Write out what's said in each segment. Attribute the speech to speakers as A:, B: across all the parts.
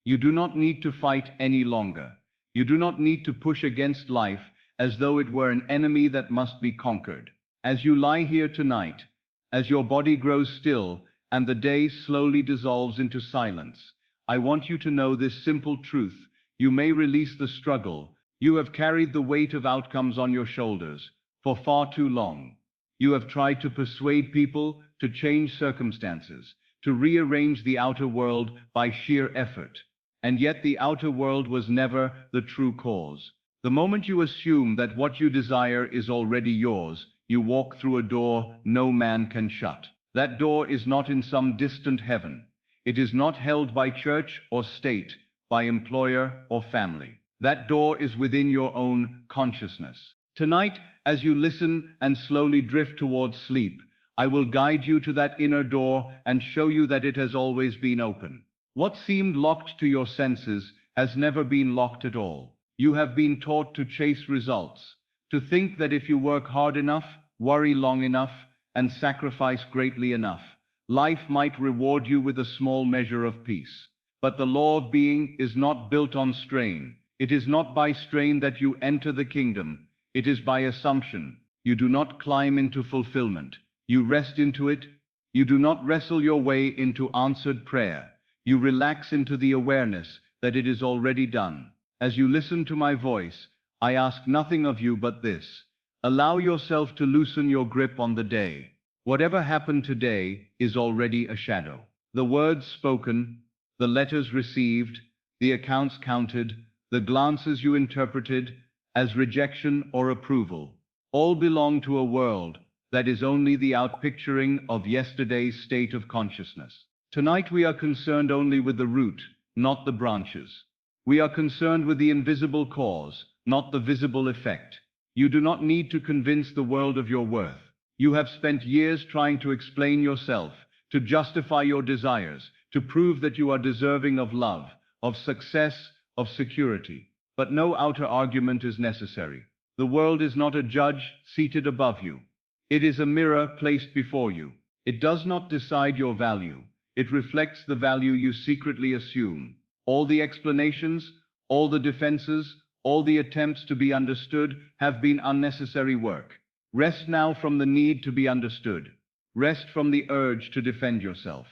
A: You do not need to fight any longer. You do not need to push against life as though it were an enemy that must be conquered. As you lie here tonight, as your body grows still and the day slowly dissolves into silence, I want you to know this simple truth. You may release the struggle. You have carried the weight of outcomes on your shoulders for far too long. You have tried to persuade people, to change circumstances, to rearrange the outer world by sheer effort. And yet the outer world was never the true cause. The moment you assume that what you desire is already yours, you walk through a door no man can shut. That door is not in some distant heaven. It is not held by church or state, by employer or family. That door is within your own consciousness. Tonight, as you listen and slowly drift towards sleep, I will guide you to that inner door and show you that it has always been open. What seemed locked to your senses has never been locked at all. You have been taught to chase results, to think that if you work hard enough, worry long enough, and sacrifice greatly enough, life might reward you with a small measure of peace. But the law of being is not built on strain. It is not by strain that you enter the kingdom. It is by assumption. You do not climb into fulfillment. You rest into it. You do not wrestle your way into answered prayer. You relax into the awareness that it is already done. As you listen to my voice, I ask nothing of you but this. Allow yourself to loosen your grip on the day. Whatever happened today is already a shadow. The words spoken, the letters received, the accounts counted, the glances you interpreted as rejection or approval, all belong to a world that is only the outpicturing of yesterday's state of consciousness. Tonight we are concerned only with the root, not the branches. We are concerned with the invisible cause, not the visible effect. You do not need to convince the world of your worth. You have spent years trying to explain yourself, to justify your desires, to prove that you are deserving of love, of success, of security. But no outer argument is necessary. The world is not a judge seated above you. It is a mirror placed before you. It does not decide your value. It reflects the value you secretly assume. All the explanations, all the defenses, all the attempts to be understood have been unnecessary work. Rest now from the need to be understood. Rest from the urge to defend yourself.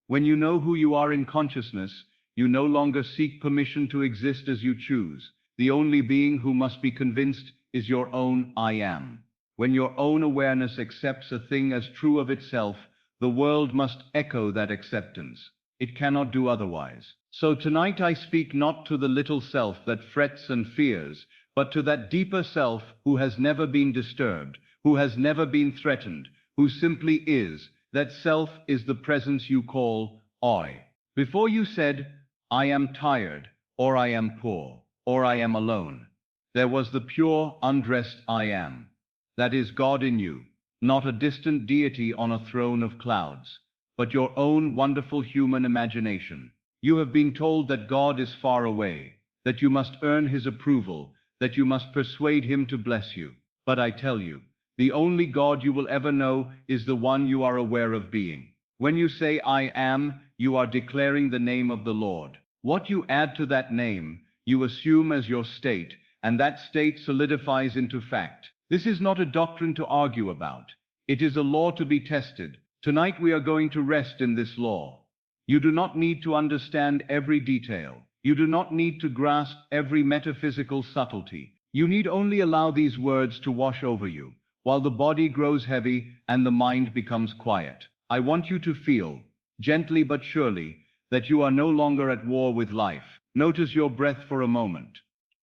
A: When you know who you are in consciousness, you no longer seek permission to exist as you choose. The only being who must be convinced is your own I am. When your own awareness accepts a thing as true of itself, the world must echo that acceptance. It cannot do otherwise. So tonight I speak not to the little self that frets and fears, but to that deeper self who has never been disturbed, who has never been threatened, who simply is. That self is the presence you call I. Before you said, I am tired, or I am poor, or I am alone, there was the pure, undressed I am. That is God in you, not a distant deity on a throne of clouds, but your own wonderful human imagination. You have been told that God is far away, that you must earn His approval, that you must persuade Him to bless you. But I tell you, the only God you will ever know is the one you are aware of being. When you say I am, you are declaring the name of the Lord. What you add to that name, you assume as your state, and that state solidifies into fact. This is not a doctrine to argue about. It is a law to be tested. Tonight we are going to rest in this law. You do not need to understand every detail. You do not need to grasp every metaphysical subtlety. You need only allow these words to wash over you, while the body grows heavy and the mind becomes quiet. I want you to feel, gently but surely, that you are no longer at war with life. Notice your breath for a moment.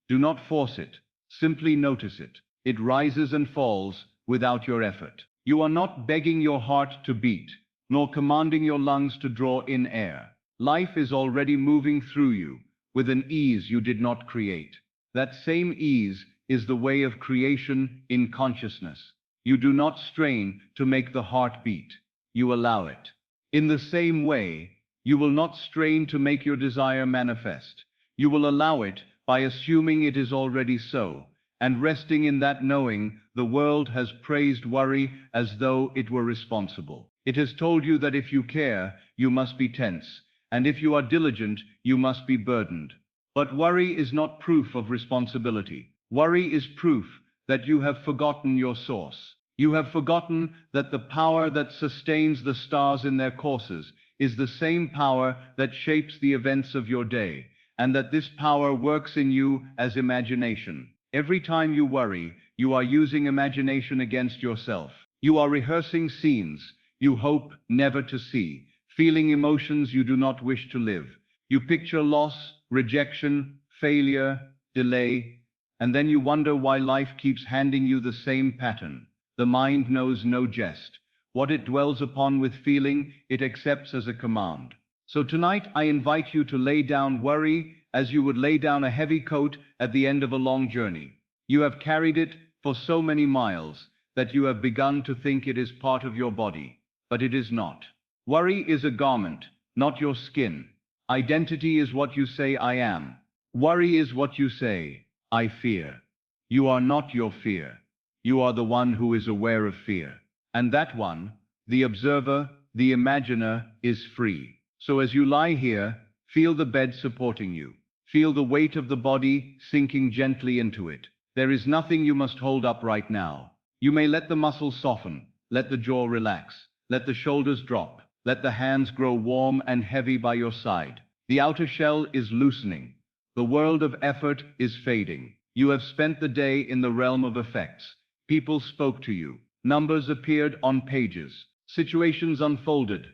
A: Do not force it. Simply notice it. It rises and falls without your effort. You are not begging your heart to beat, nor commanding your lungs to draw in air. Life is already moving through you with an ease you did not create. That same ease is the way of creation in consciousness. You do not strain to make the heart beat. You allow it. In the same way, you will not strain to make your desire manifest. You will allow it by assuming it is already so, and resting in that knowing. The world has praised worry as though it were responsible. It has told you that if you care, you must be tense, and if you are diligent, you must be burdened. But worry is not proof of responsibility. Worry is proof that you have forgotten your source. You have forgotten that the power that sustains the stars in their courses is the same power that shapes the events of your day, and that this power works in you as imagination. Every time you worry, you are using imagination against yourself. You are rehearsing scenes you hope never to see, feeling emotions you do not wish to live. You picture loss, rejection, failure, delay, and then you wonder why life keeps handing you the same pattern. The mind knows no jest. What it dwells upon with feeling, it accepts as a command. So tonight I invite you to lay down worry as you would lay down a heavy coat at the end of a long journey. You have carried it for so many miles that you have begun to think it is part of your body, but it is not. Worry is a garment, not your skin. Identity is what you say I am. Worry is what you say, I fear. You are not your fear. You are the one who is aware of fear. And that one, the observer, the imaginer, is free. So as you lie here, feel the bed supporting you. Feel the weight of the body sinking gently into it. There is nothing you must hold up right now. You may let the muscles soften, let the jaw relax, let the shoulders drop, let the hands grow warm and heavy by your side. The outer shell is loosening. The world of effort is fading. You have spent the day in the realm of effects. People spoke to you. Numbers appeared on pages. Situations unfolded.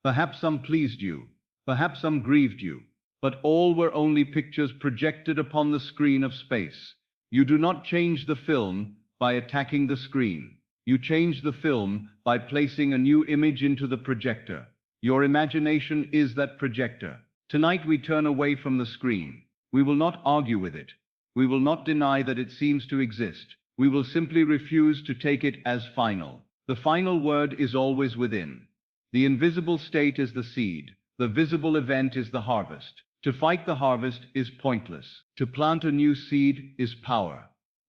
A: Perhaps some pleased you. Perhaps some grieved you. But all were only pictures projected upon the screen of space. You do not change the film by attacking the screen. You change the film by placing a new image into the projector. Your imagination is that projector. Tonight we turn away from the screen. We will not argue with it. We will not deny that it seems to exist. We will simply refuse to take it as final. The final word is always within. The invisible state is the seed. The visible event is the harvest. To fight the harvest is pointless. To plant a new seed is power.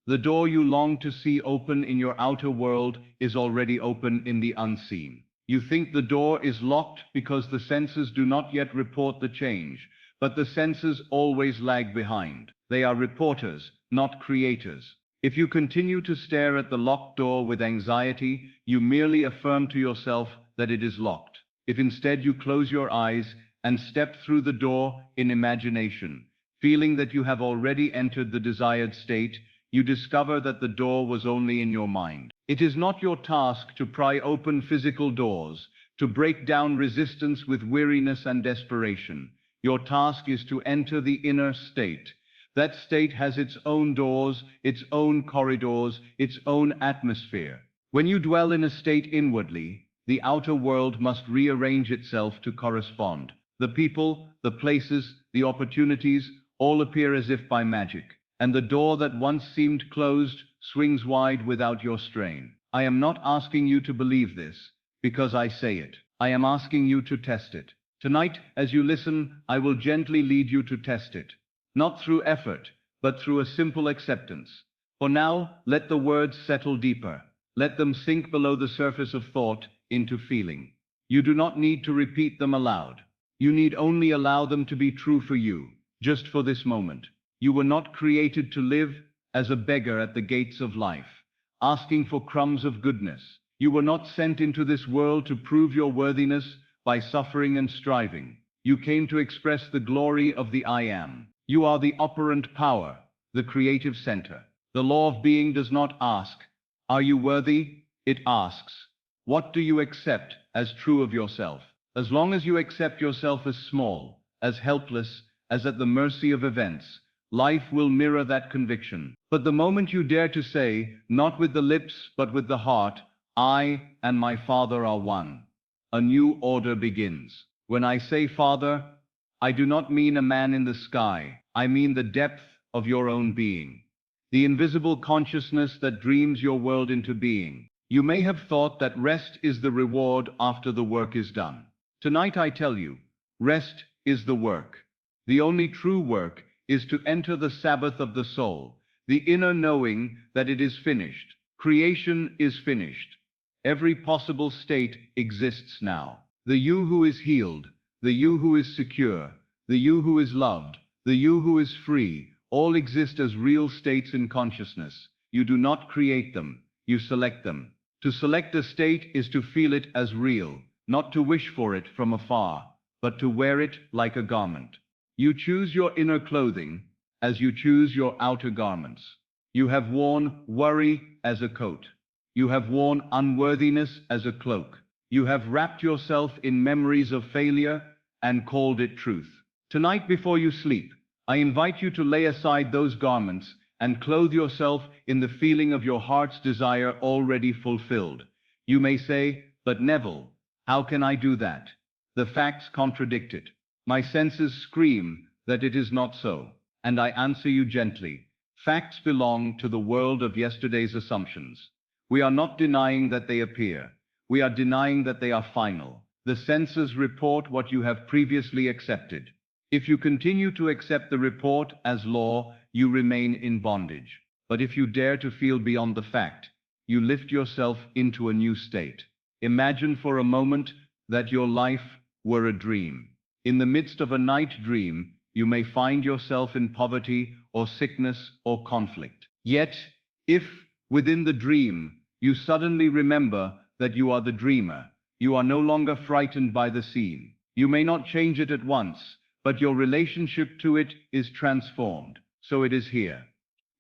A: The door you long to see open in your outer world is already open in the unseen. You think the door is locked because the senses do not yet report the change, but the senses always lag behind. They are reporters, not creators. If you continue to stare at the locked door with anxiety, you merely affirm to yourself that it is locked. If instead you close your eyes and step through the door in imagination, feeling that you have already entered the desired state, you discover that the door was only in your mind. It is not your task to pry open physical doors, to break down resistance with weariness and desperation. Your task is to enter the inner state. That state has its own doors, its own corridors, its own atmosphere. When you dwell in a state inwardly, the outer world must rearrange itself to correspond. The people, the places, the opportunities, all appear as if by magic. And the door that once seemed closed swings wide without your strain. I am not asking you to believe this, because I say it. I am asking you to test it. Tonight, as you listen, I will gently lead you to test it. Not through effort, but through a simple acceptance. For now, let the words settle deeper. Let them sink below the surface of thought into feeling. You do not need to repeat them aloud. You need only allow them to be true for you, just for this moment. You were not created to live as a beggar at the gates of life, asking for crumbs of goodness. You were not sent into this world to prove your worthiness by suffering and striving. You came to express the glory of the I Am. You are the operant power, the creative center. The law of being does not ask, are you worthy? It asks, what do you accept as true of yourself? As long as you accept yourself as small, as helpless, as at the mercy of events, life will mirror that conviction. But the moment you dare to say, not with the lips but with the heart, I and my Father are one, a new order begins. When I say Father, I do not mean a man in the sky. I mean the depth of your own being, the invisible consciousness that dreams your world into being. You may have thought that rest is the reward after the work is done. Tonight I tell you, rest is the work. The only true work is to enter the Sabbath of the soul, the inner knowing that it is finished. Creation is finished. Every possible state exists now. The you who is healed, the you who is secure, the you who is loved, the you who is free, all exist as real states in consciousness. You do not create them, you select them. To select a state is to feel it as real, not to wish for it from afar, but to wear it like a garment. You choose your inner clothing as you choose your outer garments. You have worn worry as a coat. You have worn unworthiness as a cloak. You have wrapped yourself in memories of failure and called it truth. Tonight before you sleep, I invite you to lay aside those garments and clothe yourself in the feeling of your heart's desire already fulfilled. You may say, "But Neville, how can I do that? The facts contradict it. My senses scream that it is not so." And I answer you gently, facts belong to the world of yesterday's assumptions. We are not denying that they appear. We are denying that they are final. The senses report what you have previously accepted. If you continue to accept the report as law, you remain in bondage. But if you dare to feel beyond the fact, you lift yourself into a new state. Imagine for a moment that your life were a dream. In the midst of a night dream, you may find yourself in poverty or sickness or conflict. Yet, if, within the dream, you suddenly remember that you are the dreamer, you are no longer frightened by the scene. You may not change it at once, but your relationship to it is transformed. So it is here.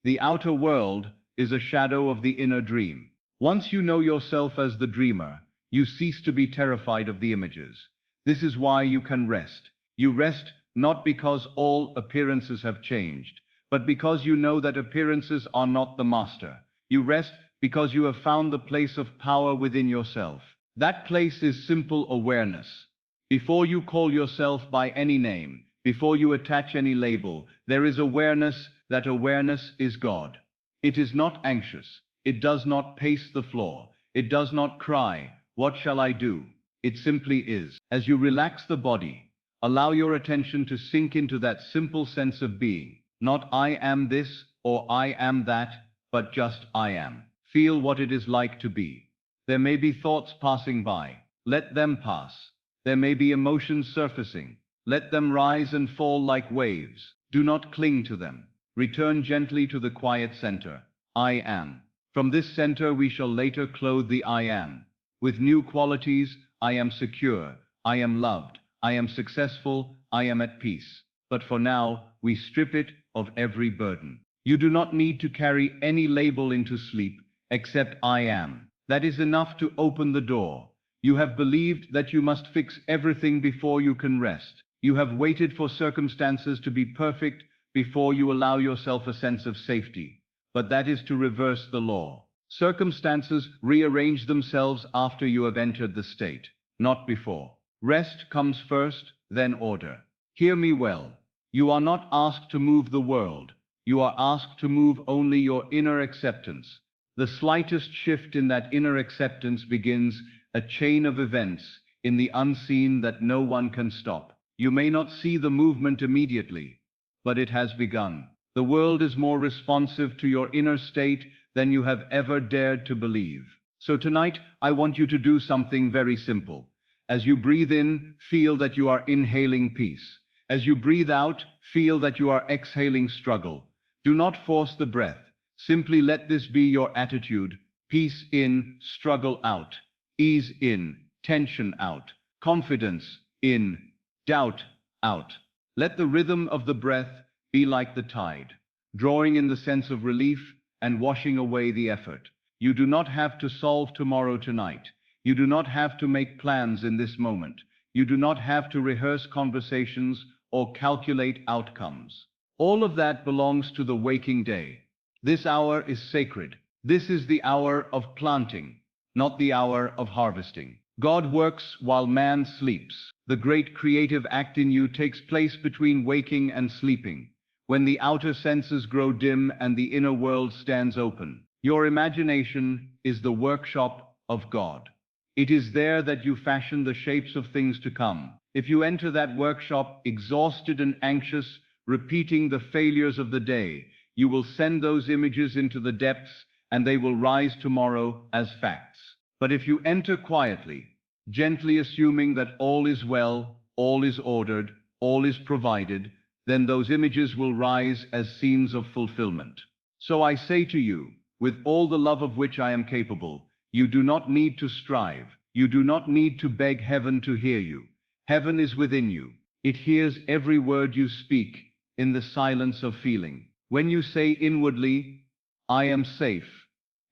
A: The outer world is a shadow of the inner dream. Once you know yourself as the dreamer, you cease to be terrified of the images. This is why you can rest. You rest not because all appearances have changed, but because you know that appearances are not the master. You rest because you have found the place of power within yourself. That place is simple awareness. Before you call yourself by any name, before you attach any label, there is awareness. That awareness is God. It is not anxious. It does not pace the floor. It does not cry, "What shall I do?" It simply is. As you relax the body, allow your attention to sink into that simple sense of being. Not "I am this" or "I am that," but just "I am." Feel what it is like to be. There may be thoughts passing by. Let them pass. There may be emotions surfacing. Let them rise and fall like waves. Do not cling to them. Return gently to the quiet center. I am. From this center we shall later clothe the I am with new qualities. I am secure. I am loved. I am successful. I am at peace. But for now, we strip it of every burden. You do not need to carry any label into sleep except I am. That is enough to open the door. You have believed that you must fix everything before you can rest. You have waited for circumstances to be perfect before you allow yourself a sense of safety. But that is to reverse the law. Circumstances rearrange themselves after you have entered the state, not before. Rest comes first, then order. Hear me well. You are not asked to move the world. You are asked to move only your inner acceptance. The slightest shift in that inner acceptance begins a chain of events in the unseen that no one can stop. You may not see the movement immediately, but it has begun. The world is more responsive to your inner state than you have ever dared to believe. So tonight, I want you to do something very simple. As you breathe in, feel that you are inhaling peace. As you breathe out, feel that you are exhaling struggle. Do not force the breath. Simply let this be your attitude. Peace in, struggle out. Ease in, tension out. Confidence in, doubt out. Let the rhythm of the breath be like the tide, drawing in the sense of relief and washing away the effort. You do not have to solve tomorrow tonight. You do not have to make plans in this moment. You do not have to rehearse conversations or calculate outcomes. All of that belongs to the waking day. This hour is sacred. This is the hour of planting, not the hour of harvesting. God works while man sleeps. The great creative act in you takes place between waking and sleeping, when the outer senses grow dim and the inner world stands open. Your imagination is the workshop of God. It is there that you fashion the shapes of things to come. If you enter that workshop exhausted and anxious, repeating the failures of the day, you will send those images into the depths and they will rise tomorrow as facts. But if you enter quietly, gently assuming that all is well, all is ordered, all is provided, then those images will rise as scenes of fulfillment. So I say to you, with all the love of which I am capable, you do not need to strive. You do not need to beg heaven to hear you. Heaven is within you. It hears every word you speak in the silence of feeling. When you say inwardly, I am safe,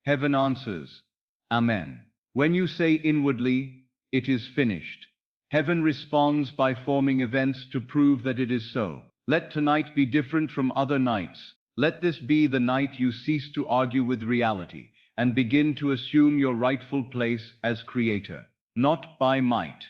A: heaven answers, Amen. When you say inwardly, it is finished, heaven responds by forming events to prove that it is so. Let tonight be different from other nights. Let this be the night you cease to argue with reality and begin to assume your rightful place as creator. Not by might,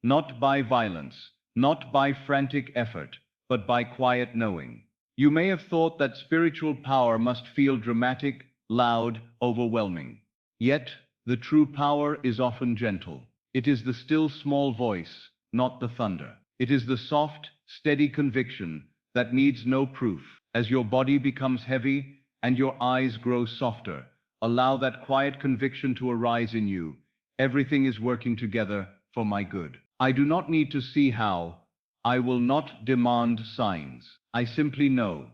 A: not by violence, not by frantic effort, but by quiet knowing. You may have thought that spiritual power must feel dramatic, loud, overwhelming. Yet, the true power is often gentle. It is the still small voice, not the thunder. It is the soft, steady conviction that needs no proof. As your body becomes heavy and your eyes grow softer, allow that quiet conviction to arise in you. Everything is working together for my good. I do not need to see how. I will not demand signs. I simply know.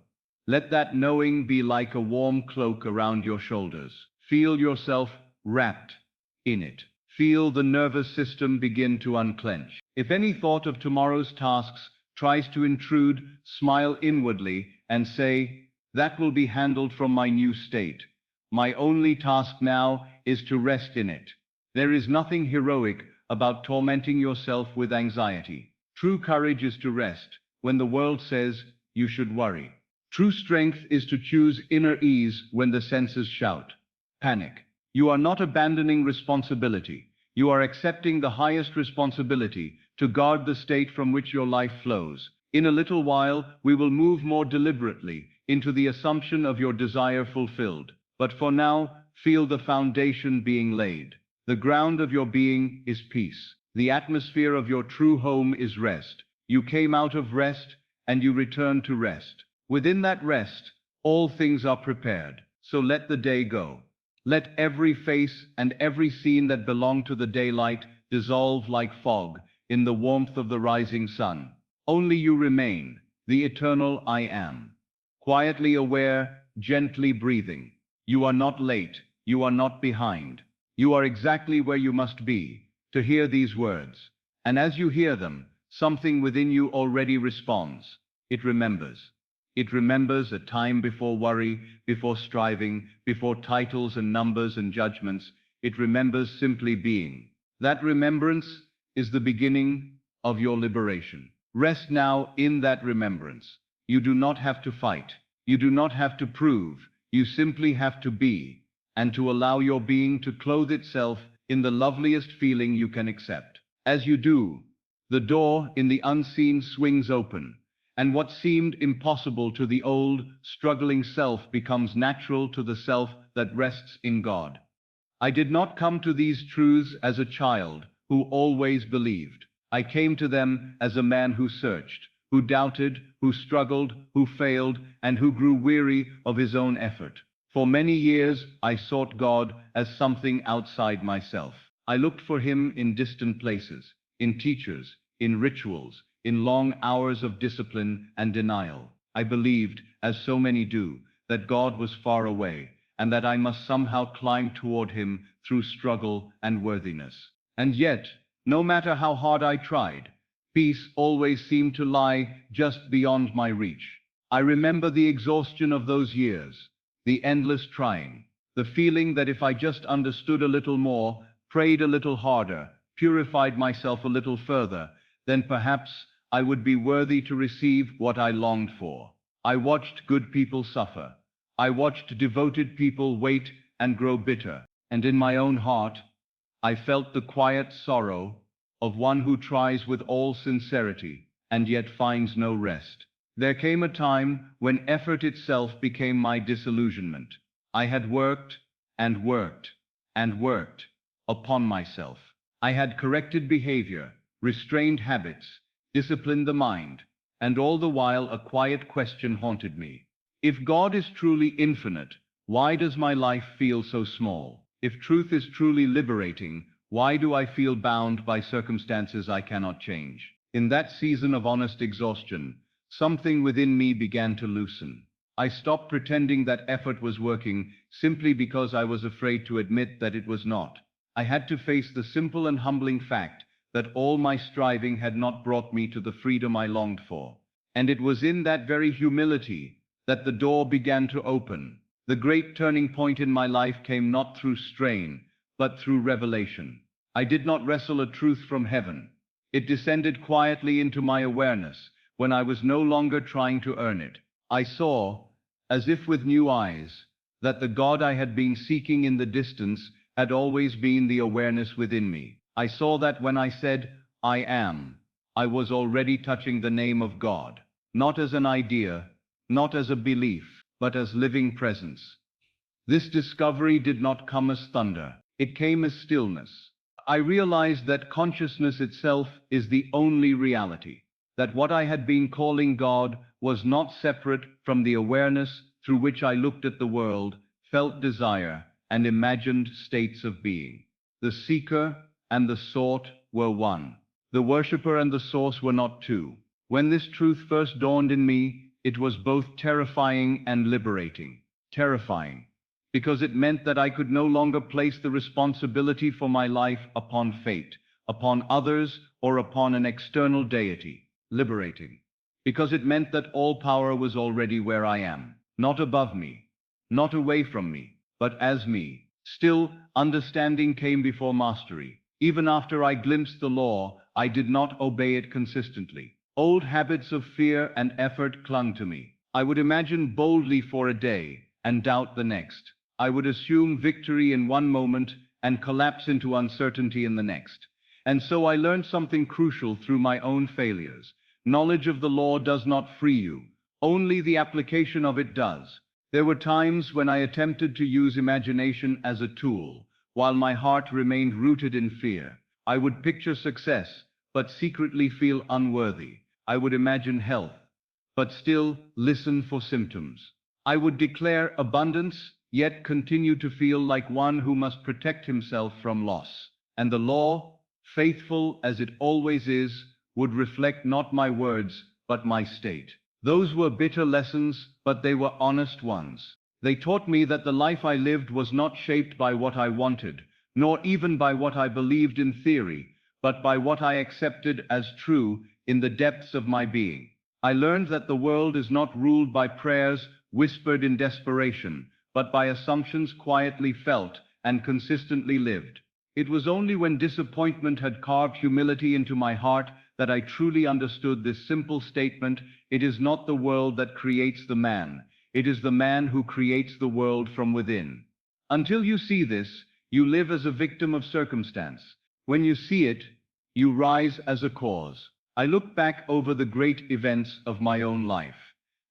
A: Let that knowing be like a warm cloak around your shoulders. Feel yourself wrapped in it. Feel the nervous system begin to unclench. If any thought of tomorrow's tasks tries to intrude, smile inwardly and say, that will be handled from my new state. My only task now is to rest in it. There is nothing heroic about tormenting yourself with anxiety. True courage is to rest when the world says you should worry. True strength is to choose inner ease when the senses shout. Panic. You are not abandoning responsibility. You are accepting the highest responsibility to guard the state from which your life flows. In a little while, we will move more deliberately into the assumption of your desire fulfilled. But for now, feel the foundation being laid. The ground of your being is peace. The atmosphere of your true home is rest. You came out of rest, and you return to rest. Within that rest, all things are prepared. So let the day go. Let every face and every scene that belonged to the daylight dissolve like fog in the warmth of the rising sun. Only you remain, the eternal I am. Quietly aware, gently breathing. You are not late, you are not behind. You are exactly where you must be to hear these words. And as you hear them, something within you already responds. It remembers. It remembers a time before worry, before striving, before titles and numbers and judgments. It remembers simply being. That remembrance is the beginning of your liberation. Rest now in that remembrance. You do not have to fight. You do not have to prove. You simply have to be, and to allow your being to clothe itself in the loveliest feeling you can accept. As you do, the door in the unseen swings open, and what seemed impossible to the old, struggling self becomes natural to the self that rests in God. I did not come to these truths as a child who always believed. I came to them as a man who searched, who doubted, who struggled, who failed, and who grew weary of his own effort. For many years, I sought God as something outside myself. I looked for him in distant places, in teachers, in rituals, in long hours of discipline and denial. I believed, as so many do, that God was far away, and that I must somehow climb toward him through struggle and worthiness. And yet, no matter how hard I tried, peace always seemed to lie just beyond my reach. I remember the exhaustion of those years, the endless trying, the feeling that if I just understood a little more, prayed a little harder, purified myself a little further, then perhaps I would be worthy to receive what I longed for. I watched good people suffer. I watched devoted people wait and grow bitter. And in my own heart, I felt the quiet sorrow of one who tries with all sincerity and yet finds no rest. There came a time when effort itself became my disillusionment. I had worked and worked and worked upon myself. I had corrected behavior, restrained habits, disciplined the mind, and all the while a quiet question haunted me. If God is truly infinite, why does my life feel so small? If truth is truly liberating, why do I feel bound by circumstances I cannot change? In that season of honest exhaustion, something within me began to loosen. I stopped pretending that effort was working simply because I was afraid to admit that it was not. I had to face the simple and humbling fact that all my striving had not brought me to the freedom I longed for. And it was in that very humility that the door began to open. The great turning point in my life came not through strain, but through revelation. I did not wrestle a truth from heaven. It descended quietly into my awareness when I was no longer trying to earn it. I saw, as if with new eyes, that the God I had been seeking in the distance had always been the awareness within me. I saw that when I said, I am, I was already touching the name of God, not as an idea, not as a belief, but as living presence. This discovery did not come as thunder, it came as stillness. I realized that consciousness itself is the only reality, that what I had been calling God was not separate from the awareness through which I looked at the world, felt desire, and imagined states of being. The seeker and the sought were one. The worshipper and the source were not two. When this truth first dawned in me, it was both terrifying and liberating. Terrifying, because it meant that I could no longer place the responsibility for my life upon fate, upon others, or upon an external deity. Liberating, because it meant that all power was already where I am, not above me, not away from me, but as me. Still, understanding came before mastery. Even after I glimpsed the law, I did not obey it consistently. Old habits of fear and effort clung to me. I would imagine boldly for a day and doubt the next. I would assume victory in one moment and collapse into uncertainty in the next. And so I learned something crucial through my own failures. Knowledge of the law does not free you. Only the application of it does. There were times when I attempted to use imagination as a tool, while my heart remained rooted in fear. I would picture success, but secretly feel unworthy. I would imagine health, but still listen for symptoms. I would declare abundance, yet continue to feel like one who must protect himself from loss. And the law, faithful as it always is, would reflect not my words, but my state. Those were bitter lessons, but they were honest ones. They taught me that the life I lived was not shaped by what I wanted, nor even by what I believed in theory, but by what I accepted as true in the depths of my being. I learned that the world is not ruled by prayers whispered in desperation, but by assumptions quietly felt and consistently lived. It was only when disappointment had carved humility into my heart that I truly understood this simple statement: it is not the world that creates the man, it is the man who creates the world from within. Until you see this, you live as a victim of circumstance. When you see it, you rise as a cause. I looked back over the great events of my own life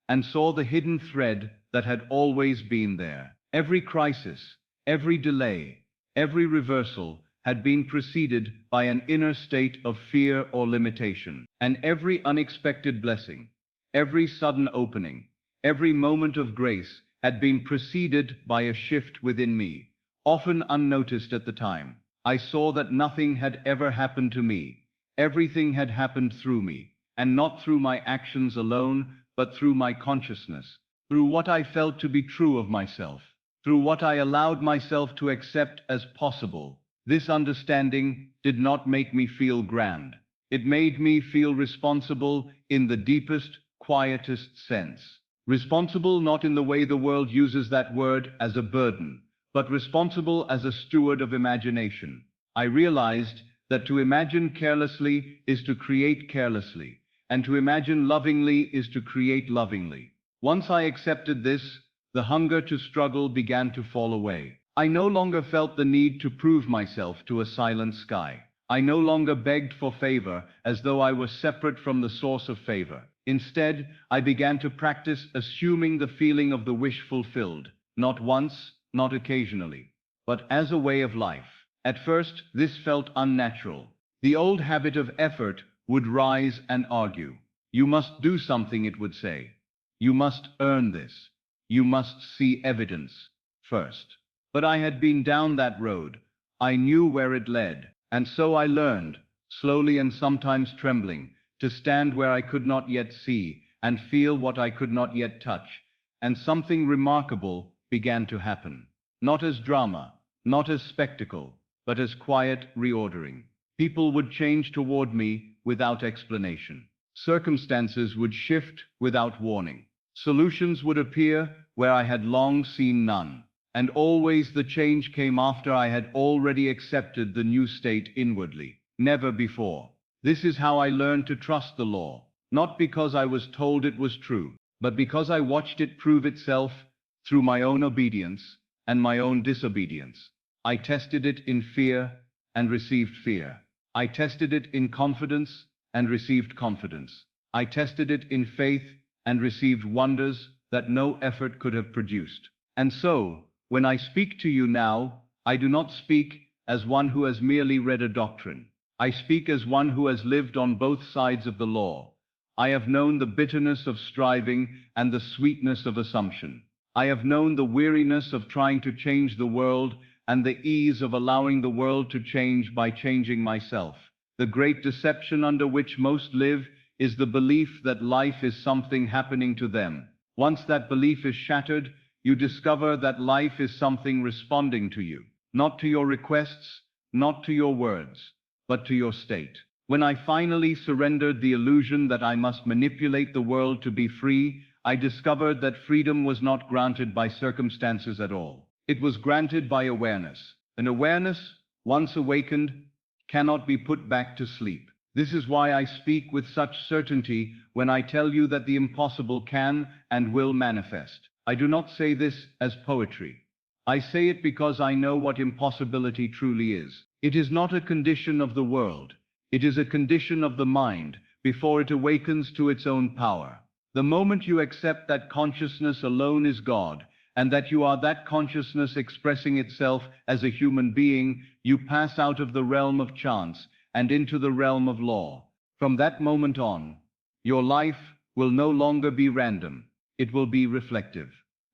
A: and saw the hidden thread that had always been there. Every crisis, every delay, every reversal had been preceded by an inner state of fear or limitation. And every unexpected blessing, every sudden opening, every moment of grace had been preceded by a shift within me, often unnoticed at the time. I saw that nothing had ever happened to me. Everything had happened through me, and not through my actions alone, but through my consciousness, through what I felt to be true of myself, through what I allowed myself to accept as possible. This understanding did not make me feel grand. It made me feel responsible in the deepest, quietest sense. Responsible not in the way the world uses that word, as a burden, but responsible as a steward of imagination. I realized that to imagine carelessly is to create carelessly, and to imagine lovingly is to create lovingly. Once I accepted this, the hunger to struggle began to fall away. I no longer felt the need to prove myself to a silent sky. I no longer begged for favor as though I was separate from the source of favor. Instead, I began to practice assuming the feeling of the wish fulfilled, not once, not occasionally, but as a way of life. At first, this felt unnatural. The old habit of effort would rise and argue. You must do something, it would say. You must earn this. You must see evidence first. But I had been down that road. I knew where it led. And so I learned, slowly and sometimes trembling, to stand where I could not yet see, and feel what I could not yet touch, and something remarkable began to happen. Not as drama, not as spectacle, but as quiet reordering. People would change toward me without explanation. Circumstances would shift without warning. Solutions would appear where I had long seen none. And always the change came after I had already accepted the new state inwardly. Never before. This is how I learned to trust the law, not because I was told it was true, but because I watched it prove itself through my own obedience and my own disobedience. I tested it in fear and received fear. I tested it in confidence and received confidence. I tested it in faith and received wonders that no effort could have produced. And so, when I speak to you now, I do not speak as one who has merely read a doctrine. I speak as one who has lived on both sides of the law. I have known the bitterness of striving and the sweetness of assumption. I have known the weariness of trying to change the world and the ease of allowing the world to change by changing myself. The great deception under which most live is the belief that life is something happening to them. Once that belief is shattered, you discover that life is something responding to you, not to your requests, not to your words, but to your state. When I finally surrendered the illusion that I must manipulate the world to be free, I discovered that freedom was not granted by circumstances at all. It was granted by awareness. An awareness, once awakened, cannot be put back to sleep. This is why I speak with such certainty when I tell you that the impossible can and will manifest. I do not say this as poetry. I say it because I know what impossibility truly is. It is not a condition of the world. It is a condition of the mind before it awakens to its own power. The moment you accept that consciousness alone is God, and that you are that consciousness expressing itself as a human being, you pass out of the realm of chance and into the realm of law. From that moment on, your life will no longer be random. It will be reflective.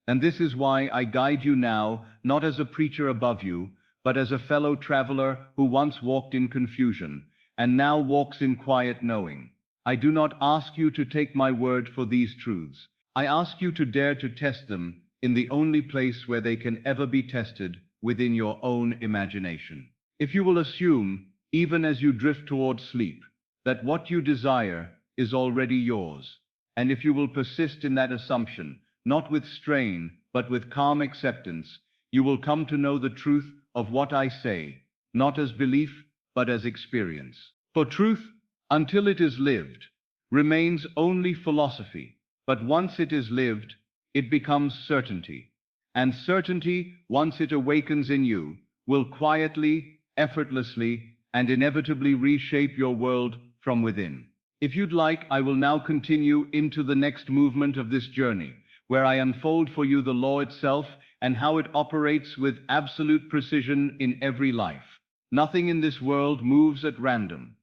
A: And this is why I guide you now, not as a preacher above you, but as a fellow traveler who once walked in confusion, and now walks in quiet knowing. I do not ask you to take my word for these truths. I ask you to dare to test them in the only place where they can ever be tested, within your own imagination. If you will assume, even as you drift toward sleep, that what you desire is already yours, and if you will persist in that assumption, not with strain, but with calm acceptance, you will come to know the truth of what I say, not as belief, but as experience. For truth, until it is lived, remains only philosophy, but once it is lived, it becomes certainty. And certainty, once it awakens in you, will quietly, effortlessly, and inevitably reshape your world from within. If you'd like, I will now continue into the next movement of this journey, where I unfold for you the law itself and how it operates with absolute precision in every life. Nothing in this world moves at random.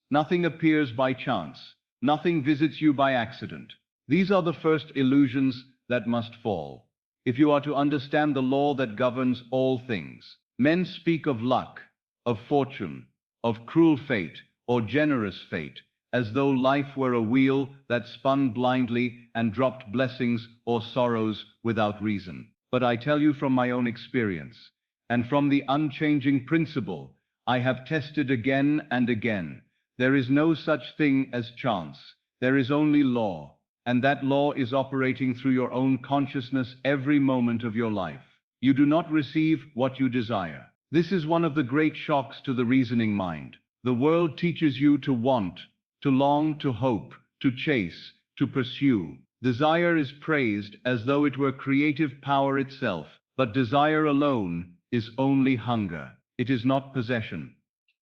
A: Nothing appears by chance. Nothing visits you by accident. These are the first illusions that must fall, if you are to understand the law that governs all things. Men speak of luck, of fortune, of cruel fate, or generous fate, as though life were a wheel that spun blindly and dropped blessings or sorrows without reason. But I tell you from my own experience, and from the unchanging principle I have tested again and again, there is no such thing as chance. There is only law, and that law is operating through your own consciousness every moment of your life. You do not receive what you desire. This is one of the great shocks to the reasoning mind. The world teaches you to want, to long, to hope, to chase, to pursue. Desire is praised as though it were creative power itself, but desire alone is only hunger. It is not possession.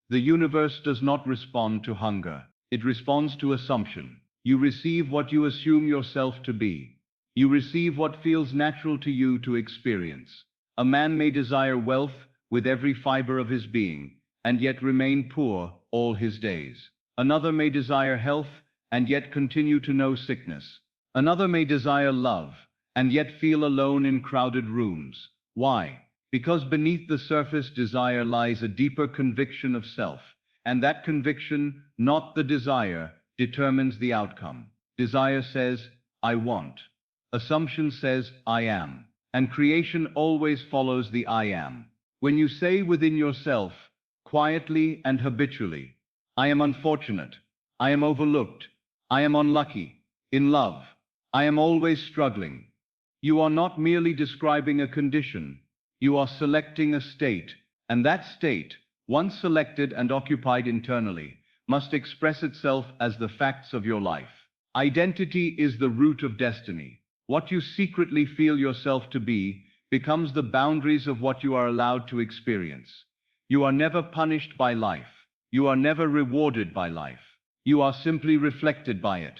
A: The universe does not respond to hunger. It responds to assumption. You receive what you assume yourself to be. You receive what feels natural to you to experience. A man may desire wealth with every fiber of his being, and yet remain poor all his days. Another may desire health, and yet continue to know sickness. Another may desire love, and yet feel alone in crowded rooms. Why? Because beneath the surface desire lies a deeper conviction of self, and that conviction, not the desire, determines the outcome. Desire says, I want. Assumption says, I am. And creation always follows the I am. When you say within yourself, quietly and habitually, I am unfortunate, I am overlooked, I am unlucky, in love, I am always struggling, you are not merely describing a condition, you are selecting a state, and that state, once selected and occupied internally, must express itself as the facts of your life. Identity is the root of destiny. What you secretly feel yourself to be becomes the boundaries of what you are allowed to experience. You are never punished by life. You are never rewarded by life. You are simply reflected by it.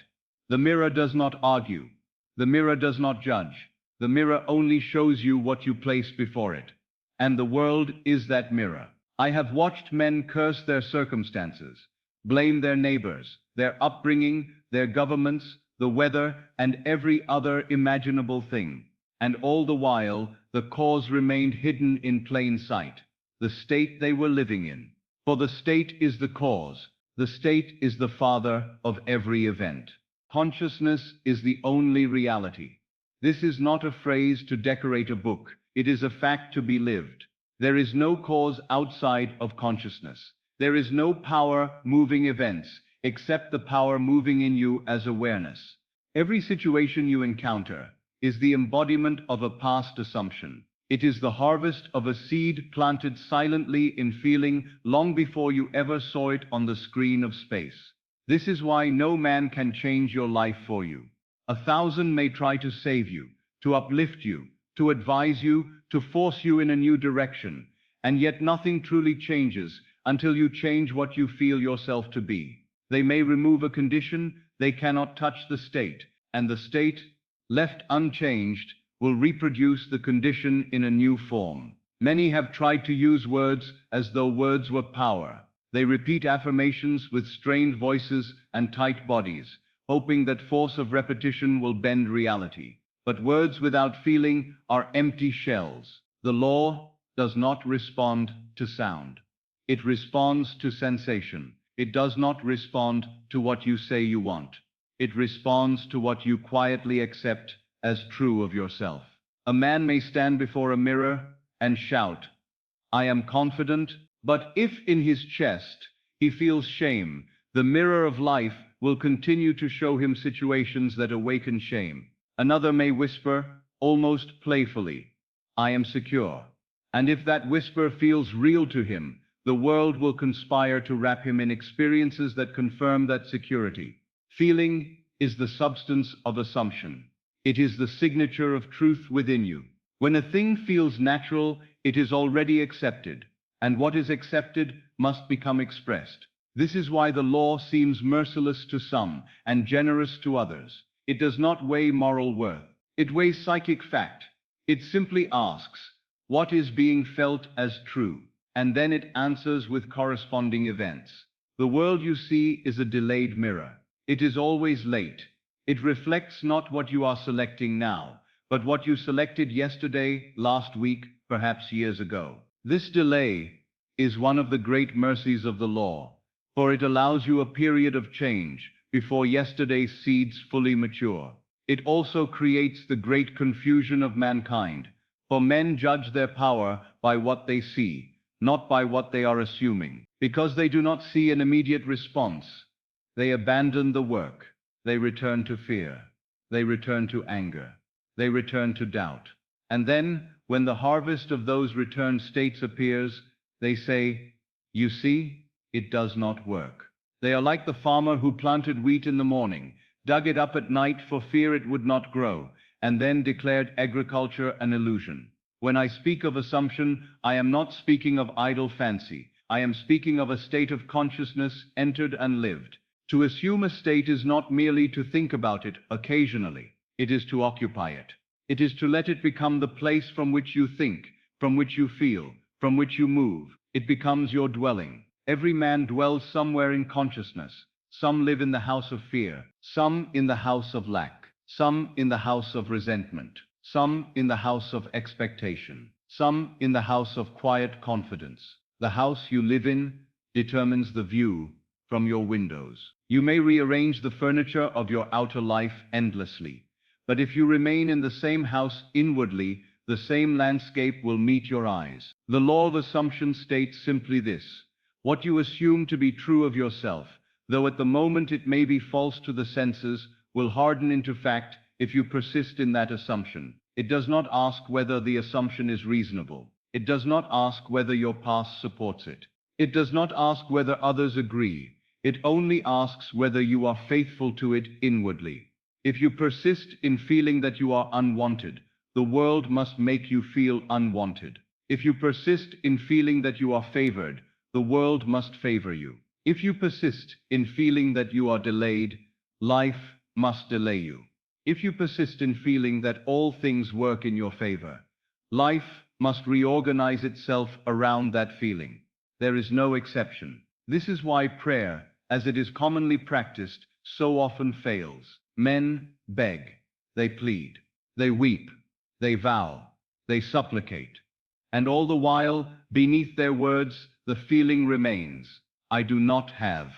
A: The mirror does not argue. The mirror does not judge. The mirror only shows you what you place before it. And the world is that mirror. I have watched men curse their circumstances, blame their neighbors, their upbringing, their governments, the weather, and every other imaginable thing. And all the while, the cause remained hidden in plain sight, the state they were living in. For the state is the cause. The state is the father of every event. Consciousness is the only reality. This is not a phrase to decorate a book. It is a fact to be lived. There is no cause outside of consciousness. There is no power moving events, except the power moving in you as awareness. Every situation you encounter is the embodiment of a past assumption. It is the harvest of a seed planted silently in feeling long before you ever saw it on the screen of space. This is why no man can change your life for you. 1,000 may try to save you, to uplift you, to advise you, to force you in a new direction, and yet nothing truly changes until you change what you feel yourself to be. They may remove a condition, they cannot touch the state, and the state, left unchanged, will reproduce the condition in a new form. Many have tried to use words as though words were power. They repeat affirmations with strained voices and tight bodies, hoping that force of repetition will bend reality. But words without feeling are empty shells. The law does not respond to sound. It responds to sensation. It does not respond to what you say you want. It responds to what you quietly accept as true of yourself. A man may stand before a mirror and shout, I am confident, but if in his chest he feels shame, the mirror of life will continue to show him situations that awaken shame. Another may whisper, almost playfully, I am secure. And if that whisper feels real to him, the world will conspire to wrap him in experiences that confirm that security. Feeling is the substance of assumption. It is the signature of truth within you. When a thing feels natural, it is already accepted, and what is accepted must become expressed. This is why the law seems merciless to some and generous to others. It does not weigh moral worth. It weighs psychic fact. It simply asks, what is being felt as true? And then it answers with corresponding events. The world you see is a delayed mirror. It is always late. It reflects not what you are selecting now, but what you selected yesterday, last week, perhaps years ago. This delay is one of the great mercies of the law, for it allows you a period of change before yesterday's seeds fully mature. It also creates the great confusion of mankind, for men judge their power by what they see, not by what they are assuming. Because they do not see an immediate response, they abandon the work. They return to fear. They return to anger. They return to doubt. And then, when the harvest of those returned states appears, they say, you see, it does not work. They are like the farmer who planted wheat in the morning, dug it up at night for fear it would not grow, and then declared agriculture an illusion. When I speak of assumption, I am not speaking of idle fancy. I am speaking of a state of consciousness entered and lived. To assume a state is not merely to think about it occasionally. It is to occupy it. It is to let it become the place from which you think, from which you feel, from which you move. It becomes your dwelling. Every man dwells somewhere in consciousness. Some live in the house of fear, some in the house of lack, some in the house of resentment, some in the house of expectation, some in the house of quiet confidence. The house you live in determines the view from your windows. You may rearrange the furniture of your outer life endlessly, but if you remain in the same house inwardly, the same landscape will meet your eyes. The law of assumption states simply this: what you assume to be true of yourself, though at the moment it may be false to the senses, will harden into fact if you persist in that assumption. It does not ask whether the assumption is reasonable. It does not ask whether your past supports it. It does not ask whether others agree. It only asks whether you are faithful to it inwardly. If you persist in feeling that you are unwanted, the world must make you feel unwanted. If you persist in feeling that you are favored, the world must favor you. If you persist in feeling that you are delayed, life must delay you. If you persist in feeling that all things work in your favor, life must reorganize itself around that feeling. There is no exception. This is why prayer, as it is commonly practiced, so often fails. Men beg, they plead, they weep, they vow, they supplicate. And all the while, beneath their words, the feeling remains: I do not have.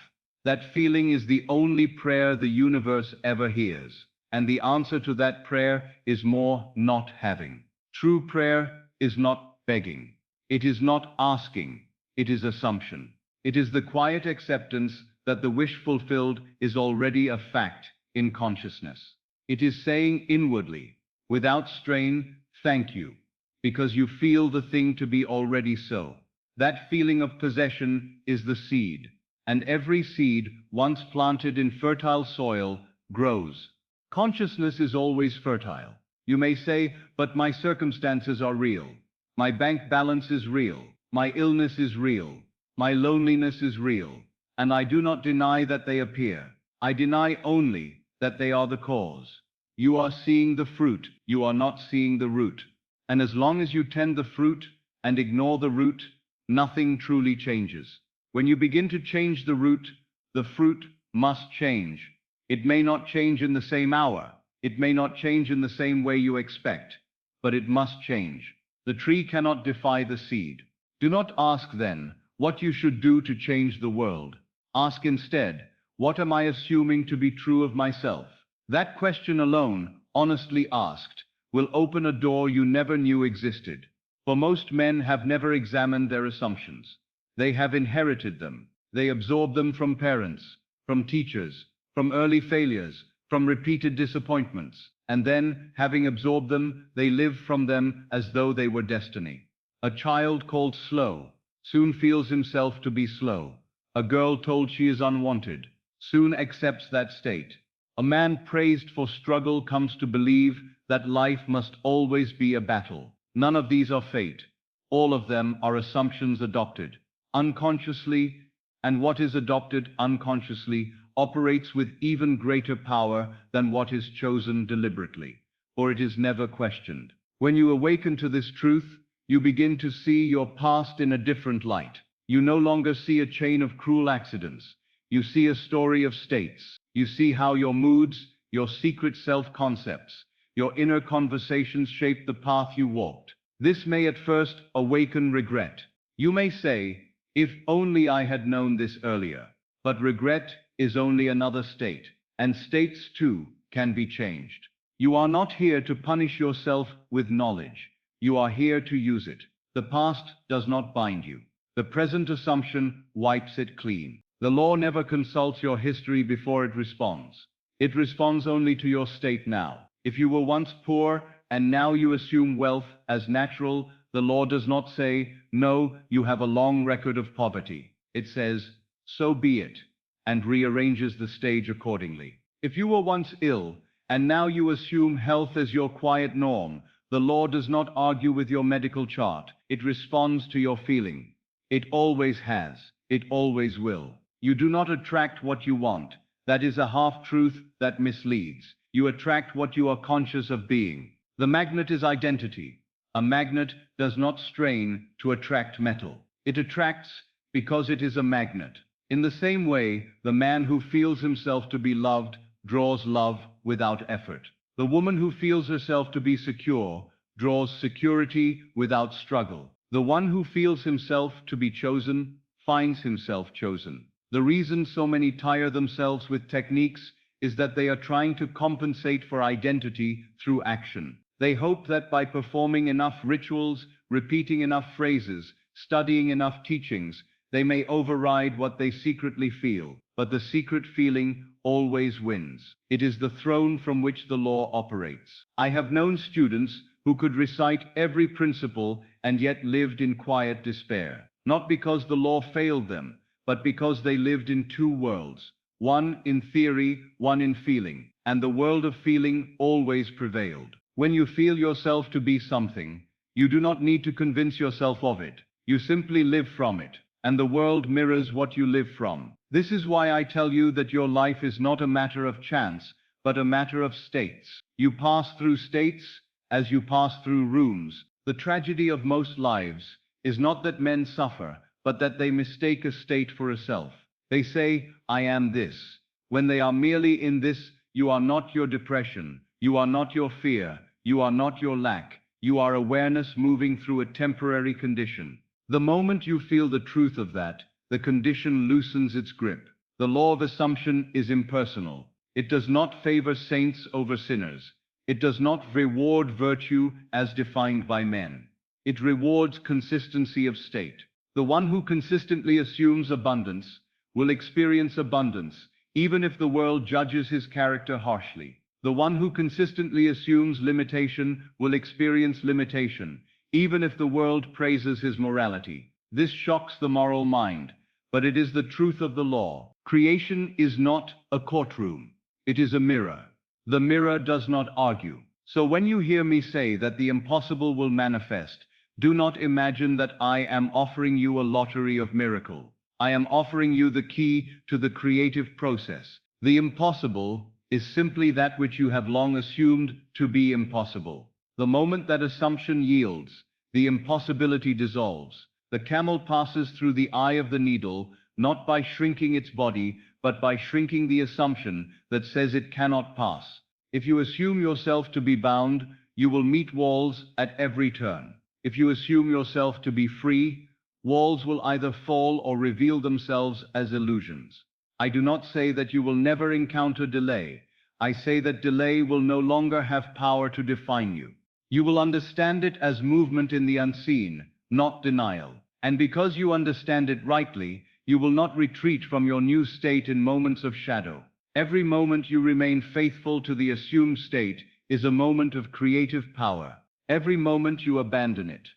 A: That feeling is the only prayer the universe ever hears. And the answer to that prayer is more not having. True prayer is not begging. It is not asking. It is assumption. It is the quiet acceptance that the wish fulfilled is already a fact in consciousness. It is saying inwardly, without strain, thank you, because you feel the thing to be already so. That feeling of possession is the seed, and every seed, once planted in fertile soil, grows. Consciousness is always fertile. You may say, but my circumstances are real. My bank balance is real. My illness is real. My loneliness is real. And I do not deny that they appear. I deny only that they are the cause. You are seeing the fruit. You are not seeing the root. And as long as you tend the fruit and ignore the root, nothing truly changes. When you begin to change the fruit must change. It may not change in the same hour. It may not change in the same way you expect, but it must change. The tree cannot defy the seed. Do not ask then what you should do to change the world. Ask instead, what am I assuming to be true of myself? That question alone, honestly asked, will open a door you never knew existed. For most men have never examined their assumptions. They have inherited them. They absorb them from parents, from teachers, from early failures, from repeated disappointments, and then, having absorbed them, they live from them as though they were destiny. A child called slow soon feels himself to be slow. A girl told she is unwanted soon accepts that state. A man praised for struggle comes to believe that life must always be a battle. None of these are fate. All of them are assumptions adopted unconsciously, and what is adopted unconsciously operates with even greater power than what is chosen deliberately, for it is never questioned. When you awaken to this truth, you begin to see your past in a different light. You no longer see a chain of cruel accidents. You see a story of states. You see how your moods, your secret self-concepts, your inner conversations shaped the path you walked. This may at first awaken regret. You may say, if only I had known this earlier. But regret is only another state, and states too can be changed. You are not here to punish yourself with knowledge. You are here to use it. The past does not bind you. The present assumption wipes it clean. The law never consults your history before it responds. It responds only to your state now. If you were once poor and now you assume wealth as natural, the law does not say, no, you have a long record of poverty. It says, so be it, and rearranges the stage accordingly. If you were once ill, and now you assume health as your quiet norm, the law does not argue with your medical chart. It responds to your feeling. It always has. It always will. You do not attract what you want. That is a half-truth that misleads. You attract what you are conscious of being. The magnet is identity. A magnet does not strain to attract metal. It attracts because it is a magnet. In the same way, the man who feels himself to be loved draws love without effort. The woman who feels herself to be secure draws security without struggle. The one who feels himself to be chosen finds himself chosen. The reason so many tire themselves with techniques is that they are trying to compensate for identity through action. They hope that by performing enough rituals, repeating enough phrases, studying enough teachings, they may override what they secretly feel. But the secret feeling always wins. It is the throne from which the law operates. I have known students who could recite every principle and yet lived in quiet despair. Not because the law failed them, but because they lived in two worlds. One in theory, one in feeling. And the world of feeling always prevailed. When you feel yourself to be something, you do not need to convince yourself of it. You simply live from it. And the world mirrors what you live from. This is why I tell you that your life is not a matter of chance, but a matter of states. You pass through states as you pass through rooms. The tragedy of most lives is not that men suffer, but that they mistake a state for a self. They say, I am this. When they are merely in this, you are not your depression, you are not your fear, you are not your lack, you are awareness moving through a temporary condition. The moment you feel the truth of that, the condition loosens its grip. The law of assumption is impersonal. It does not favor saints over sinners. It does not reward virtue as defined by men. It rewards consistency of state. The one who consistently assumes abundance will experience abundance, even if the world judges his character harshly. The one who consistently assumes limitation will experience limitation, even if the world praises his morality. This shocks the moral mind, but it is the truth of the law. Creation is not a courtroom. It is a mirror. The mirror does not argue. So when you hear me say that the impossible will manifest, do not imagine that I am offering you a lottery of miracle. I am offering you the key to the creative process. The impossible is simply that which you have long assumed to be impossible. The moment that assumption yields, the impossibility dissolves. The camel passes through the eye of the needle, not by shrinking its body, but by shrinking the assumption that says it cannot pass. If you assume yourself to be bound, you will meet walls at every turn. If you assume yourself to be free, walls will either fall or reveal themselves as illusions. I do not say that you will never encounter delay. I say that delay will no longer have power to define you. You will understand it as movement in the unseen, not denial. And because you understand it rightly, you will not retreat from your new state in moments of shadow. Every moment you remain faithful to the assumed state is a moment of creative power. Every moment you abandon it.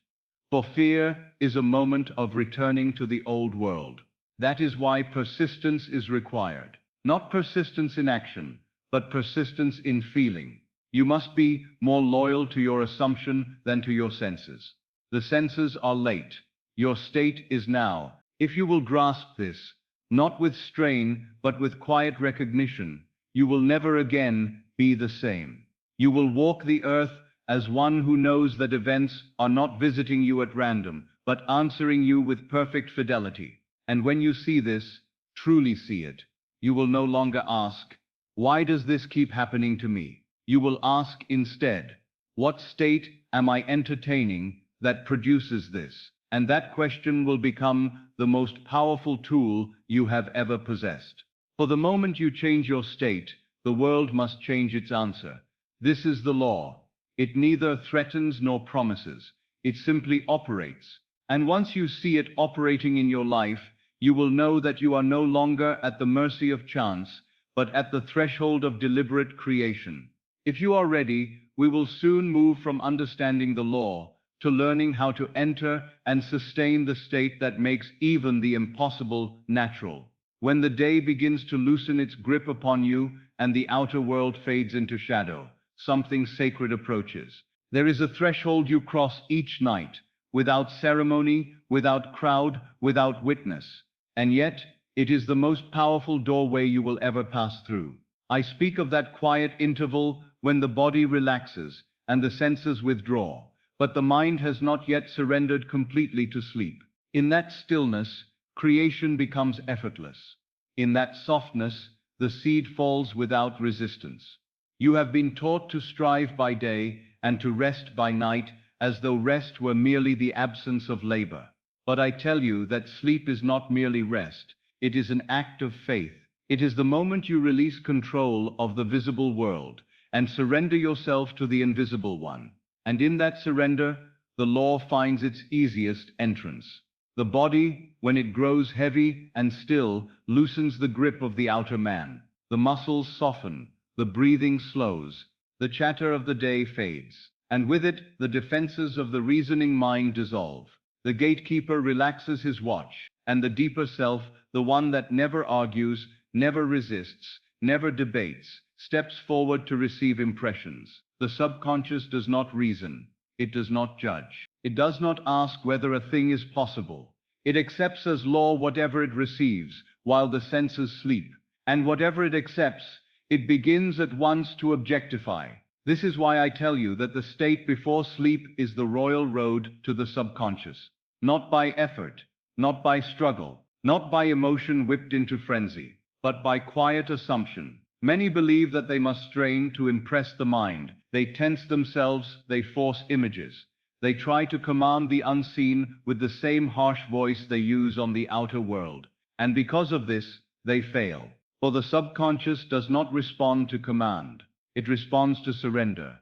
A: For fear is a moment of returning to the old world. That is why persistence is required. Not persistence in action, but persistence in feeling. You must be more loyal to your assumption than to your senses. The senses are late. Your state is now. If you will grasp this, not with strain, but with quiet recognition, you will never again be the same. You will walk the earth as one who knows that events are not visiting you at random, but answering you with perfect fidelity. And when you see this, truly see it, you will no longer ask, why does this keep happening to me? You will ask instead, what state am I entertaining that produces this? And that question will become the most powerful tool you have ever possessed. For the moment you change your state, the world must change its answer. This is the law. It neither threatens nor promises. It simply operates. And once you see it operating in your life, you will know that you are no longer at the mercy of chance, but at the threshold of deliberate creation. If you are ready, we will soon move from understanding the law to learning how to enter and sustain the state that makes even the impossible natural. When the day begins to loosen its grip upon you and the outer world fades into shadow, something sacred approaches. There is a threshold you cross each night, without ceremony, without crowd, without witness. And yet, it is the most powerful doorway you will ever pass through. I speak of that quiet interval when the body relaxes and the senses withdraw, but the mind has not yet surrendered completely to sleep. In that stillness, creation becomes effortless. In that softness, the seed falls without resistance. You have been taught to strive by day and to rest by night, as though rest were merely the absence of labor. But I tell you that sleep is not merely rest. It is an act of faith. It is the moment you release control of the visible world and surrender yourself to the invisible one. And in that surrender, the law finds its easiest entrance. The body, when it grows heavy and still, loosens the grip of the outer man. The muscles soften, the breathing slows, the chatter of the day fades, and with it, the defenses of the reasoning mind dissolve. The gatekeeper relaxes his watch, and the deeper self, the one that never argues, never resists, never debates, steps forward to receive impressions. The subconscious does not reason. It does not judge. It does not ask whether a thing is possible. It accepts as law whatever it receives, while the senses sleep. And whatever it accepts, it begins at once to objectify. This is why I tell you that the state before sleep is the royal road to the subconscious. Not by effort, not by struggle, not by emotion whipped into frenzy, but by quiet assumption. Many believe that they must strain to impress the mind. They tense themselves, they force images. They try to command the unseen with the same harsh voice they use on the outer world. And because of this, they fail. For the subconscious does not respond to command. It responds to surrender.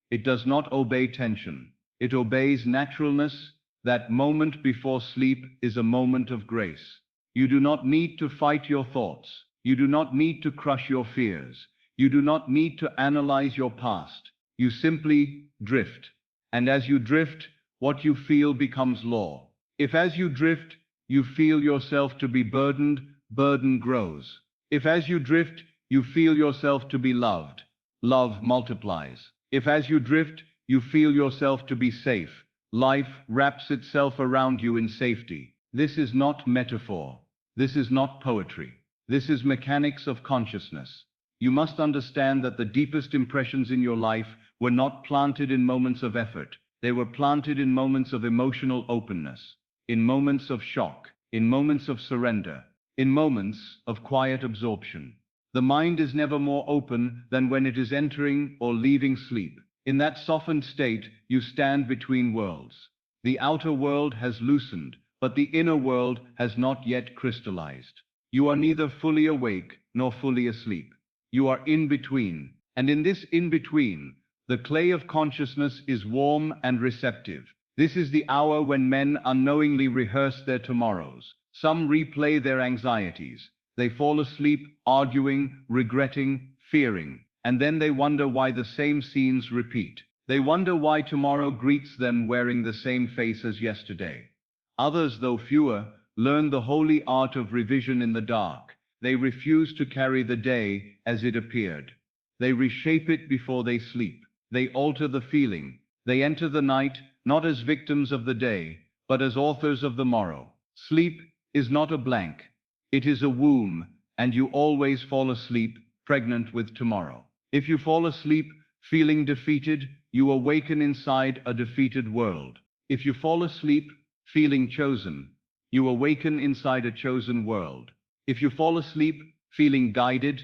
A: It does not obey tension. It obeys naturalness. That moment before sleep is a moment of grace. You do not need to fight your thoughts. You do not need to crush your fears. You do not need to analyze your past. You simply drift. And as you drift, what you feel becomes law. If as you drift, you feel yourself to be burdened, burden grows. If as you drift, you feel yourself to be loved, love multiplies. If as you drift, you feel yourself to be safe, life wraps itself around you in safety. This is not metaphor. This is not poetry. This is mechanics of consciousness. You must understand that the deepest impressions in your life were not planted in moments of effort. They were planted in moments of emotional openness, in moments of shock, in moments of surrender, in moments of quiet absorption. The mind is never more open than when it is entering or leaving sleep. In that softened state, you stand between worlds. The outer world has loosened, but the inner world has not yet crystallized. You are neither fully awake nor fully asleep. You are in between, and in this in-between, the clay of consciousness is warm and receptive. This is the hour when men unknowingly rehearse their tomorrows. Some replay their anxieties. They fall asleep, arguing, regretting, fearing, and then they wonder why the same scenes repeat. They wonder why tomorrow greets them wearing the same face as yesterday. Others, though fewer, learn the holy art of revision in the dark. They refuse to carry the day as it appeared. They reshape it before they sleep. They alter the feeling. They enter the night not as victims of the day, but as authors of the morrow. Sleep is not a blank. It is a womb, and you always fall asleep pregnant with tomorrow. If you fall asleep feeling defeated, you awaken inside a defeated world. If you fall asleep feeling chosen, you awaken inside a chosen world. If you fall asleep feeling guided,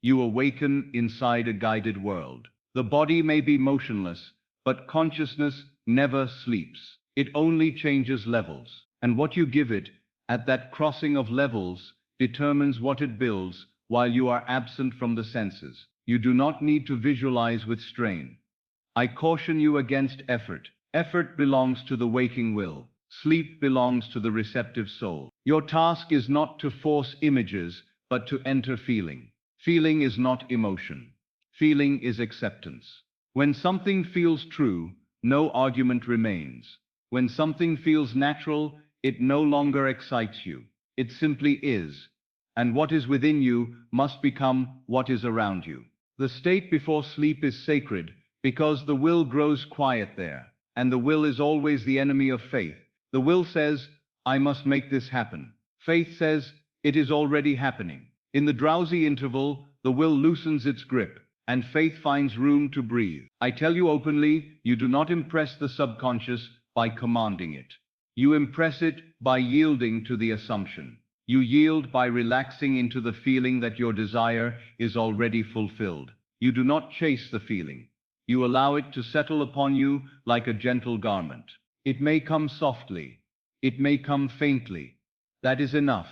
A: you awaken inside a guided world. The body may be motionless, but consciousness never sleeps. It only changes levels. And what you give it at that crossing of levels determines what it builds while you are absent from the senses. You do not need to visualize with strain. I caution you against effort. Effort belongs to the waking will. Sleep belongs to the receptive soul. Your task is not to force images, but to enter feeling. Feeling is not emotion. Feeling is acceptance. When something feels true, no argument remains. When something feels natural, it no longer excites you. It simply is. And what is within you must become what is around you. The state before sleep is sacred because the will grows quiet there, and the will is always the enemy of faith. The will says, I must make this happen. Faith says, it is already happening. In the drowsy interval, the will loosens its grip, and faith finds room to breathe. I tell you openly, you do not impress the subconscious by commanding it. You impress it by yielding to the assumption. You yield by relaxing into the feeling that your desire is already fulfilled. You do not chase the feeling. You allow it to settle upon you like a gentle garment. It may come softly. It may come faintly. That is enough.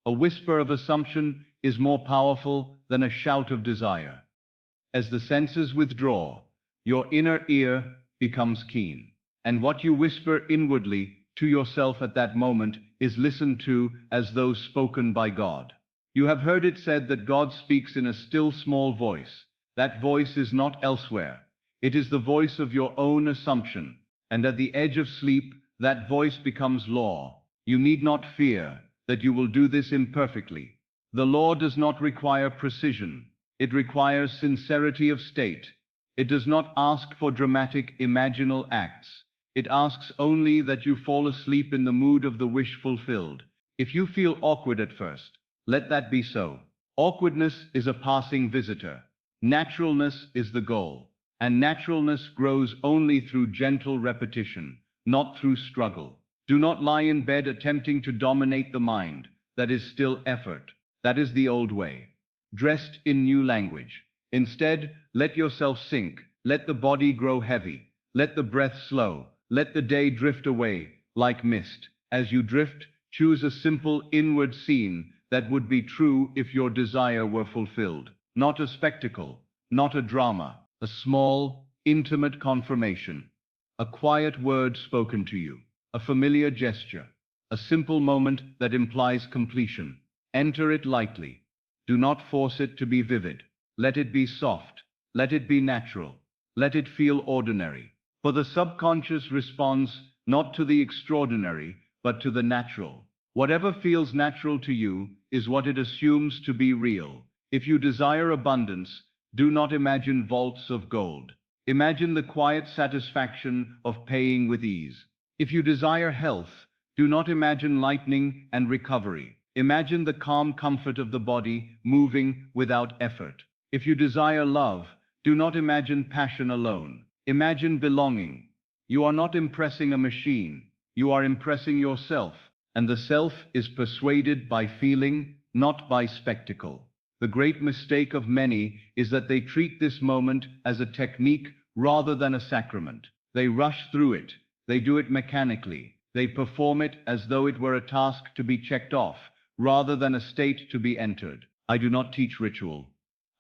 A: A whisper of assumption is more powerful than a shout of desire. As the senses withdraw, your inner ear becomes keen, and what you whisper inwardly to yourself at that moment is listened to as though spoken by God. You have heard it said that God speaks in a still small voice. That voice is not elsewhere. It is the voice of your own assumption, and at the edge of sleep, that voice becomes law. You need not fear that you will do this imperfectly. The law does not require precision. It requires sincerity of state. It does not ask for dramatic imaginal acts. It asks only that you fall asleep in the mood of the wish fulfilled. If you feel awkward at first, let that be so. Awkwardness is a passing visitor. Naturalness is the goal. And naturalness grows only through gentle repetition, not through struggle. Do not lie in bed attempting to dominate the mind. That is still effort. That is the old way, dressed in new language. Instead, let yourself sink. Let the body grow heavy. Let the breath slow. Let the day drift away like mist. As you drift, choose a simple inward scene that would be true if your desire were fulfilled. Not a spectacle, not a drama, a small, intimate confirmation. A quiet word spoken to you, a familiar gesture, a simple moment that implies completion. Enter it lightly. Do not force it to be vivid. Let it be soft. Let it be natural. Let it feel ordinary. For the subconscious responds not to the extraordinary, but to the natural. Whatever feels natural to you is what it assumes to be real. If you desire abundance, do not imagine vaults of gold. Imagine the quiet satisfaction of paying with ease. If you desire health, do not imagine lightning and recovery. Imagine the calm comfort of the body moving without effort. If you desire love, do not imagine passion alone. Imagine belonging. You are not impressing a machine. You are impressing yourself, and the self is persuaded by feeling, not by spectacle. The great mistake of many is that they treat this moment as a technique rather than a sacrament. They rush through it. They do it mechanically. They perform it as though it were a task to be checked off, rather than a state to be entered. I do not teach ritual.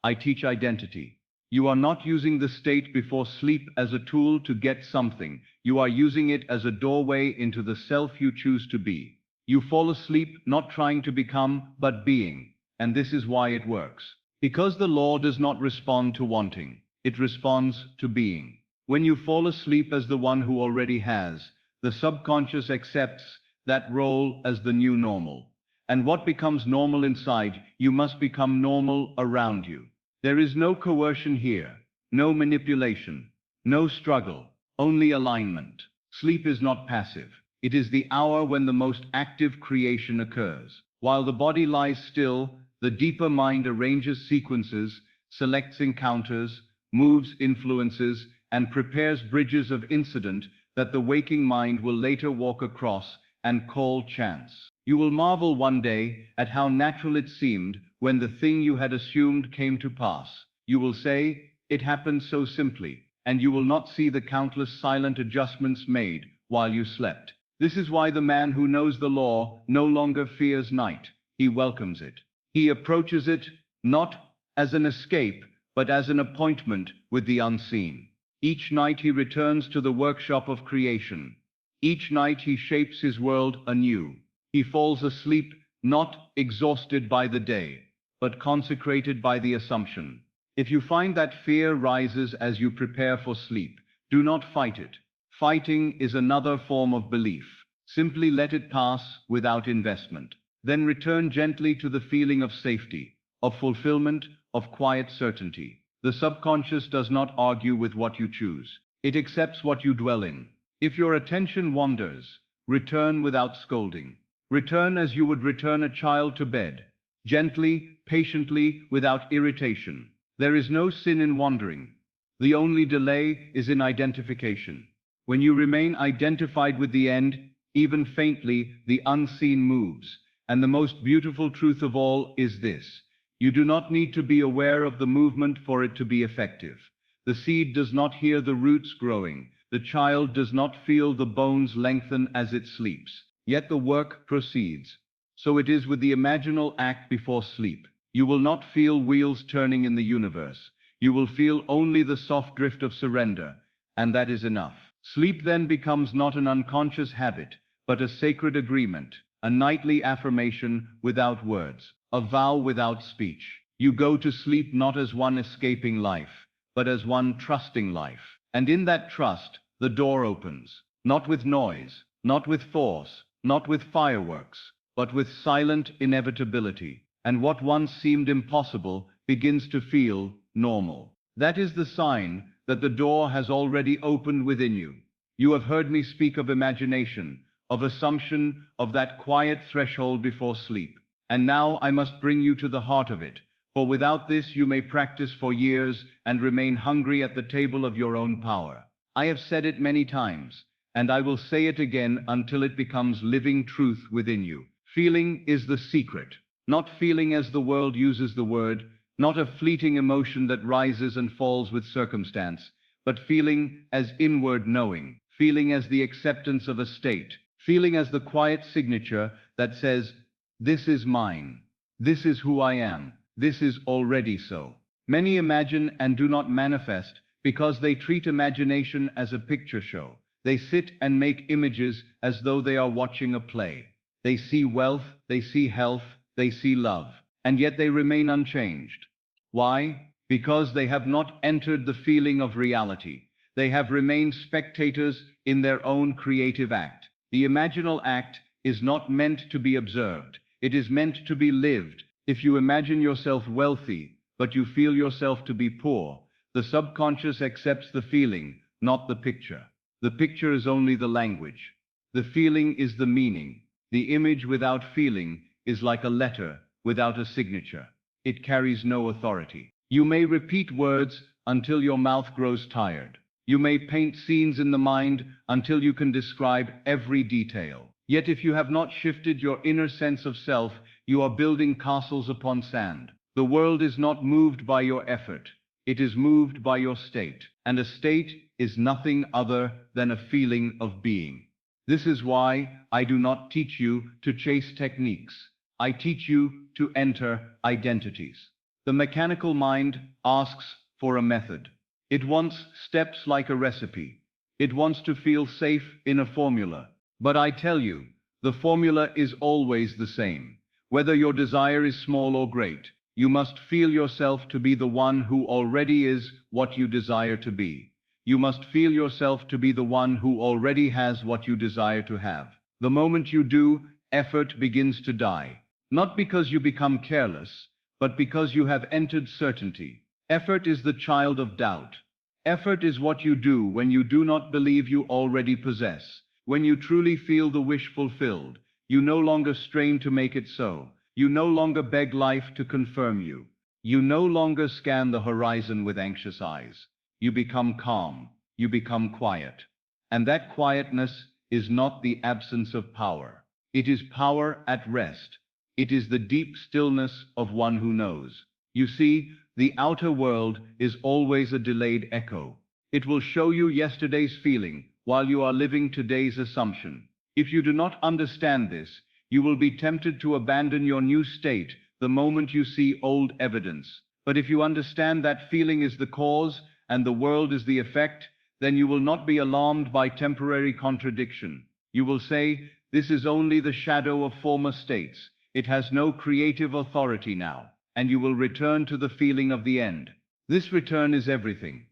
A: I teach identity. You are not using the state before sleep as a tool to get something. You are using it as a doorway into the self you choose to be. You fall asleep not trying to become, but being. And this is why it works. Because the law does not respond to wanting. It responds to being. When you fall asleep as the one who already has, the subconscious accepts that role as the new normal. And what becomes normal inside, you must become normal around you. There is no coercion here, no manipulation, no struggle, only alignment. Sleep is not passive. It is the hour when the most active creation occurs. While the body lies still, the deeper mind arranges sequences, selects encounters, moves influences, and prepares bridges of incident that the waking mind will later walk across and call chance. You will marvel one day at how natural it seemed when the thing you had assumed came to pass. You will say, it happened so simply, and you will not see the countless silent adjustments made while you slept. This is why the man who knows the law no longer fears night. He welcomes it. He approaches it not as an escape, but as an appointment with the unseen. Each night he returns to the workshop of creation. Each night he shapes his world anew. He falls asleep not exhausted by the day, but consecrated by the assumption. If you find that fear rises as you prepare for sleep, do not fight it. Fighting is another form of belief. Simply let it pass without investment. Then return gently to the feeling of safety, of fulfillment, of quiet certainty. The subconscious does not argue with what you choose. It accepts what you dwell in. If your attention wanders, return without scolding. Return as you would return a child to bed. Gently, patiently, without irritation. There is no sin in wandering. The only delay is in identification. When you remain identified with the end, even faintly, the unseen moves. And the most beautiful truth of all is this: you do not need to be aware of the movement for it to be effective. The seed does not hear the roots growing. The child does not feel the bones lengthen as it sleeps. Yet the work proceeds. So it is with the imaginal act before sleep. You will not feel wheels turning in the universe. You will feel only the soft drift of surrender, and that is enough. Sleep then becomes not an unconscious habit, but a sacred agreement, a nightly affirmation without words, a vow without speech. You go to sleep not as one escaping life, but as one trusting life. And in that trust, the door opens, not with noise, not with force, not with fireworks, but with silent inevitability. And what once seemed impossible begins to feel normal. That is the sign that the door has already opened within you. You have heard me speak of imagination, of assumption, of that quiet threshold before sleep. And now I must bring you to the heart of it, for without this you may practice for years and remain hungry at the table of your own power. I have said it many times, and I will say it again until it becomes living truth within you. Feeling is the secret, not feeling as the world uses the word, not a fleeting emotion that rises and falls with circumstance, but feeling as inward knowing, feeling as the acceptance of a state, feeling as the quiet signature that says, "This is mine, this is who I am, this is already so." Many imagine and do not manifest because they treat imagination as a picture show. They sit and make images as though they are watching a play. They see wealth, they see health, they see love, and yet they remain unchanged. Why? Because they have not entered the feeling of reality. They have remained spectators in their own creative act. The imaginal act is not meant to be observed. It is meant to be lived. If you imagine yourself wealthy, but you feel yourself to be poor, the subconscious accepts the feeling, not the picture. The picture is only the language. The feeling is the meaning. The image without feeling is like a letter without a signature. It carries no authority. You may repeat words until your mouth grows tired. You may paint scenes in the mind until you can describe every detail. Yet if you have not shifted your inner sense of self, you are building castles upon sand. The world is not moved by your effort. It is moved by your state. And a state is nothing other than a feeling of being. This is why I do not teach you to chase techniques. I teach you to enter identities. The mechanical mind asks for a method. It wants steps like a recipe. It wants to feel safe in a formula. But I tell you, the formula is always the same. Whether your desire is small or great, you must feel yourself to be the one who already is what you desire to be. You must feel yourself to be the one who already has what you desire to have. The moment you do, effort begins to die. Not because you become careless, but because you have entered certainty. Effort is the child of doubt. Effort is what you do when you do not believe you already possess. When you truly feel the wish fulfilled, you no longer strain to make it so. You no longer beg life to confirm you. You no longer scan the horizon with anxious eyes. You become calm. You become quiet. And that quietness is not the absence of power. It is power at rest. It is the deep stillness of one who knows. You see, the outer world is always a delayed echo. It will show you yesterday's feeling while you are living today's assumption. If you do not understand this, you will be tempted to abandon your new state the moment you see old evidence. But if you understand that feeling is the cause and the world is the effect, then you will not be alarmed by temporary contradiction. You will say, "This is only the shadow of former states. It has no creative authority now," and you will return to the feeling of the end. This return is everything.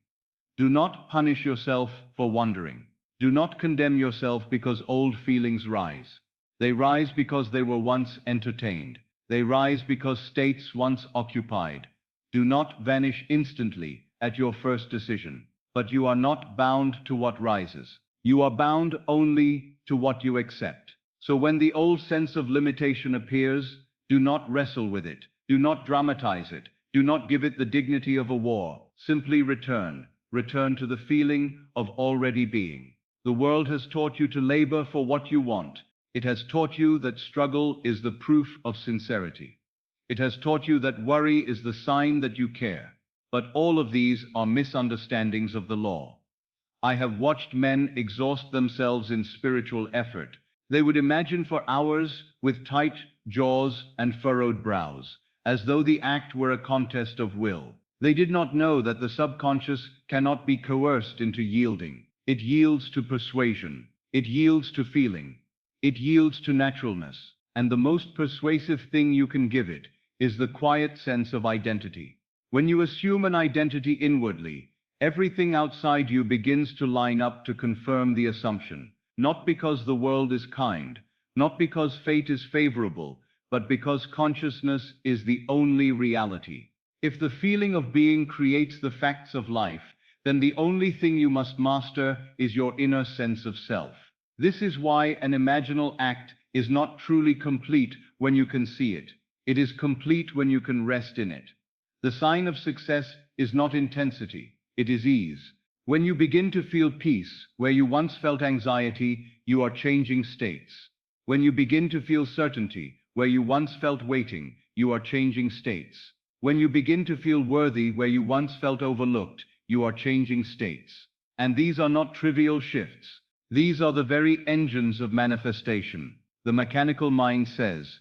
A: Do not punish yourself for wandering. Do not condemn yourself because old feelings rise. They rise because they were once entertained. They rise because states once occupied. Do not vanish instantly at your first decision. But you are not bound to what rises. You are bound only to what you accept. So when the old sense of limitation appears, do not wrestle with it. Do not dramatize it. Do not give it the dignity of a war. Simply return. Return to the feeling of already being. The world has taught you to labor for what you want. It has taught you that struggle is the proof of sincerity. It has taught you that worry is the sign that you care. But all of these are misunderstandings of the law. I have watched men exhaust themselves in spiritual effort. They would imagine for hours with tight, jaws, and furrowed brows, as though the act were a contest of will. They did not know that the subconscious cannot be coerced into yielding. It yields to persuasion. It yields to feeling. It yields to naturalness. And the most persuasive thing you can give it is the quiet sense of identity. When you assume an identity inwardly, everything outside you begins to line up to confirm the assumption. Not because the world is kind, not because fate is favorable, but because consciousness is the only reality. If the feeling of being creates the facts of life, then the only thing you must master is your inner sense of self. This is why an imaginal act is not truly complete when you can see it. It is complete when you can rest in it. The sign of success is not intensity, it is ease. When you begin to feel peace where you once felt anxiety, you are changing states. When you begin to feel certainty where you once felt waiting, you are changing states. When you begin to feel worthy where you once felt overlooked, you are changing states. And these are not trivial shifts. These are the very engines of manifestation. The mechanical mind says,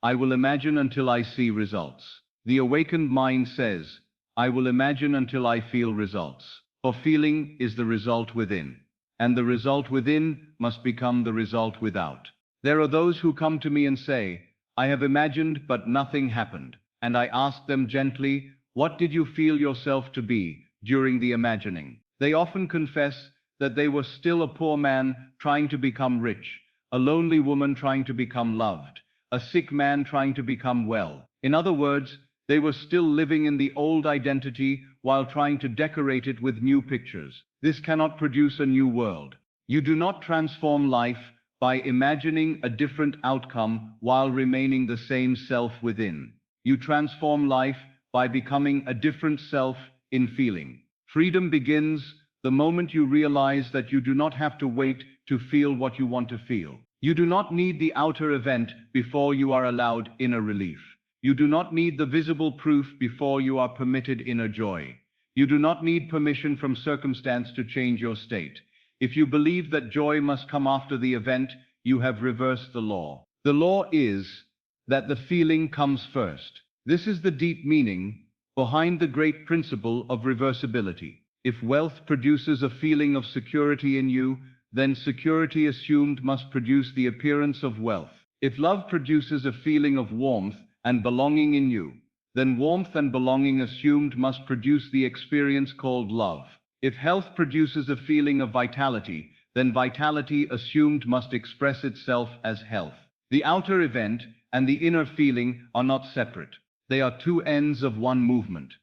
A: I will imagine until I see results. The awakened mind says, I will imagine until I feel results. For feeling is the result within. And the result within must become the result without. There are those who come to me and say, I have imagined but nothing happened. And I ask them gently, what did you feel yourself to be during the imagining? They often confess that they were still a poor man trying to become rich, a lonely woman trying to become loved, a sick man trying to become well. In other words, they were still living in the old identity while trying to decorate it with new pictures. This cannot produce a new world. You do not transform life by imagining a different outcome while remaining the same self within. You transform life by becoming a different self in feeling. Freedom begins the moment you realize that you do not have to wait to feel what you want to feel. You do not need the outer event before you are allowed inner relief. You do not need the visible proof before you are permitted inner joy. You do not need permission from circumstance to change your state. If you believe that joy must come after the event, you have reversed the law. The law is that the feeling comes first. This is the deep meaning behind the great principle of reversibility. If wealth produces a feeling of security in you, then security assumed must produce the appearance of wealth. If love produces a feeling of warmth and belonging in you, then warmth and belonging assumed must produce the experience called love. If health produces a feeling of vitality, then vitality assumed must express itself as health. The outer event and the inner feeling are not separate. They are two ends of one movement.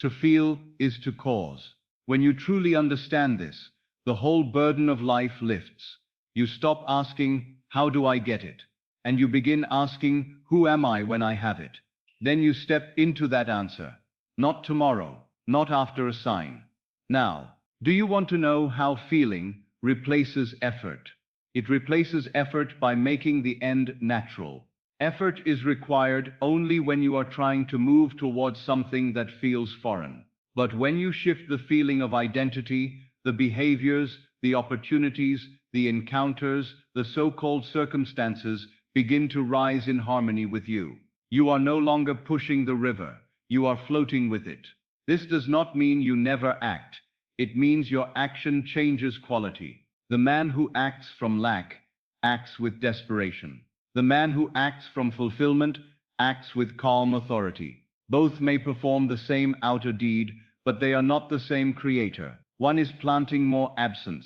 A: To feel is to cause. When you truly understand this, the whole burden of life lifts. You stop asking, how do I get it? And you begin asking, who am I when I have it? Then you step into that answer. Not tomorrow, not after a sign. Now, do you want to know how feeling replaces effort? It replaces effort by making the end natural. Effort is required only when you are trying to move towards something that feels foreign. But when you shift the feeling of identity, the behaviors, the opportunities, the encounters, the so-called circumstances begin to rise in harmony with you. You are no longer pushing the river, you are floating with it. This does not mean you never act. It means your action changes quality. The man who acts from lack acts with desperation. The man who acts from fulfillment acts with calm authority. Both may perform the same outer deed, but they are not the same creator. One is planting more absence.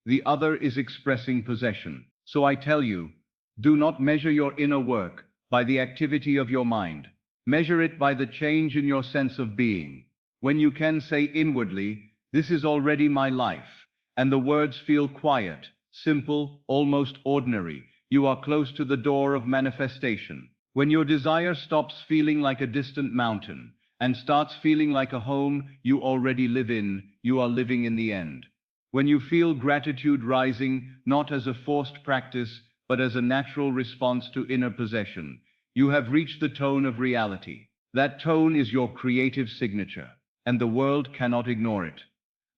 A: The other is expressing possession. So I tell you, do not measure your inner work by the activity of your mind. Measure it by the change in your sense of being. When you can say inwardly, this is already my life, and the words feel quiet, simple, almost ordinary, you are close to the door of manifestation. When your desire stops feeling like a distant mountain and starts feeling like a home you already live in, you are living in the end. When you feel gratitude rising, not as a forced practice, but as a natural response to inner possession, you have reached the tone of reality. That tone is your creative signature, and the world cannot ignore it.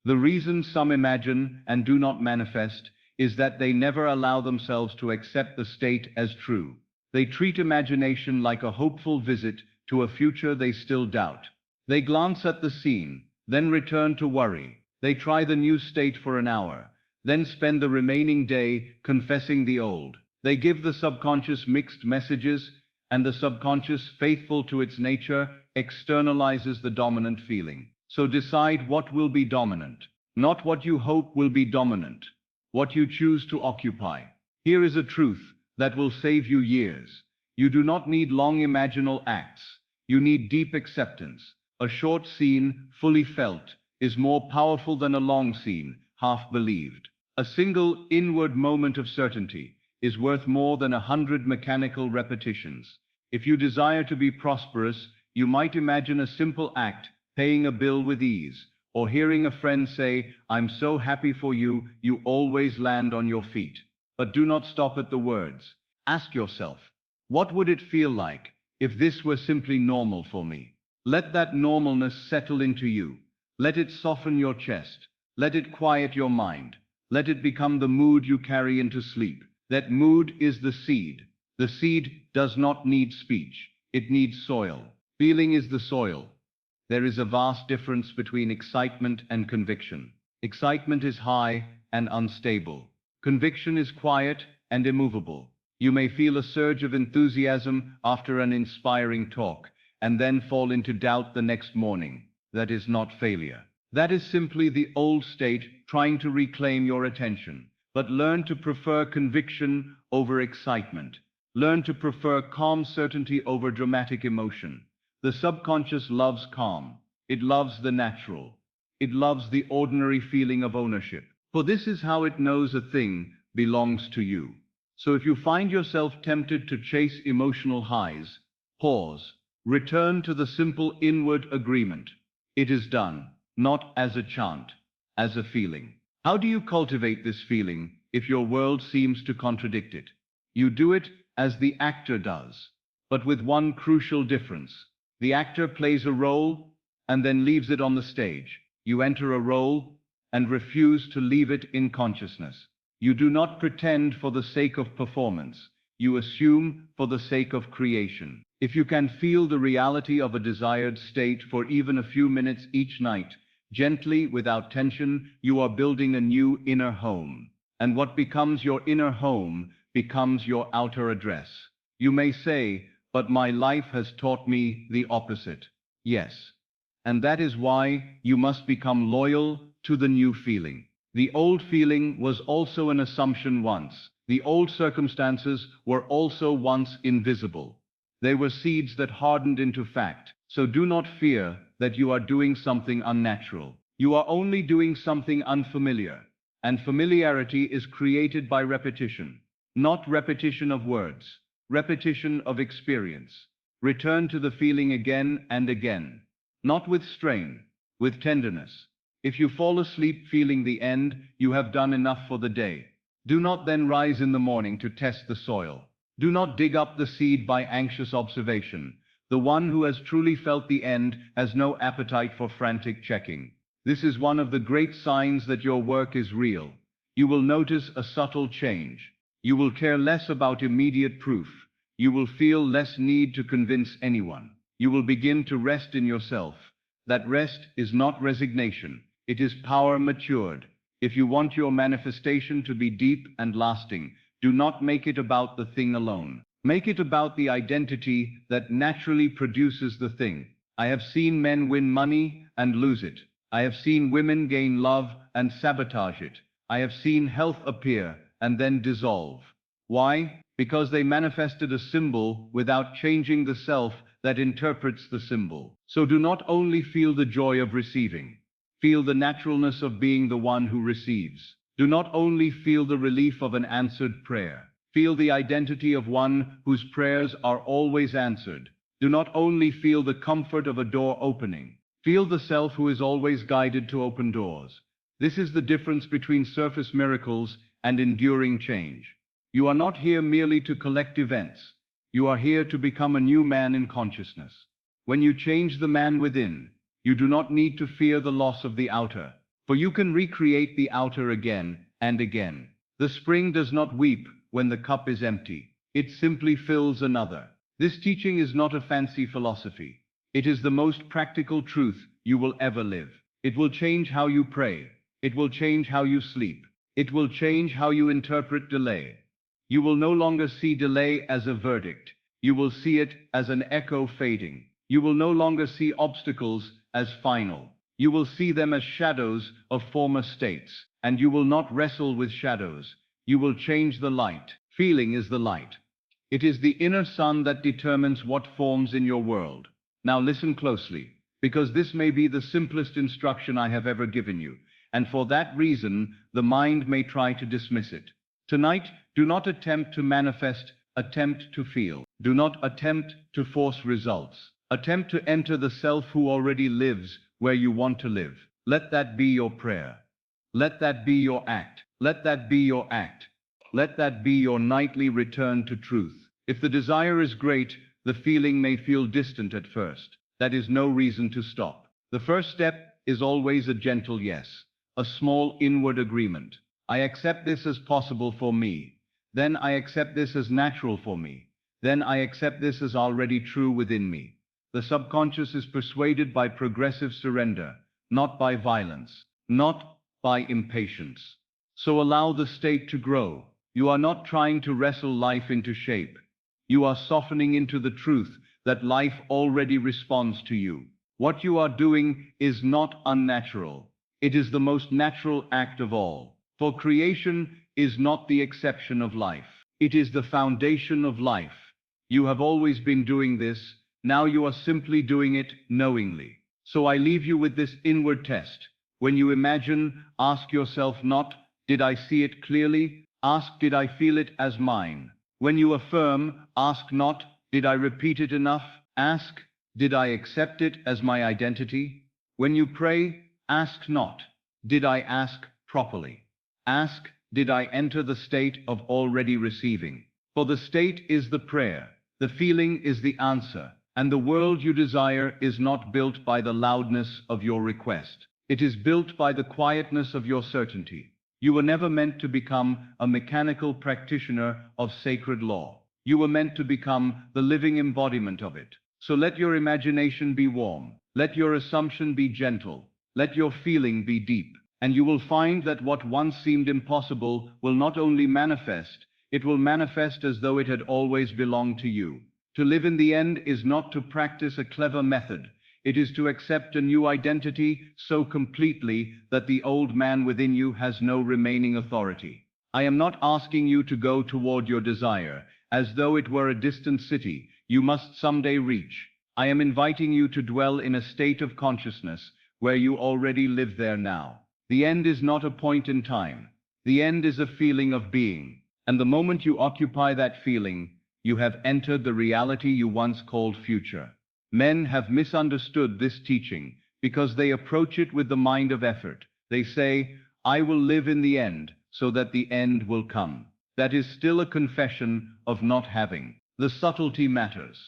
A: The reason some imagine and do not manifest is that they never allow themselves to accept the state as true. They treat imagination like a hopeful visit to a future they still doubt. They glance at the scene, then return to worry. They try the new state for an hour, then spend the remaining day confessing the old. They give the subconscious mixed messages, and the subconscious, faithful to its nature, externalizes the dominant feeling. So decide what will be dominant, not what you hope will be dominant, what you choose to occupy. Here is a truth that will save you years. You do not need long imaginal acts. You need deep acceptance. A short scene, fully felt, is more powerful than a long scene, half believed. A single inward moment of certainty is worth more than 100 mechanical repetitions. If you desire to be prosperous, you might imagine a simple act, paying a bill with ease, or hearing a friend say, "I'm so happy for you, you always land on your feet." But do not stop at the words. Ask yourself, what would it feel like if this were simply normal for me? Let that normalness settle into you. Let it soften your chest. Let it quiet your mind. Let it become the mood you carry into sleep. That mood is the seed. The seed does not need speech. It needs soil. Feeling is the soil. There is a vast difference between excitement and conviction. Excitement is high and unstable. Conviction is quiet and immovable. You may feel a surge of enthusiasm after an inspiring talk, and then fall into doubt the next morning. That is not failure. That is simply the old state trying to reclaim your attention. But learn to prefer conviction over excitement. Learn to prefer calm certainty over dramatic emotion. The subconscious loves calm. It loves the natural. It loves the ordinary feeling of ownership. For this is how it knows a thing belongs to you. So if you find yourself tempted to chase emotional highs, pause. Return to the simple inward agreement. It is done, not as a chant, as a feeling. How do you cultivate this feeling if your world seems to contradict it? You do it as the actor does, but with one crucial difference. The actor plays a role and then leaves it on the stage. You enter a role and refuse to leave it in consciousness. You do not pretend for the sake of performance. You assume for the sake of creation. If you can feel the reality of a desired state for even a few minutes each night, gently, without tension, you are building a new inner home. And what becomes your inner home becomes your outer address. You may say, "But my life has taught me the opposite." Yes. And that is why you must become loyal to the new feeling. The old feeling was also an assumption once. The old circumstances were also once invisible. They were seeds that hardened into fact. So do not fear that you are doing something unnatural. You are only doing something unfamiliar. And familiarity is created by repetition. Not repetition of words, repetition of experience. Return to the feeling again and again. Not with strain, with tenderness. If you fall asleep feeling the end, you have done enough for the day. Do not then rise in the morning to test the soil. Do not dig up the seed by anxious observation. The one who has truly felt the end has no appetite for frantic checking. This is one of the great signs that your work is real. You will notice a subtle change. You will care less about immediate proof. You will feel less need to convince anyone. You will begin to rest in yourself. That rest is not resignation. It is power matured. If you want your manifestation to be deep and lasting, do not make it about the thing alone. Make it about the identity that naturally produces the thing. I have seen men win money and lose it. I have seen women gain love and sabotage it. I have seen health appear and then dissolve. Why? Because they manifested a symbol without changing the self that interprets the symbol. So do not only feel the joy of receiving. Feel the naturalness of being the one who receives. Do not only feel the relief of an answered prayer. Feel the identity of one whose prayers are always answered. Do not only feel the comfort of a door opening. Feel the self who is always guided to open doors. This is the difference between surface miracles and enduring change. You are not here merely to collect events. You are here to become a new man in consciousness. When you change the man within, you do not need to fear the loss of the outer, for you can recreate the outer again and again. The spring does not weep when the cup is empty. It simply fills another. This teaching is not a fancy philosophy. It is the most practical truth you will ever live. It will change how you pray. It will change how you sleep. It will change how you interpret delay. You will no longer see delay as a verdict. You will see it as an echo fading. You will no longer see obstacles as final. You will see them as shadows of former states, and you will not wrestle with shadows. You will change the light. Feeling is the light. It is the inner sun that determines what forms in your world. Now listen closely, because this may be the simplest instruction I have ever given you, and for that reason, the mind may try to dismiss it. Tonight, do not attempt to manifest, attempt to feel. Do not attempt to force results. Attempt to enter the self who already lives where you want to live. Let that be your prayer. Let that be your act. Let that be your act. Let that be your nightly return to truth. If the desire is great, the feeling may feel distant at first. That is no reason to stop. The first step is always a gentle yes, a small inward agreement. I accept this as possible for me. Then I accept this as natural for me. Then I accept this as already true within me. The subconscious is persuaded by progressive surrender, not by violence, not by impatience. So allow the state to grow. You are not trying to wrestle life into shape. You are softening into the truth that life already responds to you. What you are doing is not unnatural. It is the most natural act of all. For creation is not the exception of life. It is the foundation of life. You have always been doing this. Now you are simply doing it knowingly. So I leave you with this inward test. When you imagine, ask yourself not, did I see it clearly? Ask, did I feel it as mine? When you affirm, ask not, did I repeat it enough? Ask, did I accept it as my identity? When you pray, ask not, did I ask properly? Ask, did I enter the state of already receiving? For the state is the prayer, the feeling is the answer, and the world you desire is not built by the loudness of your request. It is built by the quietness of your certainty. You were never meant to become a mechanical practitioner of sacred law. You were meant to become the living embodiment of it. So let your imagination be warm. Let your assumption be gentle. Let your feeling be deep. And you will find that what once seemed impossible will not only manifest, it will manifest as though it had always belonged to you. To live in the end is not to practice a clever method. It is to accept a new identity so completely that the old man within you has no remaining authority. I am not asking you to go toward your desire, as though it were a distant city you must someday reach. I am inviting you to dwell in a state of consciousness where you already live there now. The end is not a point in time. The end is a feeling of being. And the moment you occupy that feeling, you have entered the reality you once called future. Men have misunderstood this teaching because they approach it with the mind of effort. They say, I will live in the end so that the end will come. That is still a confession of not having. The subtlety matters.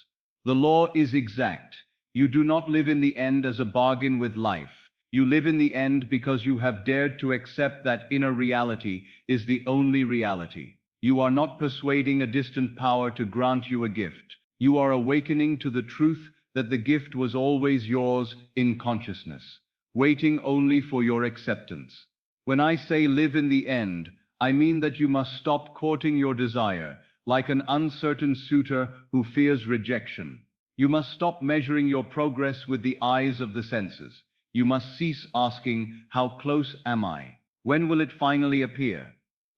A: The law is exact. You do not live in the end as a bargain with life. You live in the end because you have dared to accept that inner reality is the only reality. You are not persuading a distant power to grant you a gift. You are awakening to the truth that the gift was always yours in consciousness, waiting only for your acceptance. When I say live in the end, I mean that you must stop courting your desire, like an uncertain suitor who fears rejection. You must stop measuring your progress with the eyes of the senses. You must cease asking, how close am I? When will it finally appear?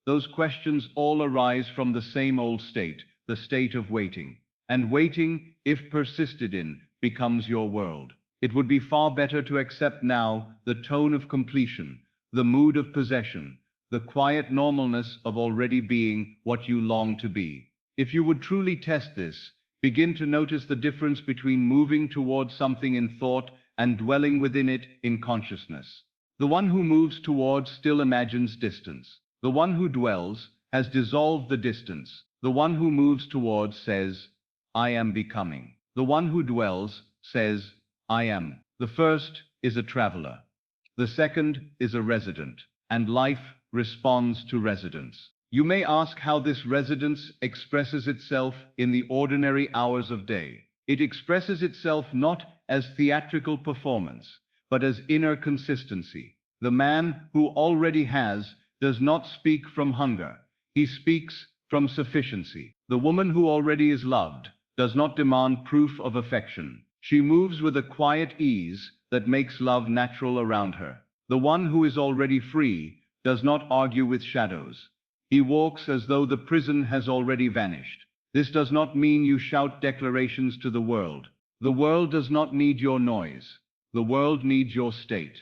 A: Those questions all arise from the same old state, the state of waiting. And waiting, if persisted in, becomes your world. It would be far better to accept now the tone of completion, the mood of possession, the quiet normalness of already being what you long to be. If you would truly test this, begin to notice the difference between moving towards something in thought and dwelling within it in consciousness. The one who moves towards still imagines distance. The one who dwells has dissolved the distance. The one who moves towards says, I am becoming. The one who dwells says, I am. The first is a traveler. The second is a resident. And life responds to residence. You may ask how this residence expresses itself in the ordinary hours of day. It expresses itself not as theatrical performance, but as inner consistency. The man who already has does not speak from hunger. He speaks from sufficiency. The woman who already is loved does not demand proof of affection. She moves with a quiet ease that makes love natural around her. The one who is already free does not argue with shadows. He walks as though the prison has already vanished. This does not mean you shout declarations to the world. The world does not need your noise. The world needs your state.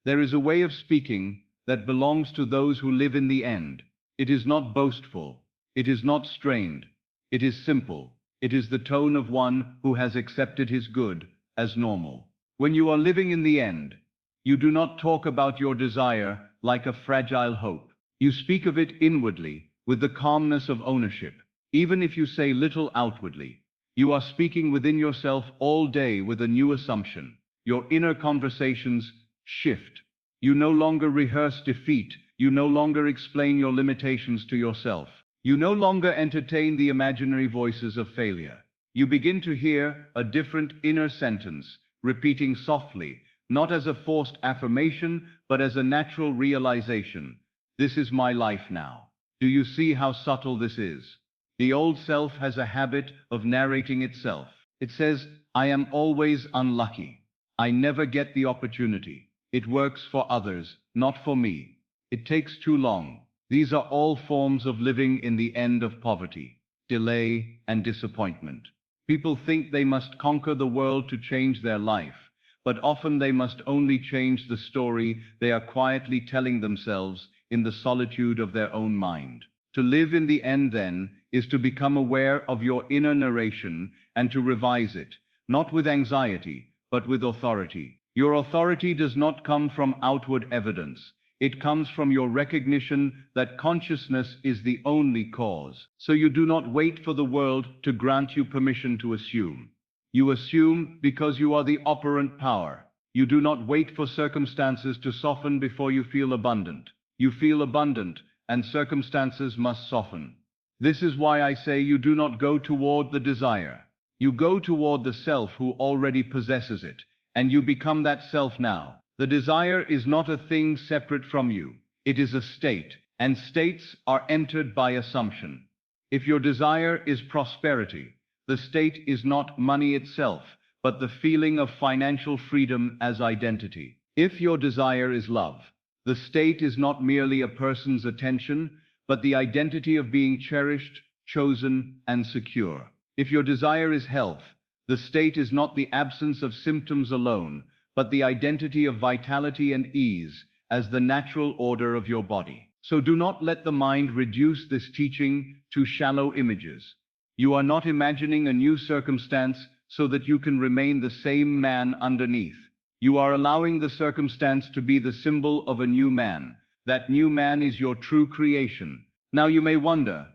A: There is a way of speaking that belongs to those who live in the end. It is not boastful. It is not strained. It is simple. It is the tone of one who has accepted his good as normal. When you are living in the end, you do not talk about your desire like a fragile hope. You speak of it inwardly with the calmness of ownership. Even if you say little outwardly, you are speaking within yourself all day with a new assumption. Your inner conversations shift. You no longer rehearse defeat. You no longer explain your limitations to yourself. You no longer entertain the imaginary voices of failure. You begin to hear a different inner sentence, repeating softly, not as a forced affirmation, but as a natural realization. This is my life now. Do you see how subtle this is? The old self has a habit of narrating itself. It says, I am always unlucky. I never get the opportunity. It works for others, not for me. It takes too long. These are all forms of living in the end of poverty, delay, and disappointment. People think they must conquer the world to change their life, but often they must only change the story they are quietly telling themselves in the solitude of their own mind. To live in the end, then, is to become aware of your inner narration and to revise it, not with anxiety, but with authority. Your authority does not come from outward evidence. It comes from your recognition that consciousness is the only cause. So you do not wait for the world to grant you permission to assume. You assume because you are the operant power. You do not wait for circumstances to soften before you feel abundant. You feel abundant, and circumstances must soften. This is why I say you do not go toward the desire. You go toward the self who already possesses it, and you become that self now. The desire is not a thing separate from you. It is a state, and states are entered by assumption. If your desire is prosperity, the state is not money itself, but the feeling of financial freedom as identity. If your desire is love, the state is not merely a person's attention, but the identity of being cherished, chosen, and secure. If your desire is health, the state is not the absence of symptoms alone, but the identity of vitality and ease as the natural order of your body. So do not let the mind reduce this teaching to shallow images. You are not imagining a new circumstance so that you can remain the same man underneath. You are allowing the circumstance to be the symbol of a new man. That new man is your true creation. Now you may wonder,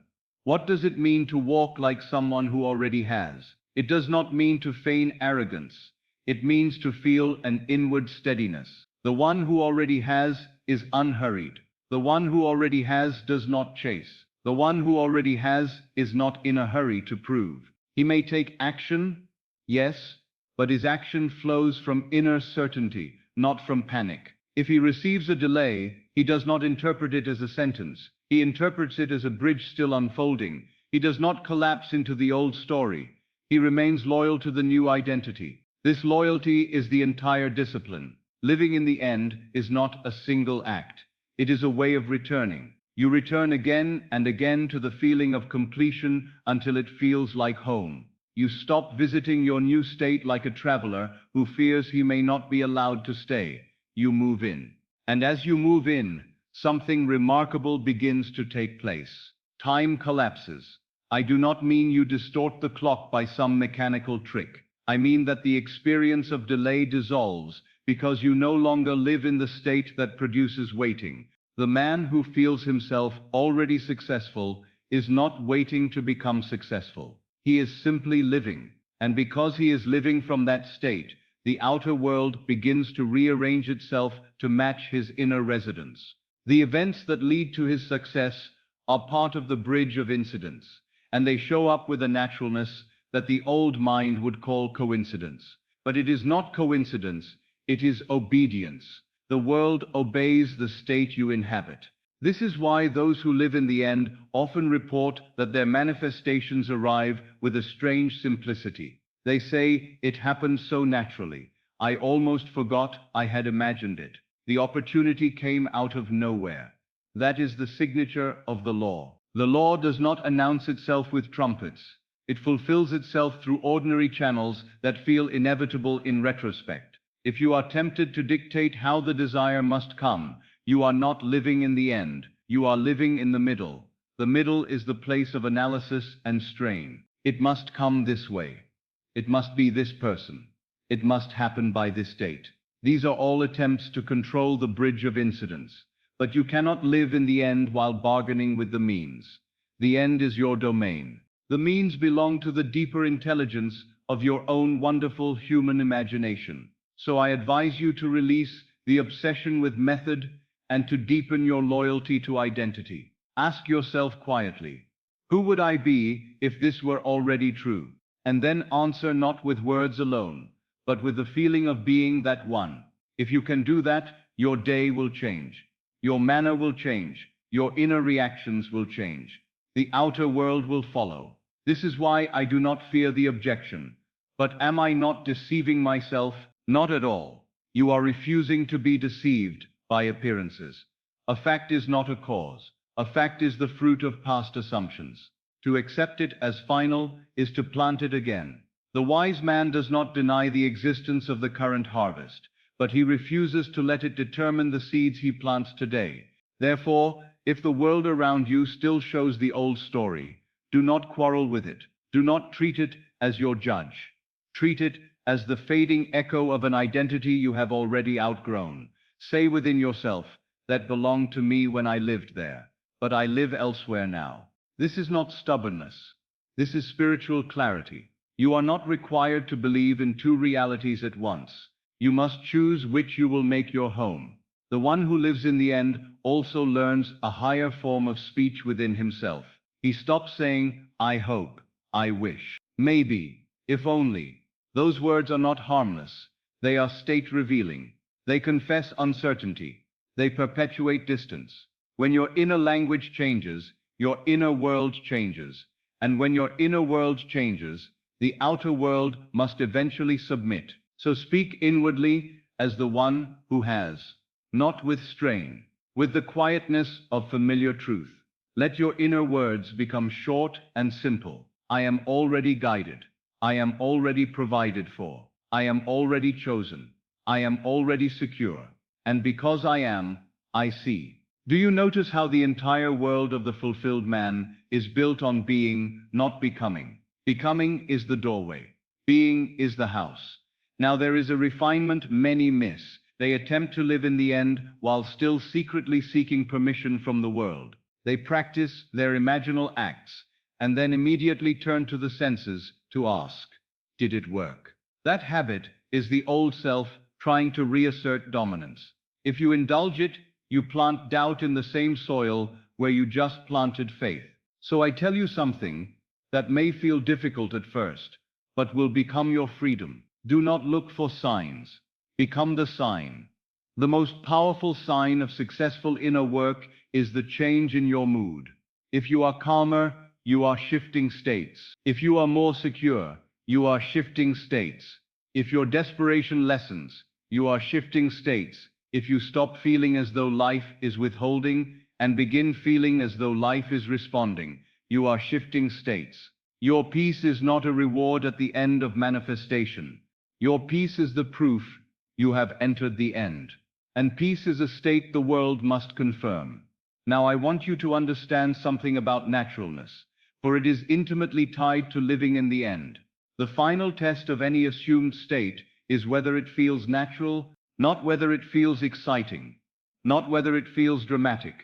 A: what does it mean to walk like someone who already has? It does not mean to feign arrogance. It means to feel an inward steadiness. The one who already has is unhurried. The one who already has does not chase. The one who already has is not in a hurry to prove. He may take action, yes, but his action flows from inner certainty, not from panic. If he receives a delay, he does not interpret it as a sentence. He interprets it as a bridge still unfolding. He does not collapse into the old story. He remains loyal to the new identity. This loyalty is the entire discipline. Living in the end is not a single act. It is a way of returning. You return again and again to the feeling of completion until it feels like home. You stop visiting your new state like a traveler who fears he may not be allowed to stay. You move in. And as you move in, something remarkable begins to take place. Time collapses. I do not mean you distort the clock by some mechanical trick. I mean that the experience of delay dissolves because you no longer live in the state that produces waiting. The man who feels himself already successful is not waiting to become successful. He is simply living. And because he is living from that state, the outer world begins to rearrange itself to match his inner residence. The events that lead to his success are part of the bridge of incidents, and they show up with a naturalness that the old mind would call coincidence. But it is not coincidence, it is obedience. The world obeys the state you inhabit. This is why those who live in the end often report that their manifestations arrive with a strange simplicity. They say, "It happened so naturally. I almost forgot I had imagined it. The opportunity came out of nowhere." That is the signature of the law. The law does not announce itself with trumpets. It fulfills itself through ordinary channels that feel inevitable in retrospect. If you are tempted to dictate how the desire must come, you are not living in the end. You are living in the middle. The middle is the place of analysis and strain. It must come this way. It must be this person. It must happen by this date. These are all attempts to control the bridge of incidents. But you cannot live in the end while bargaining with the means. The end is your domain. The means belong to the deeper intelligence of your own wonderful human imagination. So I advise you to release the obsession with method and to deepen your loyalty to identity. Ask yourself quietly, who would I be if this were already true? And then answer not with words alone, but with the feeling of being that one. If you can do that, your day will change. Your manner will change. Your inner reactions will change. The outer world will follow. This is why I do not fear the objection. But am I not deceiving myself? Not at all. You are refusing to be deceived by appearances. A fact is not a cause. A fact is the fruit of past assumptions. To accept it as final is to plant it again. The wise man does not deny the existence of the current harvest, but he refuses to let it determine the seeds he plants today. Therefore, if the world around you still shows the old story, do not quarrel with it. Do not treat it as your judge. Treat it as the fading echo of an identity you have already outgrown. Say within yourself, that belonged to me when I lived there, but I live elsewhere now. This is not stubbornness. This is spiritual clarity. You are not required to believe in two realities at once. You must choose which you will make your home. The one who lives in the end also learns a higher form of speech within himself. He stops saying, I hope, I wish, maybe, if only. Those words are not harmless. They are state-revealing. They confess uncertainty. They perpetuate distance. When your inner language changes, your inner world changes. And when your inner world changes, the outer world must eventually submit. So speak inwardly as the one who has, not with strain, with the quietness of familiar truth. Let your inner words become short and simple. I am already guided. I am already provided for. I am already chosen. I am already secure. And because I am, I see. Do you notice how the entire world of the fulfilled man is built on being, not becoming? Becoming is the doorway. Being is the house. Now there is a refinement many miss. They attempt to live in the end while still secretly seeking permission from the world. They practice their imaginal acts and then immediately turn to the senses to ask, did it work? That habit is the old self trying to reassert dominance. If you indulge it, you plant doubt in the same soil where you just planted faith. So I tell you something that may feel difficult at first, but will become your freedom. Do not look for signs. Become the sign. The most powerful sign of successful inner work is the change in your mood. If you are calmer, you are shifting states. If you are more secure, you are shifting states. If your desperation lessens, you are shifting states. If you stop feeling as though life is withholding and begin feeling as though life is responding, you are shifting states. Your peace is not a reward at the end of manifestation. Your peace is the proof you have entered the end. And peace is a state the world must confirm. Now I want you to understand something about naturalness, for it is intimately tied to living in the end. The final test of any assumed state is whether it feels natural, not whether it feels exciting, not whether it feels dramatic,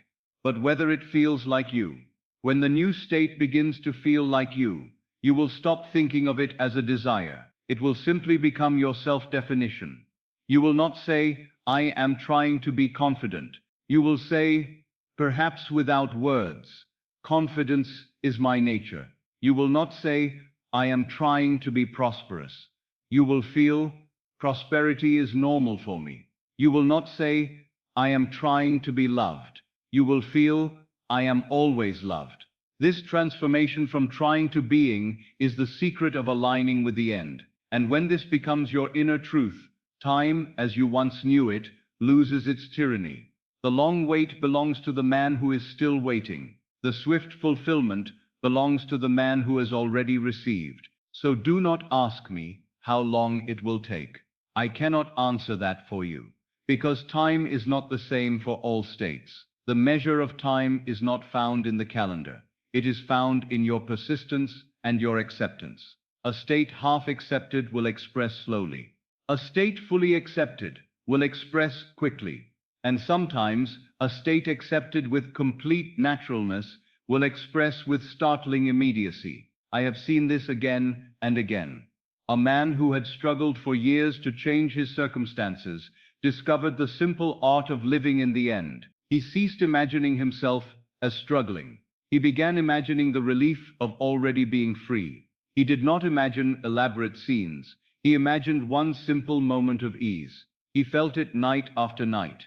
A: but whether it feels like you. When the new state begins to feel like you will stop thinking of it as a desire. It will simply become your self-definition. You will not say, I am trying to be confident. You will say, perhaps without words, confidence is my nature. You will not say, I am trying to be prosperous. You will feel, prosperity is normal for me. You will not say, I am trying to be loved. You will feel, I am always loved. This transformation from trying to being is the secret of aligning with the end. And when this becomes your inner truth, time, as you once knew it, loses its tyranny. The long wait belongs to the man who is still waiting. The swift fulfillment belongs to the man who has already received. So do not ask me how long it will take. I cannot answer that for you, because time is not the same for all states. The measure of time is not found in the calendar. It is found in your persistence and your acceptance. A state half accepted will express slowly. A state fully accepted will express quickly. And sometimes a state accepted with complete naturalness will express with startling immediacy. I have seen this again and again. A man who had struggled for years to change his circumstances discovered the simple art of living in the end. He ceased imagining himself as struggling. He began imagining the relief of already being free. He did not imagine elaborate scenes. He imagined one simple moment of ease. He felt it night after night.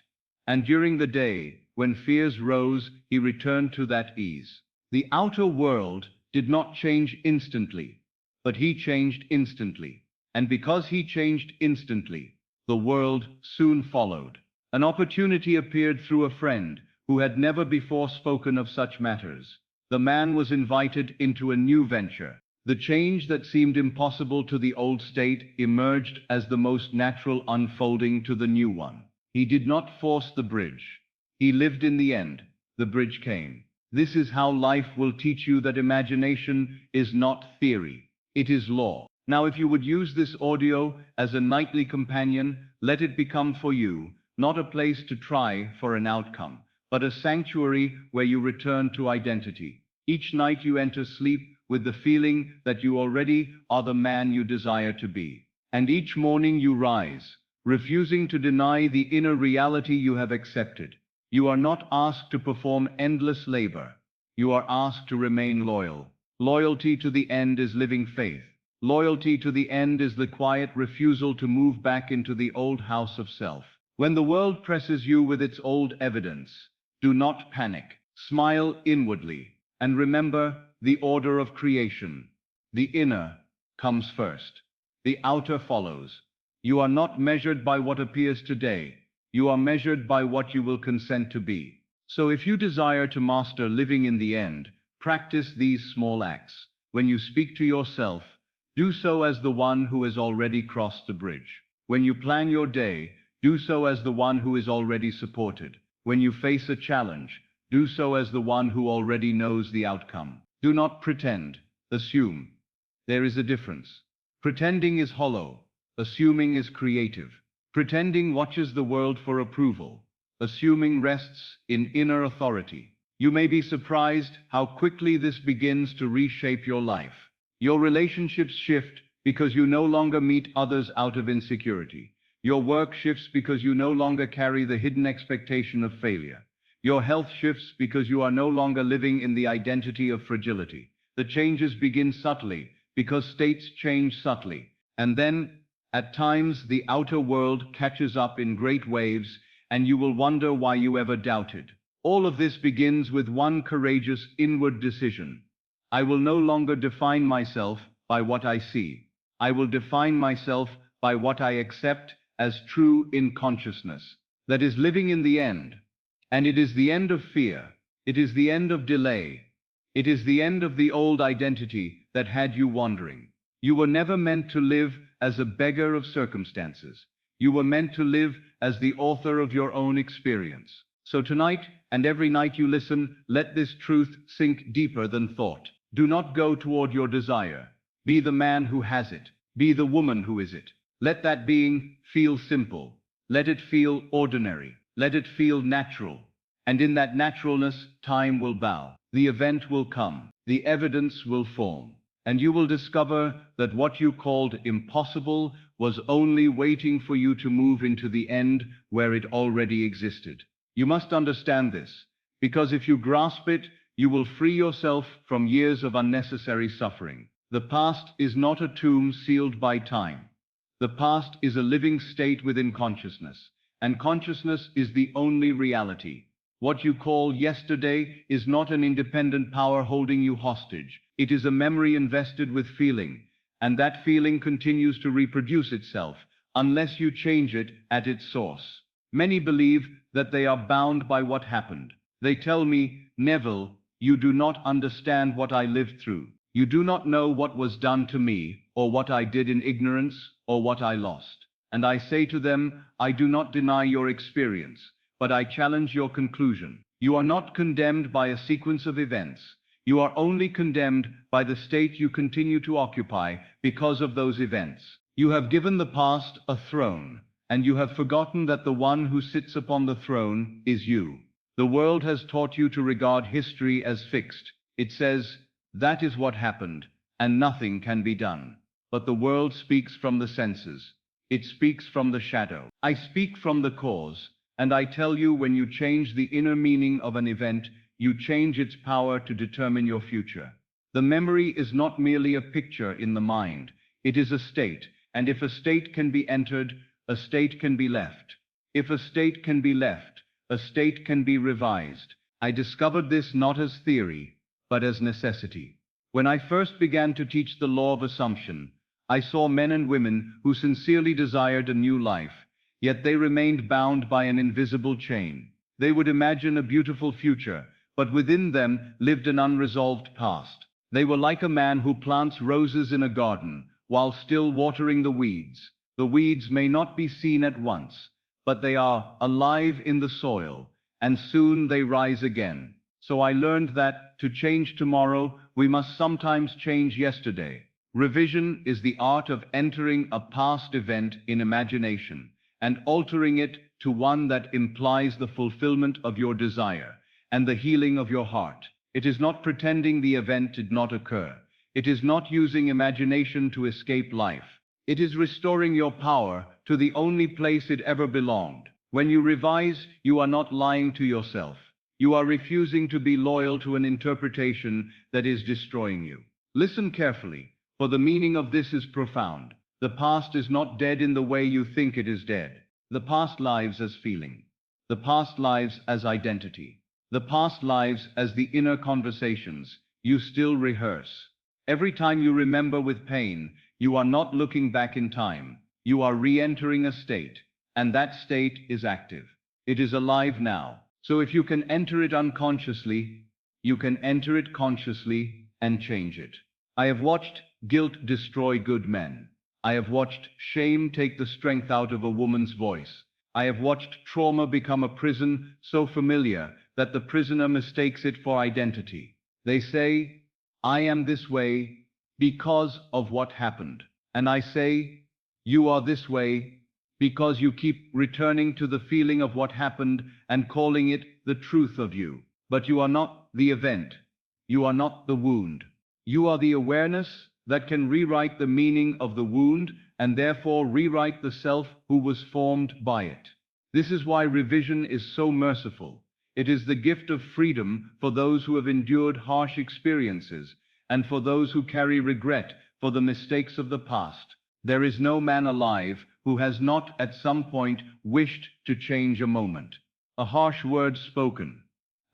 A: And during the day, when fears rose, he returned to that ease. The outer world did not change instantly, but he changed instantly. And because he changed instantly, the world soon followed. An opportunity appeared through a friend who had never before spoken of such matters. The man was invited into a new venture. The change that seemed impossible to the old state emerged as the most natural unfolding to the new one. He did not force the bridge. He lived in the end. The bridge came. This is how life will teach you that imagination is not theory. It is law. Now, if you would use this audio as a nightly companion, let it become for you not a place to try for an outcome, but a sanctuary where you return to identity. Each night you enter sleep with the feeling that you already are the man you desire to be. And each morning you rise, refusing to deny the inner reality you have accepted. You are not asked to perform endless labor. You are asked to remain loyal. Loyalty to the end is living faith. Loyalty to the end is the quiet refusal to move back into the old house of self. When the world presses you with its old evidence, do not panic. Smile inwardly, and remember the order of creation. The inner comes first. The outer follows. You are not measured by what appears today. You are measured by what you will consent to be. So if you desire to master living in the end, practice these small acts. When you speak to yourself, do so as the one who has already crossed the bridge. When you plan your day, do so as the one who is already supported. When you face a challenge, do so as the one who already knows the outcome. Do not pretend, assume. There is a difference. Pretending is hollow. Assuming is creative. Pretending watches the world for approval. Assuming rests in inner authority. You may be surprised how quickly this begins to reshape your life. Your relationships shift because you no longer meet others out of insecurity. Your work shifts because you no longer carry the hidden expectation of failure. Your health shifts because you are no longer living in the identity of fragility. The changes begin subtly because states change subtly. And then, at times, the outer world catches up in great waves, and you will wonder why you ever doubted. All of this begins with one courageous inward decision. I will no longer define myself by what I see. I will define myself by what I accept as true in consciousness. That is living in the end. And it is the end of fear. It is the end of delay. It is the end of the old identity that had you wandering. You were never meant to live as a beggar of circumstances. You were meant to live as the author of your own experience. So tonight, and every night you listen, let this truth sink deeper than thought. Do not go toward your desire. Be the man who has it. Be the woman who is it. Let that being feel simple. Let it feel ordinary. Let it feel natural. And in that naturalness, time will bow. The event will come. The evidence will form. And you will discover that what you called impossible was only waiting for you to move into the end where it already existed. You must understand this, because if you grasp it, You will free yourself from years of unnecessary suffering. The past is not a tomb sealed by time. The past is a living state within consciousness, and consciousness is the only reality. What you call yesterday is not an independent power holding you hostage. It is a memory invested with feeling, and that feeling continues to reproduce itself unless you change it at its source. Many believe that they are bound by what happened. They tell me, Neville, you do not understand what I lived through. You do not know what was done to me, or what I did in ignorance, or what I lost. And I say to them, I do not deny your experience, but I challenge your conclusion. You are not condemned by a sequence of events. You are only condemned by the state you continue to occupy because of those events. You have given the past a throne, and you have forgotten that the one who sits upon the throne is you. The world has taught you to regard history as fixed. It says, that is what happened, and nothing can be done. But the world speaks from the senses. It speaks from the shadow. I speak from the cause, and I tell you, when you change the inner meaning of an event, you change its power to determine your future. The memory is not merely a picture in the mind. It is a state, and if a state can be entered, a state can be left. If a state can be left, a state can be revised. I discovered this not as theory, but as necessity. When I first began to teach the law of assumption, I saw men and women who sincerely desired a new life, yet they remained bound by an invisible chain. They would imagine a beautiful future, but within them lived an unresolved past. They were like a man who plants roses in a garden, while still watering the weeds. The weeds may not be seen at once, but they are alive in the soil, and soon they rise again. So I learned that, to change tomorrow, we must sometimes change yesterday. Revision is the art of entering a past event in imagination, and altering it to one that implies the fulfillment of your desire, and the healing of your heart. It is not pretending the event did not occur. It is not using imagination to escape life. It is restoring your power to the only place it ever belonged. When you revise, you are not lying to yourself. You are refusing to be loyal to an interpretation that is destroying you. Listen carefully, for the meaning of this is profound. The past is not dead in the way you think it is dead. The past lives as feeling. The past lives as identity. The past lives as the inner conversations you still rehearse. Every time you remember with pain, you are not looking back in time. You are re-entering a state, and that state is active. It is alive now. So if you can enter it unconsciously, you can enter it consciously and change it. I have watched guilt destroy good men. I have watched shame take the strength out of a woman's voice. I have watched trauma become a prison so familiar that the prisoner mistakes it for identity. They say, I am this way because of what happened. And I say, you are this way because you keep returning to the feeling of what happened and calling it the truth of you. But you are not the event. You are not the wound. You are the awareness that can rewrite the meaning of the wound and therefore rewrite the self who was formed by it. This is why revision is so merciful. It is the gift of freedom for those who have endured harsh experiences and for those who carry regret for the mistakes of the past. There is no man alive who has not at some point wished to change a moment. A harsh word spoken,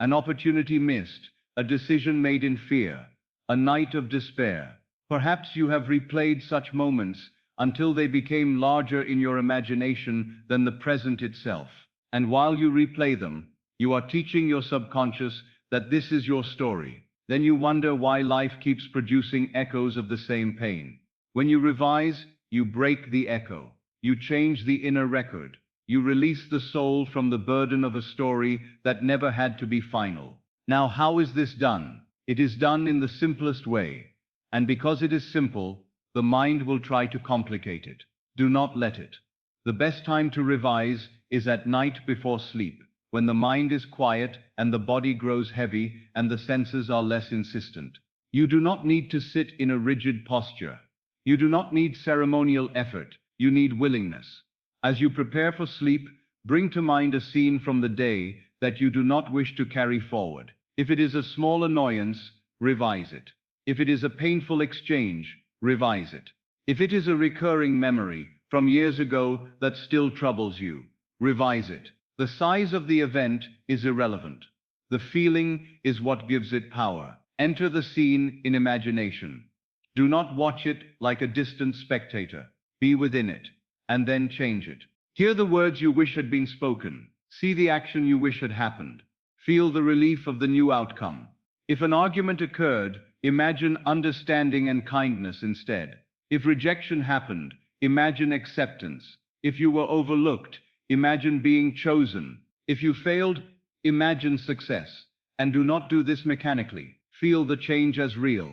A: an opportunity missed, a decision made in fear, a night of despair. Perhaps you have replayed such moments until they became larger in your imagination than the present itself. And while you replay them, you are teaching your subconscious that this is your story. Then you wonder why life keeps producing echoes of the same pain. When you revise, you break the echo. You change the inner record. You release the soul from the burden of a story that never had to be final. Now, how is this done? It is done in the simplest way. And because it is simple, the mind will try to complicate it. Do not let it. The best time to revise is at night before sleep, when the mind is quiet and the body grows heavy and the senses are less insistent. You do not need to sit in a rigid posture. You do not need ceremonial effort. You need willingness. As you prepare for sleep, bring to mind a scene from the day that you do not wish to carry forward. If it is a small annoyance, revise it. If it is a painful exchange, revise it. If it is a recurring memory from years ago that still troubles you, revise it. The size of the event is irrelevant. The feeling is what gives it power. Enter the scene in imagination. Do not watch it like a distant spectator. Be within it, and then change it. Hear the words you wish had been spoken. See the action you wish had happened. Feel the relief of the new outcome. If an argument occurred, imagine understanding and kindness instead. If rejection happened, imagine acceptance. If you were overlooked, imagine being chosen. If you failed, imagine success. And do not do this mechanically. Feel the change as real.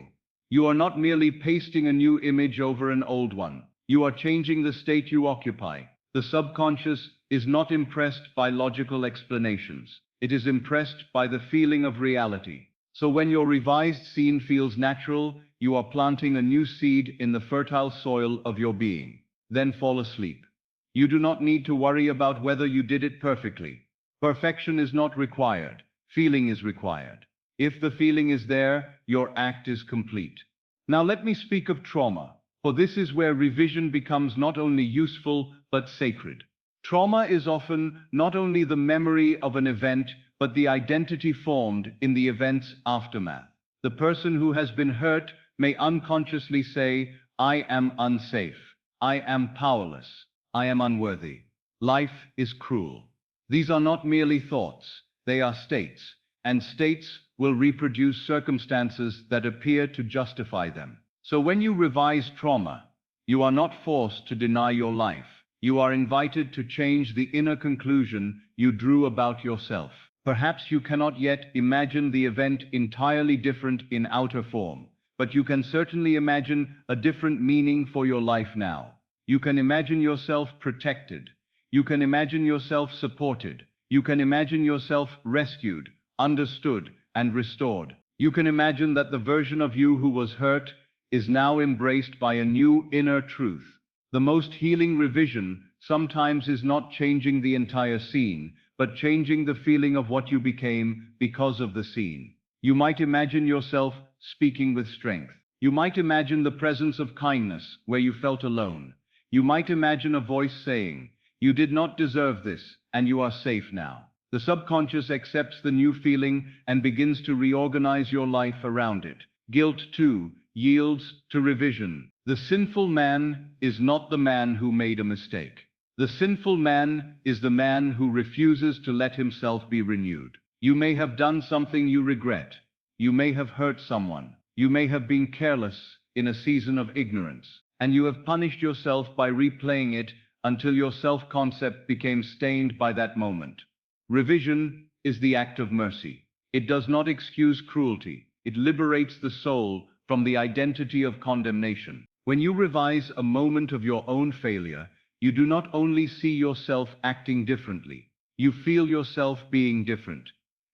A: You are not merely pasting a new image over an old one. You are changing the state you occupy. The subconscious is not impressed by logical explanations. It is impressed by the feeling of reality. So when your revised scene feels natural, you are planting a new seed in the fertile soil of your being. Then fall asleep. You do not need to worry about whether you did it perfectly. Perfection is not required. Feeling is required. If the feeling is there, your act is complete. Now let me speak of trauma, for this is where revision becomes not only useful, but sacred. Trauma is often not only the memory of an event, but the identity formed in the event's aftermath. The person who has been hurt may unconsciously say, I am unsafe, I am powerless, I am unworthy. Life is cruel. These are not merely thoughts, they are states, and states will reproduce circumstances that appear to justify them. So when you revise trauma, you are not forced to deny your life. You are invited to change the inner conclusion you drew about yourself. Perhaps you cannot yet imagine the event entirely different in outer form, but you can certainly imagine a different meaning for your life now. You can imagine yourself protected. You can imagine yourself supported. You can imagine yourself rescued, understood, and restored. You can imagine that the version of you who was hurt is now embraced by a new inner truth. The most healing revision sometimes is not changing the entire scene, but changing the feeling of what you became because of the scene. You might imagine yourself speaking with strength. You might imagine the presence of kindness where you felt alone. You might imagine a voice saying, "You did not deserve this, and you are safe now." The subconscious accepts the new feeling and begins to reorganize your life around it. Guilt, too, yields to revision. The sinful man is not the man who made a mistake. The sinful man is the man who refuses to let himself be renewed. You may have done something you regret. You may have hurt someone. You may have been careless in a season of ignorance. And you have punished yourself by replaying it until your self-concept became stained by that moment. Revision is the act of mercy. It does not excuse cruelty. It liberates the soul from the identity of condemnation. When you revise a moment of your own failure, you do not only see yourself acting differently, you feel yourself being different.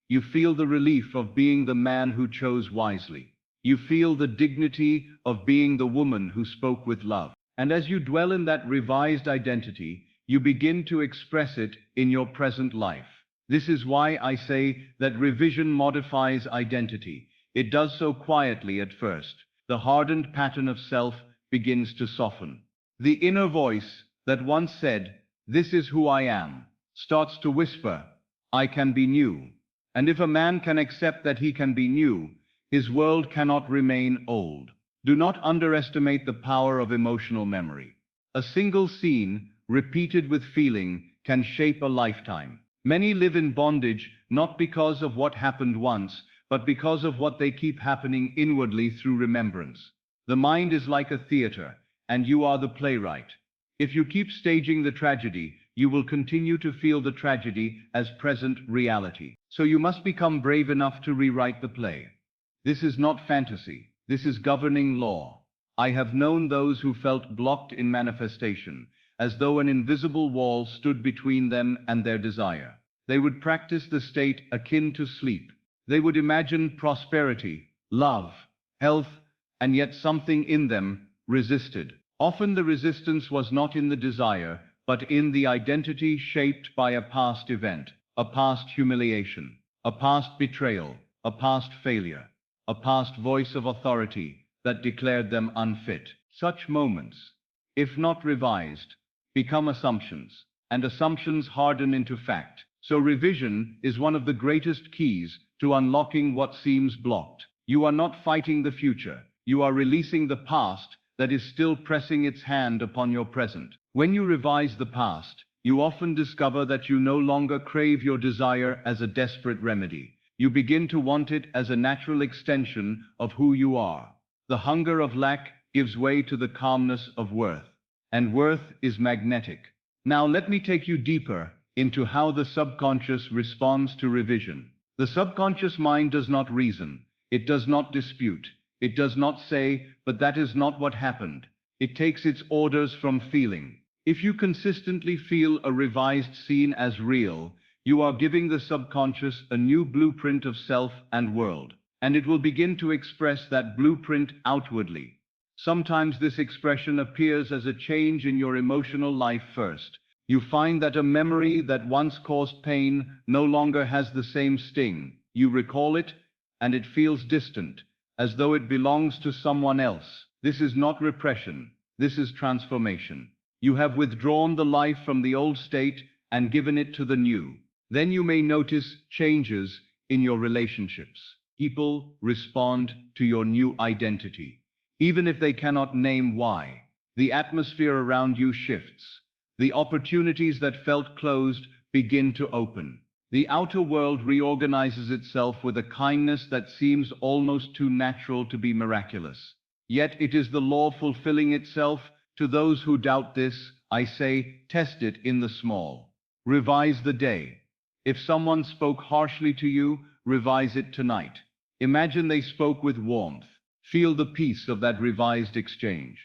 A: You feel the relief of being the man who chose wisely. You feel the dignity of being the woman who spoke with love. And as you dwell in that revised identity, you begin to express it in your present life. This is why I say that revision modifies identity. It does so quietly at first. The hardened pattern of self begins to soften. The inner voice that once said, "This is who I am," starts to whisper, "I can be new." And if a man can accept that he can be new, his world cannot remain old. Do not underestimate the power of emotional memory. A single scene, repeated with feeling, can shape a lifetime. Many live in bondage not because of what happened once, but because of what they keep happening inwardly through remembrance. The mind is like a theater, and you are the playwright. If you keep staging the tragedy, you will continue to feel the tragedy as present reality. So you must become brave enough to rewrite the play. This is not fantasy. This is governing law. I have known those who felt blocked in manifestation, as though an invisible wall stood between them and their desire. They would practice the state akin to sleep. They would imagine prosperity, love, health, and yet something in them resisted. Often the resistance was not in the desire, but in the identity shaped by a past event, a past humiliation, a past betrayal, a past failure, a past voice of authority that declared them unfit. Such moments, if not revised, become assumptions, and assumptions harden into fact. So revision is one of the greatest keys to unlocking what seems blocked. You are not fighting the future, you are releasing the past that is still pressing its hand upon your present. When you revise the past, you often discover that you no longer crave your desire as a desperate remedy. You begin to want it as a natural extension of who you are. The hunger of lack gives way to the calmness of worth, and worth is magnetic. Now let me take you deeper into how the subconscious responds to revision. The subconscious mind does not reason, it does not dispute, it does not say, but that is not what happened. It takes its orders from feeling. If you consistently feel a revised scene as real, you are giving the subconscious a new blueprint of self and world, and it will begin to express that blueprint outwardly. Sometimes this expression appears as a change in your emotional life first. You find that a memory that once caused pain no longer has the same sting. You recall it, and it feels distant, as though it belongs to someone else. This is not repression, this is transformation. You have withdrawn the life from the old state and given it to the new. Then you may notice changes in your relationships. People respond to your new identity, even if they cannot name why. The atmosphere around you shifts. The opportunities that felt closed begin to open. The outer world reorganizes itself with a kindness that seems almost too natural to be miraculous. Yet it is the law fulfilling itself. To those who doubt this, I say, test it in the small. Revise the day. If someone spoke harshly to you, revise it tonight. Imagine they spoke with warmth. Feel the peace of that revised exchange.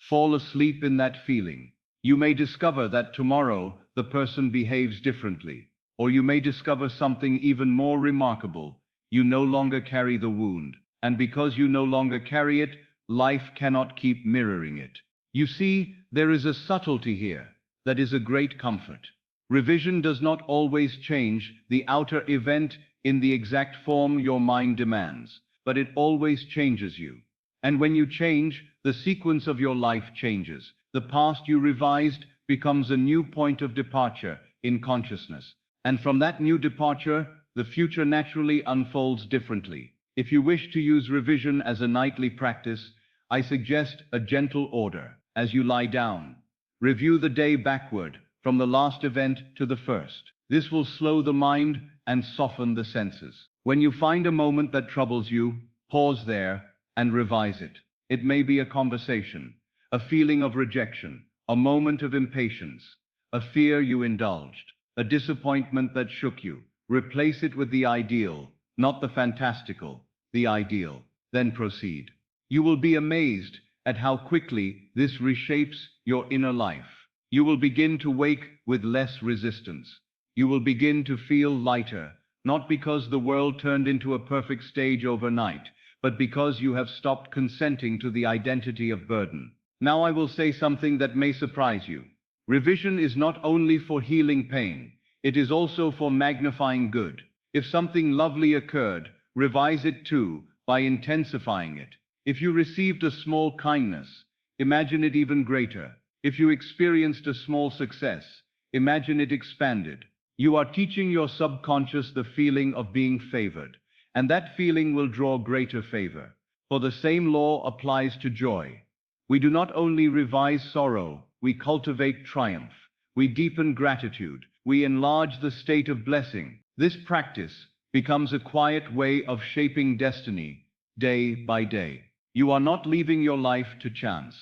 A: Fall asleep in that feeling. You may discover that tomorrow the person behaves differently. Or you may discover something even more remarkable. You no longer carry the wound. And because you no longer carry it, life cannot keep mirroring it. You see, there is a subtlety here that is a great comfort. Revision does not always change the outer event in the exact form your mind demands, but it always changes you. And when you change, the sequence of your life changes. The past you revised becomes a new point of departure in consciousness. And from that new departure, the future naturally unfolds differently. If you wish to use revision as a nightly practice, I suggest a gentle order. As you lie down, review the day backward, from the last event to the first. This will slow the mind and soften the senses. When you find a moment that troubles you, pause there and revise it. It may be a conversation, a feeling of rejection, a moment of impatience, a fear you indulged, a disappointment that shook you. Replace it with the ideal, not the fantastical, the ideal. Then proceed. You will be amazed at how quickly this reshapes your inner life. You will begin to wake with less resistance. You will begin to feel lighter, not because the world turned into a perfect stage overnight, but because you have stopped consenting to the identity of burden. Now I will say something that may surprise you. Revision is not only for healing pain, it is also for magnifying good. If something lovely occurred, revise it too by intensifying it. If you received a small kindness, imagine it even greater. If you experienced a small success, imagine it expanded. You are teaching your subconscious the feeling of being favored, and that feeling will draw greater favor. For the same law applies to joy. We do not only revise sorrow, we cultivate triumph. We deepen gratitude. We enlarge the state of blessing. This practice becomes a quiet way of shaping destiny, day by day. You are not leaving your life to chance.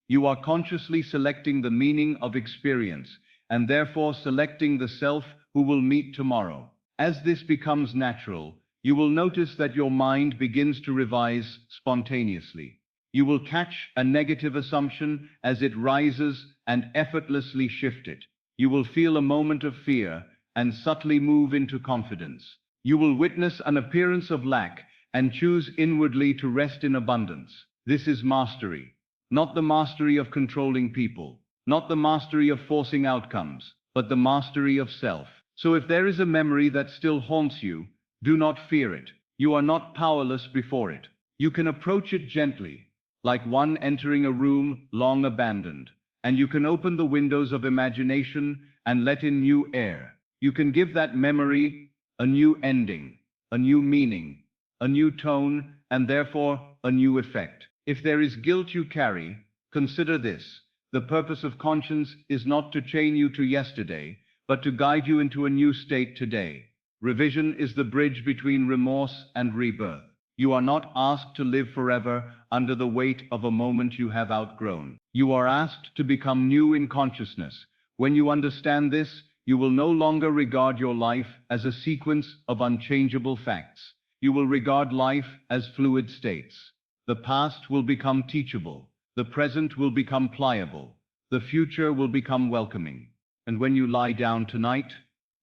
A: You are consciously selecting the meaning of experience, and therefore selecting the self who will meet tomorrow. As this becomes natural, you will notice that your mind begins to revise spontaneously. You will catch a negative assumption as it rises and effortlessly shift it. You will feel a moment of fear and subtly move into confidence. You will witness an appearance of lack and choose inwardly to rest in abundance. This is mastery. Not the mastery of controlling people, not the mastery of forcing outcomes, but the mastery of self. So if there is a memory that still haunts you, do not fear it. You are not powerless before it. You can approach it gently, like one entering a room long abandoned, and you can open the windows of imagination and let in new air. You can give that memory a new ending, a new meaning, a new tone, and therefore a new effect. If there is guilt you carry, consider this. The purpose of conscience is not to chain you to yesterday, but to guide you into a new state today. Revision is the bridge between remorse and rebirth. You are not asked to live forever under the weight of a moment you have outgrown. You are asked to become new in consciousness. When you understand this, you will no longer regard your life as a sequence of unchangeable facts. You will regard life as fluid states. The past will become teachable. The present will become pliable. The future will become welcoming. And when you lie down tonight,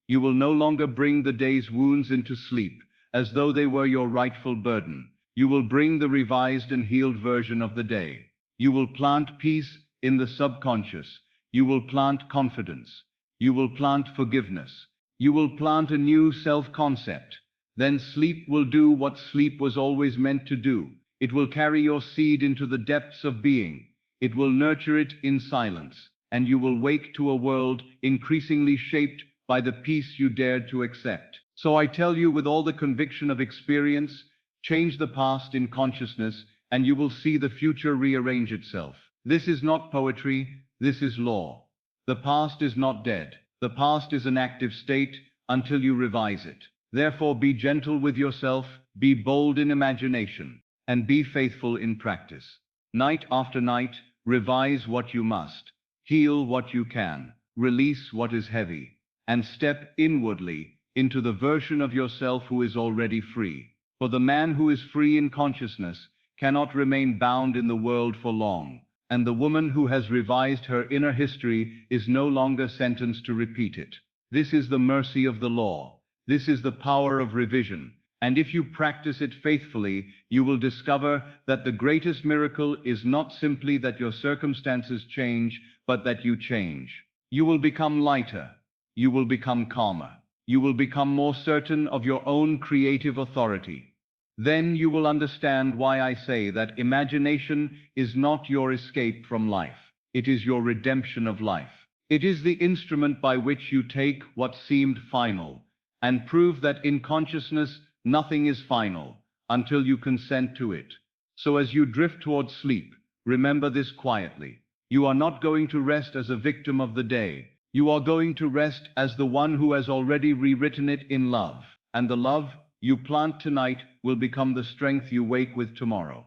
A: you will no longer bring the day's wounds into sleep, as though they were your rightful burden. You will bring the revised and healed version of the day. You will plant peace in the subconscious. You will plant confidence. You will plant forgiveness. You will plant a new self-concept. Then sleep will do what sleep was always meant to do. It will carry your seed into the depths of being. It will nurture it in silence, and you will wake to a world increasingly shaped by the peace you dared to accept. So I tell you with all the conviction of experience, change the past in consciousness, and you will see the future rearrange itself. This is not poetry, this is law. The past is not dead. The past is an active state until you revise it. Therefore be gentle with yourself, be bold in imagination, and be faithful in practice. Night after night, revise what you must, heal what you can, release what is heavy, and step inwardly into the version of yourself who is already free. For the man who is free in consciousness cannot remain bound in the world for long, and the woman who has revised her inner history is no longer sentenced to repeat it. This is the mercy of the law. This is the power of revision. And if you practice it faithfully, you will discover that the greatest miracle is not simply that your circumstances change, but that you change. You will become lighter. You will become calmer. You will become more certain of your own creative authority. Then you will understand why I say that imagination is not your escape from life. It is your redemption of life. It is the instrument by which you take what seemed final and prove that in consciousness nothing is final until you consent to it. So as you drift towards sleep, remember this quietly. You are not going to rest as a victim of the day. You are going to rest as the one who has already rewritten it in love. And the love you plant tonight will become the strength you wake with tomorrow.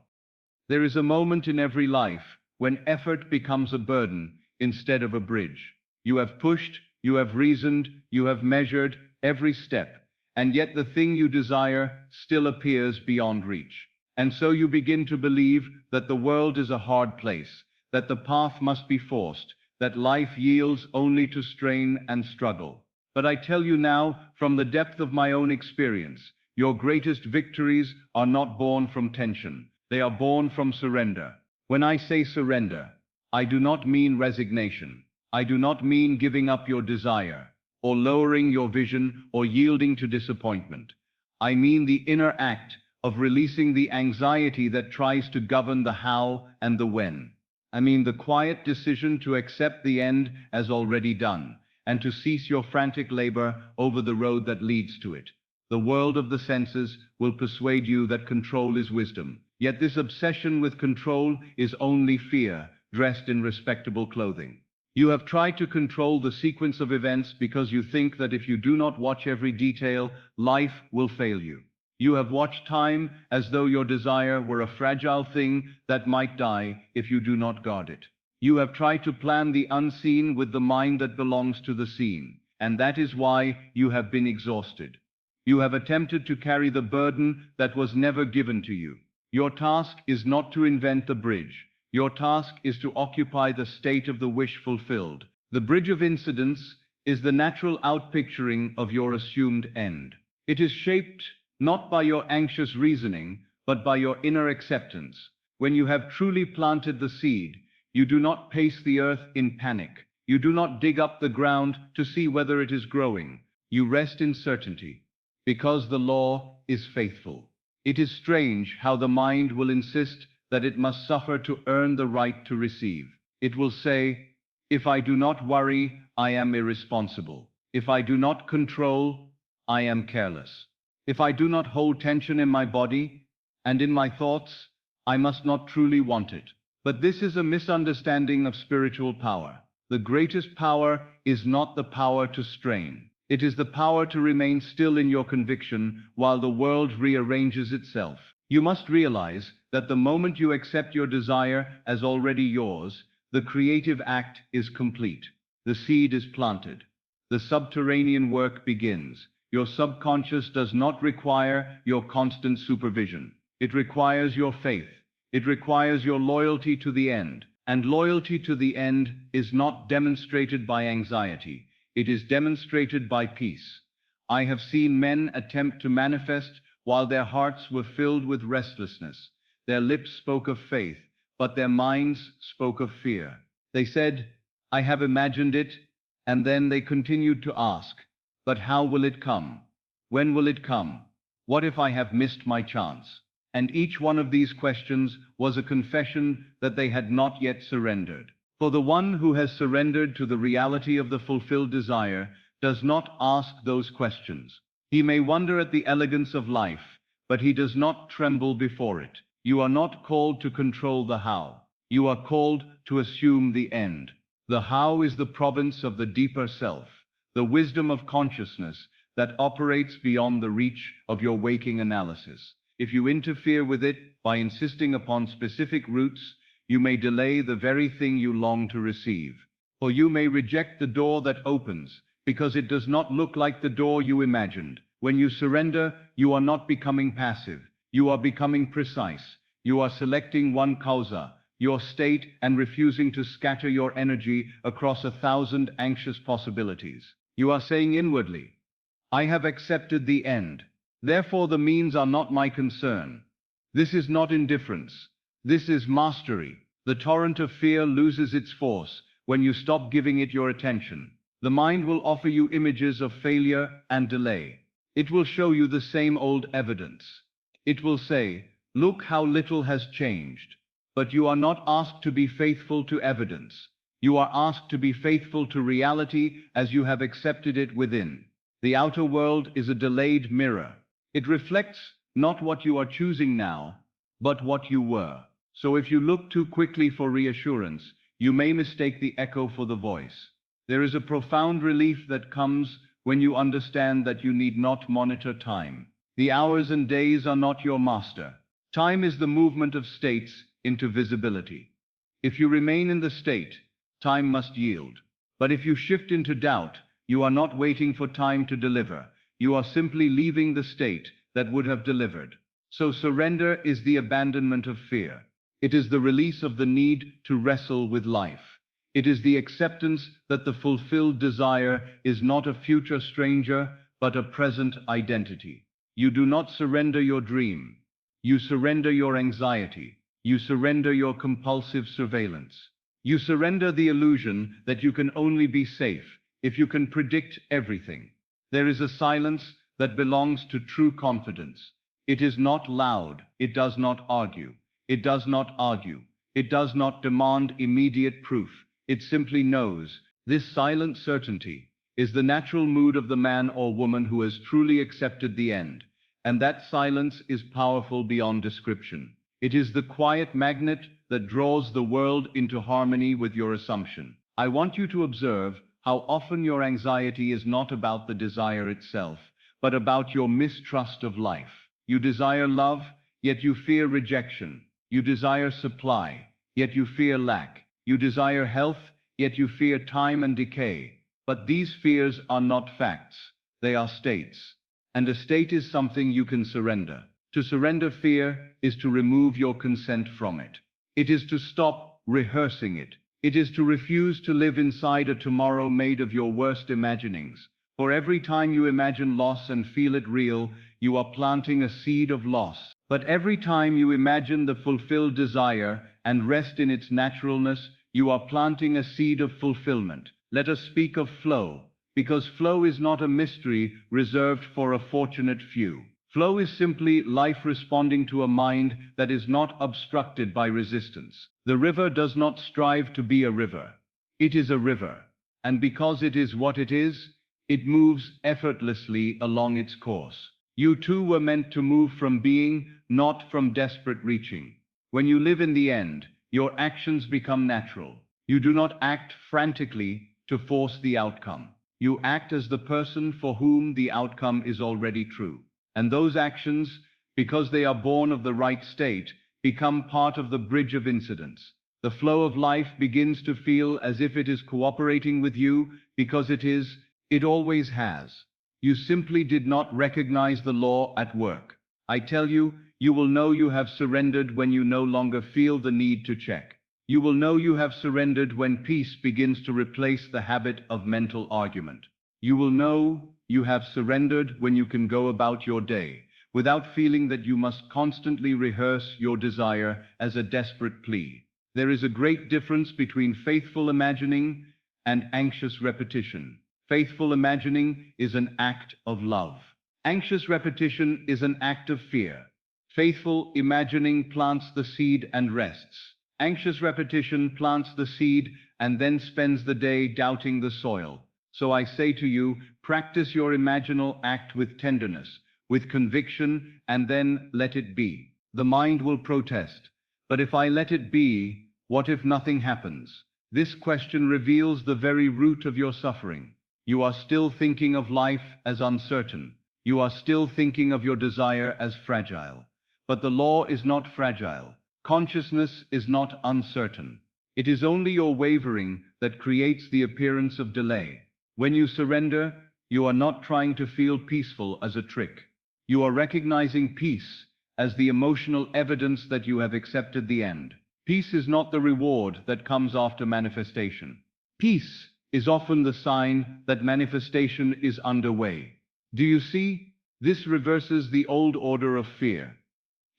A: There is a moment in every life when effort becomes a burden instead of a bridge. You have pushed, you have reasoned, you have measured every step, and yet the thing you desire still appears beyond reach. And so you begin to believe that the world is a hard place, that the path must be forced, that life yields only to strain and struggle. But I tell you now, from the depth of my own experience, your greatest victories are not born from tension. They are born from surrender. When I say surrender, I do not mean resignation. I do not mean giving up your desire, or lowering your vision, or yielding to disappointment. I mean the inner act of releasing the anxiety that tries to govern the how and the when. I mean the quiet decision to accept the end as already done, and to cease your frantic labor over the road that leads to it. The world of the senses will persuade you that control is wisdom. Yet this obsession with control is only fear, dressed in respectable clothing. You have tried to control the sequence of events because you think that if you do not watch every detail, life will fail you. You have watched time as though your desire were a fragile thing that might die if you do not guard it. You have tried to plan the unseen with the mind that belongs to the seen, and that is why you have been exhausted. You have attempted to carry the burden that was never given to you. Your task is not to invent the bridge. Your task is to occupy the state of the wish fulfilled. The bridge of incidents is the natural outpicturing of your assumed end. It is shaped not by your anxious reasoning, but by your inner acceptance. When you have truly planted the seed, you do not pace the earth in panic. You do not dig up the ground to see whether it is growing. You rest in certainty, because the law is faithful. It is strange how the mind will insist that it must suffer to earn the right to receive. It will say, if I do not worry, I am irresponsible. If I do not control, I am careless. If I do not hold tension in my body and in my thoughts, I must not truly want it. But this is a misunderstanding of spiritual power. The greatest power is not the power to strain. It is the power to remain still in your conviction while the world rearranges itself. You must realize that the moment you accept your desire as already yours, the creative act is complete. The seed is planted. The subterranean work begins. Your subconscious does not require your constant supervision. It requires your faith. It requires your loyalty to the end. And loyalty to the end is not demonstrated by anxiety. It is demonstrated by peace. I have seen men attempt to manifest while their hearts were filled with restlessness. Their lips spoke of faith, but their minds spoke of fear. They said, I have imagined it, and then they continued to ask, but how will it come? When will it come? What if I have missed my chance? And each one of these questions was a confession that they had not yet surrendered. For the one who has surrendered to the reality of the fulfilled desire does not ask those questions. He may wonder at the elegance of life, but he does not tremble before it. You are not called to control the how. You are called to assume the end. The how is the province of the deeper self, the wisdom of consciousness that operates beyond the reach of your waking analysis. If you interfere with it by insisting upon specific routes, you may delay the very thing you long to receive. Or you may reject the door that opens, because it does not look like the door you imagined. When you surrender, you are not becoming passive. You are becoming precise. You are selecting one causa, your state, and refusing to scatter your energy across 1,000 anxious possibilities. You are saying inwardly, I have accepted the end. Therefore the means are not my concern. This is not indifference. This is mastery. The torrent of fear loses its force when you stop giving it your attention. The mind will offer you images of failure and delay. It will show you the same old evidence. It will say, look how little has changed. But you are not asked to be faithful to evidence. You are asked to be faithful to reality as you have accepted it within. The outer world is a delayed mirror. It reflects not what you are choosing now, but what you were. So if you look too quickly for reassurance, you may mistake the echo for the voice. There is a profound relief that comes when you understand that you need not monitor time. The hours and days are not your master. Time is the movement of states into visibility. If you remain in the state, time must yield. But if you shift into doubt, you are not waiting for time to deliver. You are simply leaving the state that would have delivered. So surrender is the abandonment of fear. It is the release of the need to wrestle with life. It is the acceptance that the fulfilled desire is not a future stranger, but a present identity. You do not surrender your dream. You surrender your anxiety. You surrender your compulsive surveillance. You surrender the illusion that you can only be safe if you can predict everything. There is a silence that belongs to true confidence. It is not loud. It does not argue. It does not argue. It does not demand immediate proof. It simply knows. This silent certainty is the natural mood of the man or woman who has truly accepted the end. And that silence is powerful beyond description. It is the quiet magnet that draws the world into harmony with your assumption. I want you to observe how often your anxiety is not about the desire itself, but about your mistrust of life. You desire love, yet you fear rejection. You desire supply, yet you fear lack. You desire health, yet you fear time and decay. But these fears are not facts. They are states. And a state is something you can surrender. To surrender fear is to remove your consent from it. It is to stop rehearsing it. It is to refuse to live inside a tomorrow made of your worst imaginings. For every time you imagine loss and feel it real, you are planting a seed of loss. But every time you imagine the fulfilled desire and rest in its naturalness, you are planting a seed of fulfillment. Let us speak of flow, because flow is not a mystery reserved for a fortunate few. Flow is simply life responding to a mind that is not obstructed by resistance. The river does not strive to be a river. It is a river, and because it is what it is, it moves effortlessly along its course. You too were meant to move from being, not from desperate reaching. When you live in the end, your actions become natural. You do not act frantically to force the outcome. You act as the person for whom the outcome is already true. And those actions, because they are born of the right state, become part of the bridge of incidents. The flow of life begins to feel as if it is cooperating with you because it always has. You simply did not recognize the law at work. I tell you, you will know you have surrendered when you no longer feel the need to check. You will know you have surrendered when peace begins to replace the habit of mental argument. You will know you have surrendered when you can go about your day without feeling that you must constantly rehearse your desire as a desperate plea. There is a great difference between faithful imagining and anxious repetition. Faithful imagining is an act of love. Anxious repetition is an act of fear. Faithful imagining plants the seed and rests. Anxious repetition plants the seed and then spends the day doubting the soil. So I say to you, practice your imaginal act with tenderness, with conviction, and then let it be. The mind will protest. But if I let it be, what if nothing happens? This question reveals the very root of your suffering. You are still thinking of life as uncertain. You are still thinking of your desire as fragile. But the law is not fragile. Consciousness is not uncertain. It is only your wavering that creates the appearance of delay. When you surrender, you are not trying to feel peaceful as a trick. You are recognizing peace as the emotional evidence that you have accepted the end. Peace is not the reward that comes after manifestation. Peace is often the sign that manifestation is underway. Do you see? This reverses the old order of fear.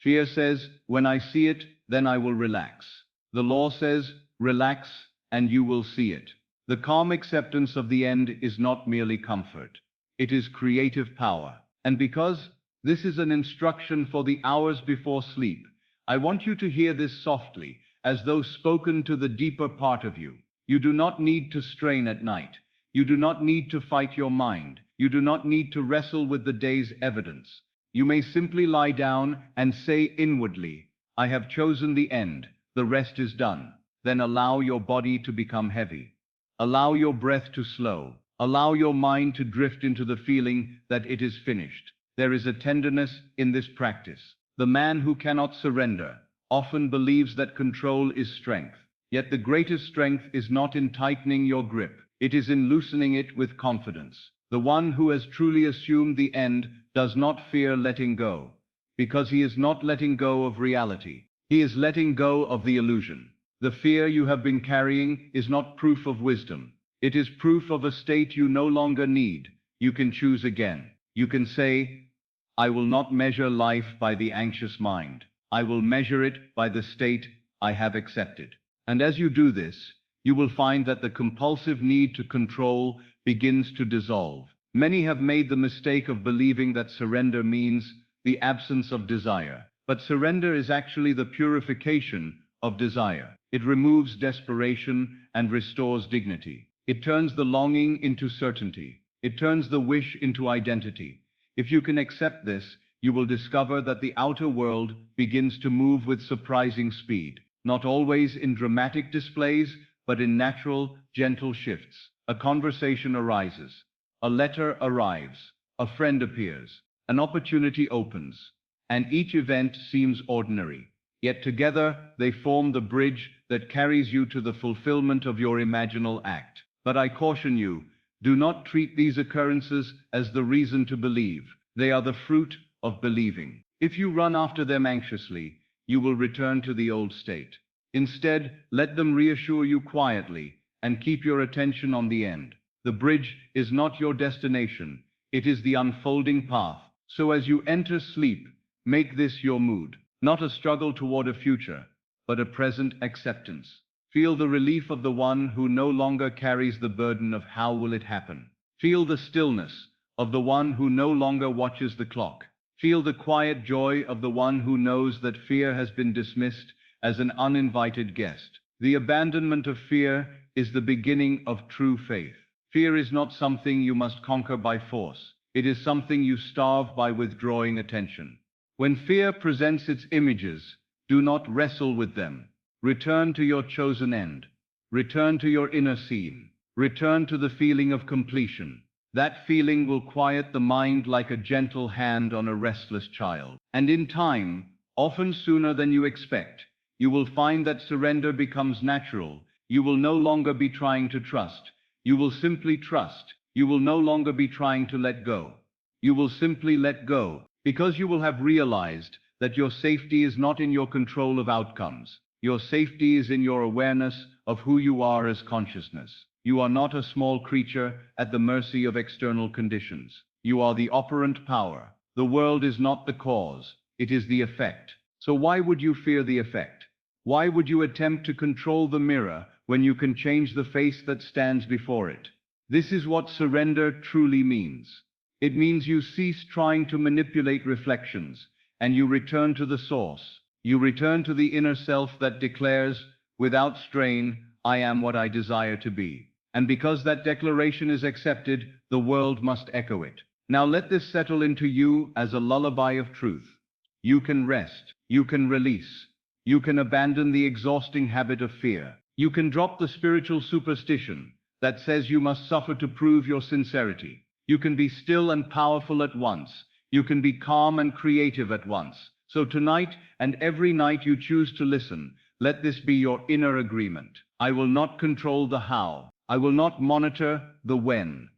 A: Fear says, when I see it, then I will relax. The law says, relax, and you will see it. The calm acceptance of the end is not merely comfort. It is creative power. And because this is an instruction for the hours before sleep, I want you to hear this softly, as though spoken to the deeper part of you. You do not need to strain at night. You do not need to fight your mind. You do not need to wrestle with the day's evidence. You may simply lie down and say inwardly, I have chosen the end. The rest is done. Then allow your body to become heavy. Allow your breath to slow. Allow your mind to drift into the feeling that it is finished. There is a tenderness in this practice. The man who cannot surrender often believes that control is strength. Yet the greatest strength is not in tightening your grip. It is in loosening it with confidence. The one who has truly assumed the end does not fear letting go, because he is not letting go of reality. He is letting go of the illusion. The fear you have been carrying is not proof of wisdom. It is proof of a state you no longer need. You can choose again. You can say, I will not measure life by the anxious mind. I will measure it by the state I have accepted. And as you do this, you will find that the compulsive need to control begins to dissolve. Many have made the mistake of believing that surrender means the absence of desire. But surrender is actually the purification of desire. It removes desperation and restores dignity. It turns the longing into certainty. It turns the wish into identity. If you can accept this, you will discover that the outer world begins to move with surprising speed, not always in dramatic displays, but in natural, gentle shifts. A conversation arises. A letter arrives. A friend appears. An opportunity opens. And each event seems ordinary. Yet together they form the bridge that carries you to the fulfillment of your imaginal act. But I caution you, do not treat these occurrences as the reason to believe. They are the fruit of believing. If you run after them anxiously, you will return to the old state. Instead, let them reassure you quietly and keep your attention on the end. The bridge is not your destination. It is the unfolding path. So as you enter sleep, make this your mood. Not a struggle toward a future, but a present acceptance. Feel the relief of the one who no longer carries the burden of how will it happen. Feel the stillness of the one who no longer watches the clock. Feel the quiet joy of the one who knows that fear has been dismissed as an uninvited guest. The abandonment of fear is the beginning of true faith. Fear is not something you must conquer by force. It is something you starve by withdrawing attention. When fear presents its images, do not wrestle with them. Return to your chosen end. Return to your inner scene. Return to the feeling of completion. That feeling will quiet the mind like a gentle hand on a restless child. And in time, often sooner than you expect, you will find that surrender becomes natural. You will no longer be trying to trust. You will simply trust. You will no longer be trying to let go. You will simply let go, because you will have realized that your safety is not in your control of outcomes. Your safety is in your awareness of who you are as consciousness. You are not a small creature at the mercy of external conditions. You are the operant power. The world is not the cause, it is the effect. So why would you fear the effect? Why would you attempt to control the mirror when you can change the face that stands before it? This is what surrender truly means. It means you cease trying to manipulate reflections, and you return to the source. You return to the inner self that declares, without strain, I am what I desire to be. And because that declaration is accepted, the world must echo it. Now let this settle into you as a lullaby of truth. You can rest. You can release. You can abandon the exhausting habit of fear. You can drop the spiritual superstition that says you must suffer to prove your sincerity. You can be still and powerful at once. You can be calm and creative at once. So tonight and every night you choose to listen, let this be your inner agreement. I will not control the how. I will not monitor the when.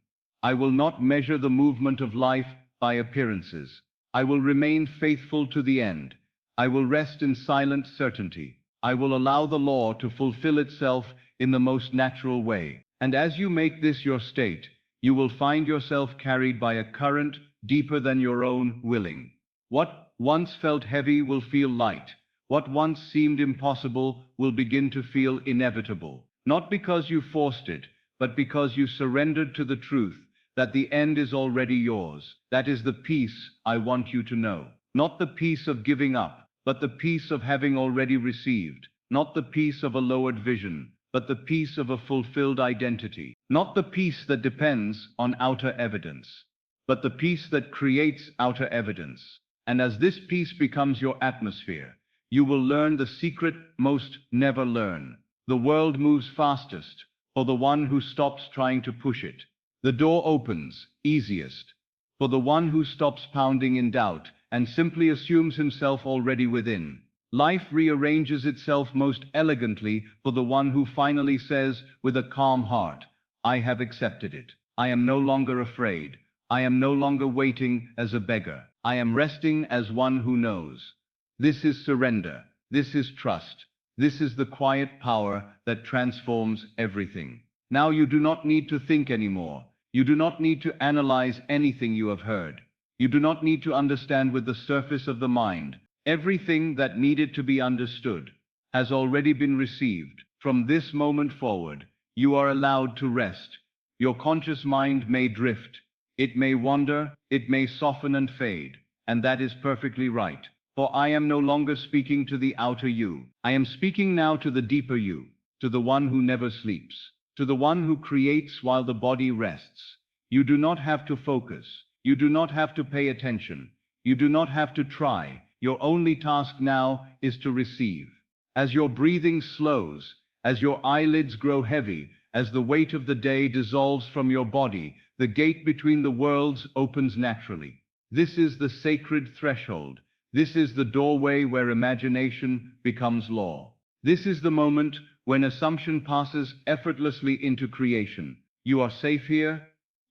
A: I will not measure the movement of life by appearances. I will remain faithful to the end. I will rest in silent certainty. I will allow the law to fulfill itself in the most natural way. And as you make this your state, you will find yourself carried by a current deeper than your own willing. What once felt heavy will feel light. What once seemed impossible will begin to feel inevitable. Not because you forced it, but because you surrendered to the truth that the end is already yours. That is the peace I want you to know. Not the peace of giving up, but the peace of having already received. Not the peace of a lowered vision, but the peace of a fulfilled identity. Not the peace that depends on outer evidence, but the peace that creates outer evidence. And as this peace becomes your atmosphere, you will learn the secret most never learn. The world moves fastest for the one who stops trying to push it. The door opens easiest for the one who stops pounding in doubt and simply assumes himself already within. Life rearranges itself most elegantly for the one who finally says with a calm heart, I have accepted it. I am no longer afraid. I am no longer waiting as a beggar. I am resting as one who knows. This is surrender. This is trust. This is the quiet power that transforms everything. Now you do not need to think anymore. You do not need to analyze anything you have heard. You do not need to understand with the surface of the mind. Everything that needed to be understood has already been received. From this moment forward, you are allowed to rest. Your conscious mind may drift. It may wander. It may soften and fade. And that is perfectly right. For I am no longer speaking to the outer you. I am speaking now to the deeper you, to the one who never sleeps, to the one who creates while the body rests. You do not have to focus. You do not have to pay attention. You do not have to try. Your only task now is to receive. As your breathing slows, as your eyelids grow heavy, as the weight of the day dissolves from your body, the gate between the worlds opens naturally. This is the sacred threshold. This is the doorway where imagination becomes law. This is the moment when assumption passes effortlessly into creation. You are safe here.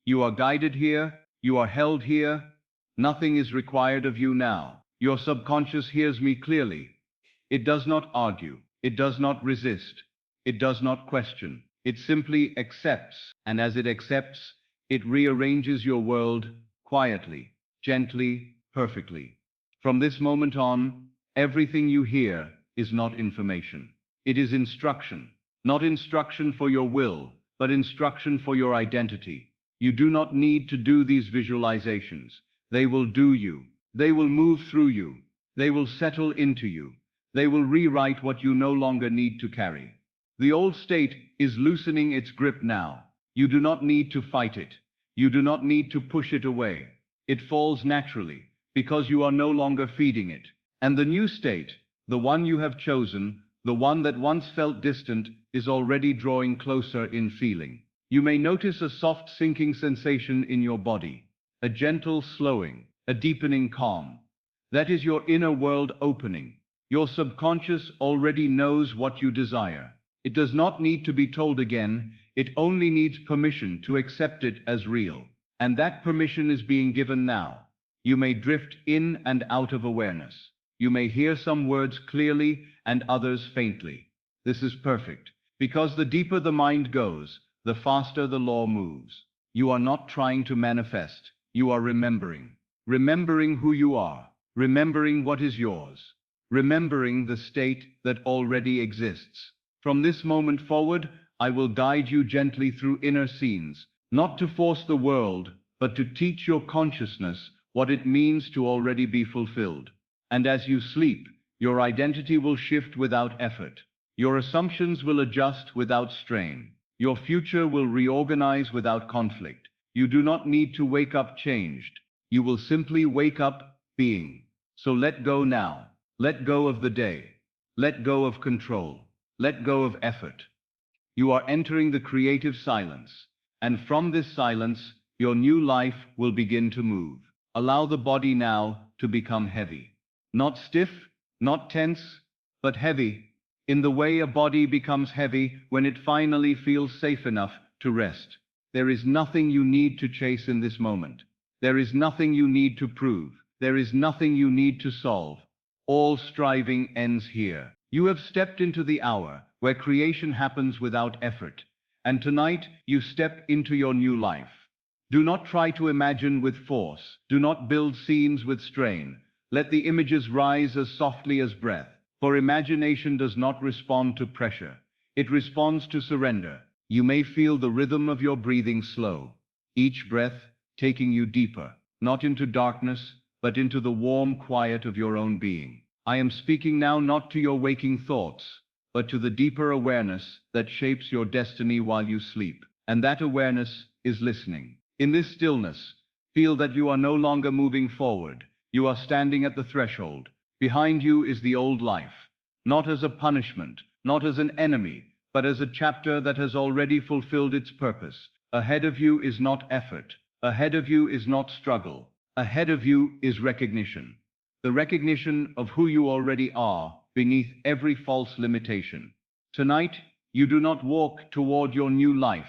A: You are guided here. You are held here. Nothing is required of you now. Your subconscious hears me clearly. It does not argue. It does not resist. It does not question. It simply accepts. And as it accepts, it rearranges your world quietly, gently, perfectly. From this moment on, everything you hear is not information. It is instruction. Not instruction for your will, but instruction for your identity. You do not need to do these visualizations. They will do you. They will move through you. They will settle into you. They will rewrite what you no longer need to carry. The old state is loosening its grip now. You do not need to fight it. You do not need to push it away. It falls naturally, because you are no longer feeding it. And the new state, the one you have chosen, the one that once felt distant, is already drawing closer in feeling. You may notice a soft sinking sensation in your body, a gentle slowing, a deepening calm. That is your inner world opening. Your subconscious already knows what you desire. It does not need to be told again, it only needs permission to accept it as real. And that permission is being given now. You may drift in and out of awareness. You may hear some words clearly and others faintly. This is perfect, because the deeper the mind goes, the faster the law moves. You are not trying to manifest, you are remembering. Remembering who you are, remembering what is yours, remembering the state that already exists. From this moment forward, I will guide you gently through inner scenes, not to force the world, but to teach your consciousness what it means to already be fulfilled. And as you sleep, your identity will shift without effort. Your assumptions will adjust without strain. Your future will reorganize without conflict. You do not need to wake up changed. You will simply wake up being. So let go now. Let go of the day. Let go of control. Let go of effort. You are entering the creative silence. And from this silence, your new life will begin to move. Allow the body now to become heavy. Not stiff, not tense, but heavy, in the way a body becomes heavy when it finally feels safe enough to rest. There is nothing you need to chase in this moment. There is nothing you need to prove. There is nothing you need to solve. All striving ends here. You have stepped into the hour where creation happens without effort. And tonight, you step into your new life. Do not try to imagine with force. Do not build scenes with strain. Let the images rise as softly as breath. For imagination does not respond to pressure. It responds to surrender. You may feel the rhythm of your breathing slow. Each breath taking you deeper, not into darkness, but into the warm quiet of your own being. I am speaking now not to your waking thoughts, but to the deeper awareness that shapes your destiny while you sleep. And that awareness is listening. In this stillness, feel that you are no longer moving forward. You are standing at the threshold. Behind you is the old life, not as a punishment, not as an enemy, but as a chapter that has already fulfilled its purpose. Ahead of you is not effort. Ahead of you is not struggle. Ahead of you is recognition. The recognition of who you already are beneath every false limitation. Tonight, you do not walk toward your new life.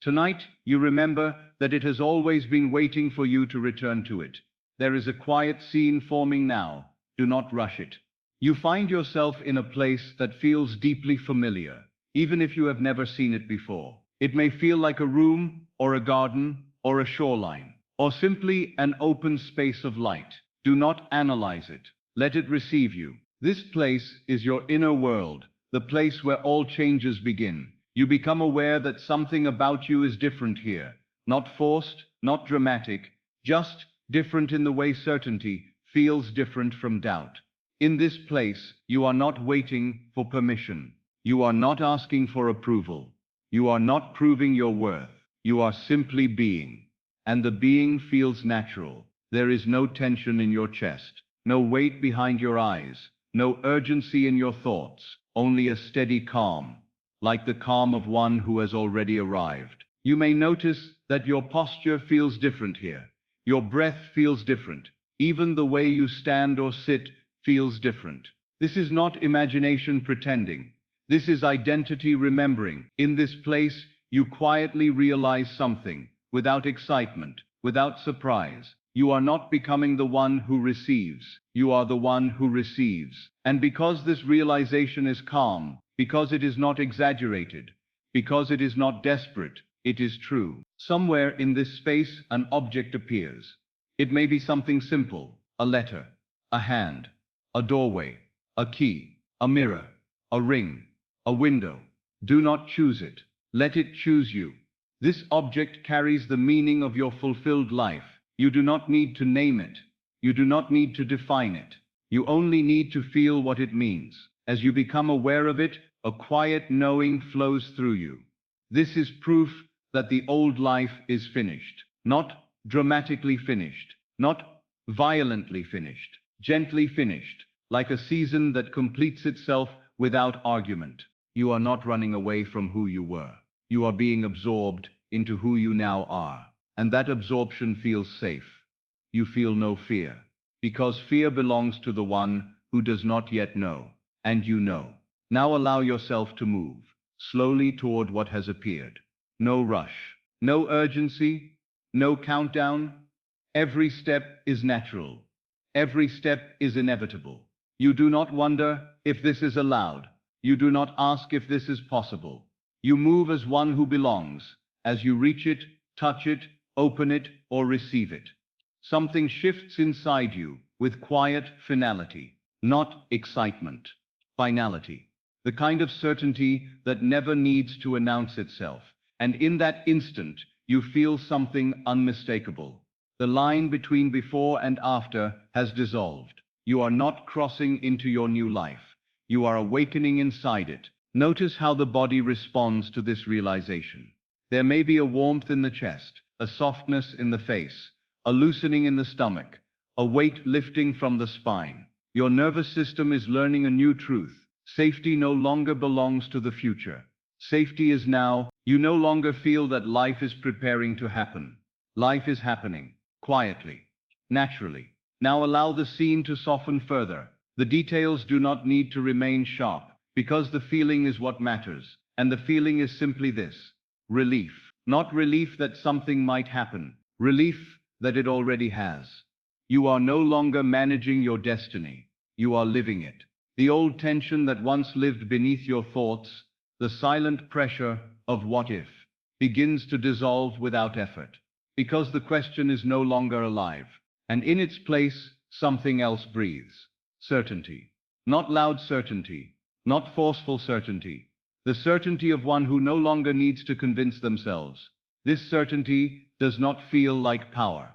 A: Tonight, you remember that it has always been waiting for you to return to it. There is a quiet scene forming now. Do not rush it. You find yourself in a place that feels deeply familiar, even if you have never seen it before. It may feel like a room, or a garden, or a shoreline, or simply an open space of light. Do not analyze it. Let it receive you. This place is your inner world, the place where all changes begin. You become aware that something about you is different here. Not forced, not dramatic, just different in the way certainty feels different from doubt. In this place, you are not waiting for permission. You are not asking for approval. You are not proving your worth. You are simply being. And the being feels natural. There is no tension in your chest, no weight behind your eyes, no urgency in your thoughts, only a steady calm, like the calm of one who has already arrived. You may notice that your posture feels different here. Your breath feels different. Even the way you stand or sit feels different. This is not imagination pretending. This is identity remembering. In this place, you quietly realize something, without excitement, without surprise. You are not becoming the one who receives. You are the one who receives. And because this realization is calm, because it is not exaggerated, because it is not desperate, it is true. Somewhere in this space, an object appears. It may be something simple, a letter, a hand, a doorway, a key, a mirror, a ring, a window. Do not choose it. Let it choose you. This object carries the meaning of your fulfilled life. You do not need to name it. You do not need to define it. You only need to feel what it means. As you become aware of it, a quiet knowing flows through you. This is proof that the old life is finished. Not dramatically finished. Not violently finished. Gently finished, like a season that completes itself without argument. You are not running away from who you were. You are being absorbed into who you now are. And that absorption feels safe. You feel no fear, because fear belongs to the one who does not yet know, and you know. Now allow yourself to move, slowly toward what has appeared. No rush, no urgency, no countdown. Every step is natural. Every step is inevitable. You do not wonder if this is allowed. You do not ask if this is possible. You move as one who belongs, as you reach it, touch it, open it, or receive it. Something shifts inside you with quiet finality, not excitement. Finality. The kind of certainty that never needs to announce itself. And in that instant, you feel something unmistakable. The line between before and after has dissolved. You are not crossing into your new life. You are awakening inside it. Notice how the body responds to this realization. There may be a warmth in the chest, a softness in the face, a loosening in the stomach, a weight lifting from the spine. Your nervous system is learning a new truth. Safety no longer belongs to the future. Safety is now. You no longer feel that life is preparing to happen. Life is happening, quietly, naturally. Now allow the scene to soften further. The details do not need to remain sharp, because the feeling is what matters. And the feeling is simply this: relief. Not relief that something might happen. Relief that it already has. You are no longer managing your destiny. You are living it. The old tension that once lived beneath your thoughts, the silent pressure of what if, begins to dissolve without effort. Because the question is no longer alive. And in its place, something else breathes. Certainty. Not loud certainty. Not forceful certainty. The certainty of one who no longer needs to convince themselves. This certainty does not feel like power.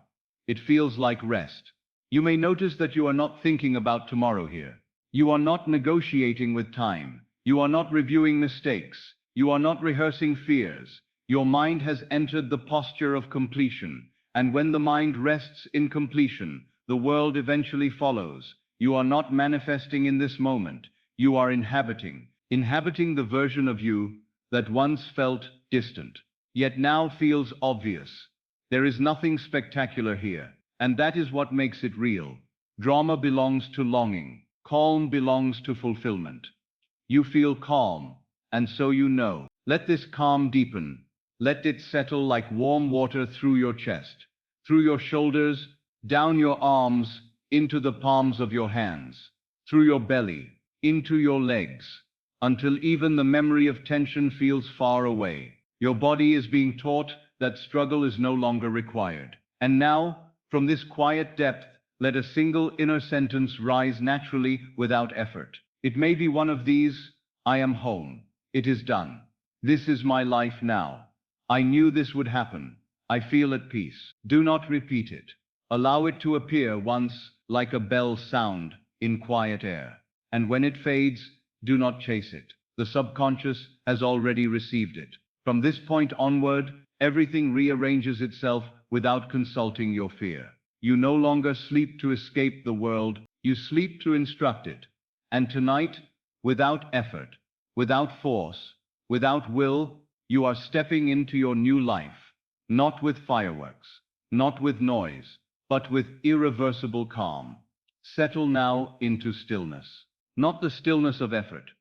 A: It feels like rest. You may notice that you are not thinking about tomorrow here. You are not negotiating with time. You are not reviewing mistakes. You are not rehearsing fears. Your mind has entered the posture of completion. And when the mind rests in completion, the world eventually follows. You are not manifesting in this moment. You are inhabiting the version of you that once felt distant, yet now feels obvious. There is nothing spectacular here, and that is what makes it real. Drama belongs to longing. Calm belongs to fulfillment. You feel calm, and so you know. Let this calm deepen. Let it settle like warm water through your chest, through your shoulders, down your arms, into the palms of your hands, through your belly, into your legs, until even the memory of tension feels far away. Your body is being taught that struggle is no longer required. And now, from this quiet depth, let a single inner sentence rise naturally without effort. It may be one of these: I am home. It is done. This is my life now. I knew this would happen. I feel at peace. Do not repeat it. Allow it to appear once, like a bell sound, in quiet air. And when it fades, do not chase it. The subconscious has already received it. From this point onward, everything rearranges itself without consulting your fear. You no longer sleep to escape the world, you sleep to instruct it. And tonight, without effort, without force, without will, you are stepping into your new life, not with fireworks, not with noise, but with irreversible calm. Settle now into stillness. Not the stillness of effort,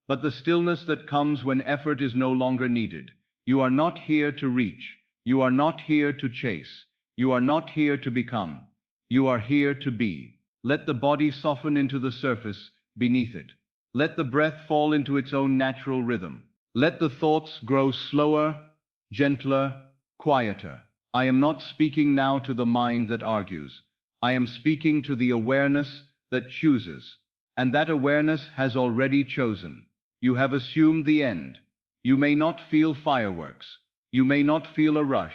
A: but the stillness that comes when effort is no longer needed. You are not here to reach. You are not here to chase. You are not here to become. You are here to be. Let the body soften into the surface beneath it. Let the breath fall into its own natural rhythm. Let the thoughts grow slower, gentler, quieter. I am not speaking now to the mind that argues. I am speaking to the awareness that chooses. And that awareness has already chosen. You have assumed the end. You may not feel fireworks. You may not feel a rush.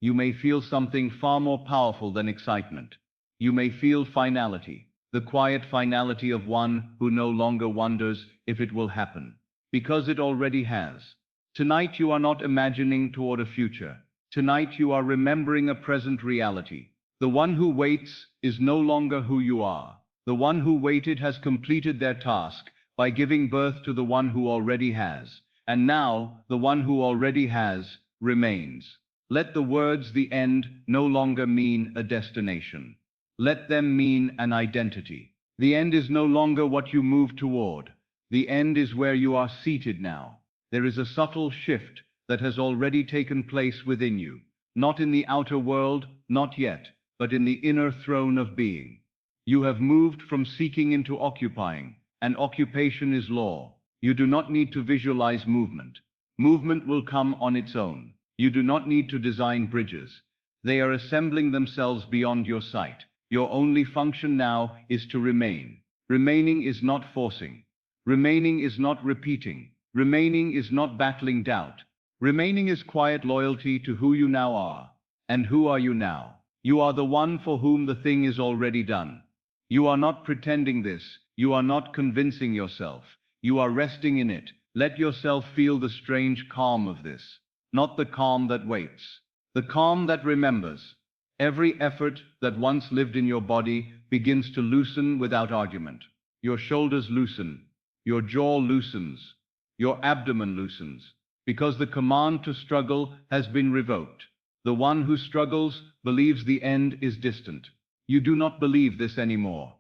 A: You may feel something far more powerful than excitement. You may feel finality, the quiet finality of one who no longer wonders if it will happen, because it already has. Tonight you are not imagining toward a future. Tonight you are remembering a present reality. The one who waits is no longer who you are. The one who waited has completed their task by giving birth to the one who already has. And now, the one who already has remains. Let the words "the end" no longer mean a destination. Let them mean an identity. The end is no longer what you move toward. The end is where you are seated now. There is a subtle shift that has already taken place within you. Not in the outer world, not yet, but in the inner throne of being. You have moved from seeking into occupying, and occupation is law. You do not need to visualize movement. Movement will come on its own. You do not need to design bridges. They are assembling themselves beyond your sight. Your only function now is to remain. Remaining is not forcing. Remaining is not repeating. Remaining is not battling doubt. Remaining is quiet loyalty to who you now are. And who are you now? You are the one for whom the thing is already done. You are not pretending this. You are not convincing yourself. You are resting in it. Let yourself feel the strange calm of this. Not the calm that waits. The calm that remembers. Every effort that once lived in your body begins to loosen without argument. Your shoulders loosen. Your jaw loosens. Your abdomen loosens. Because the command to struggle has been revoked. The one who struggles believes the end is distant. You do not believe this anymore.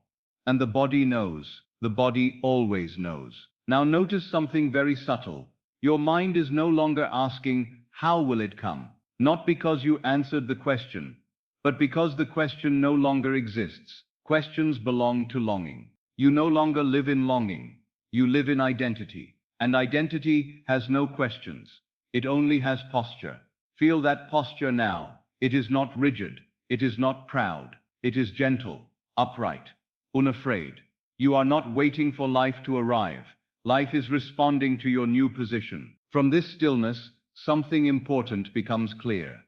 A: And the body knows. The body always knows. Now notice something very subtle. Your mind is no longer asking, how will it come? Not because you answered the question, but because the question no longer exists. Questions belong to longing. You no longer live in longing. You live in identity. And identity has no questions. It only has posture. Feel that posture now. It is not rigid. It is not proud. It is gentle, upright, unafraid. You are not waiting for life to arrive. Life is responding to your new position. From this stillness, something important becomes clear.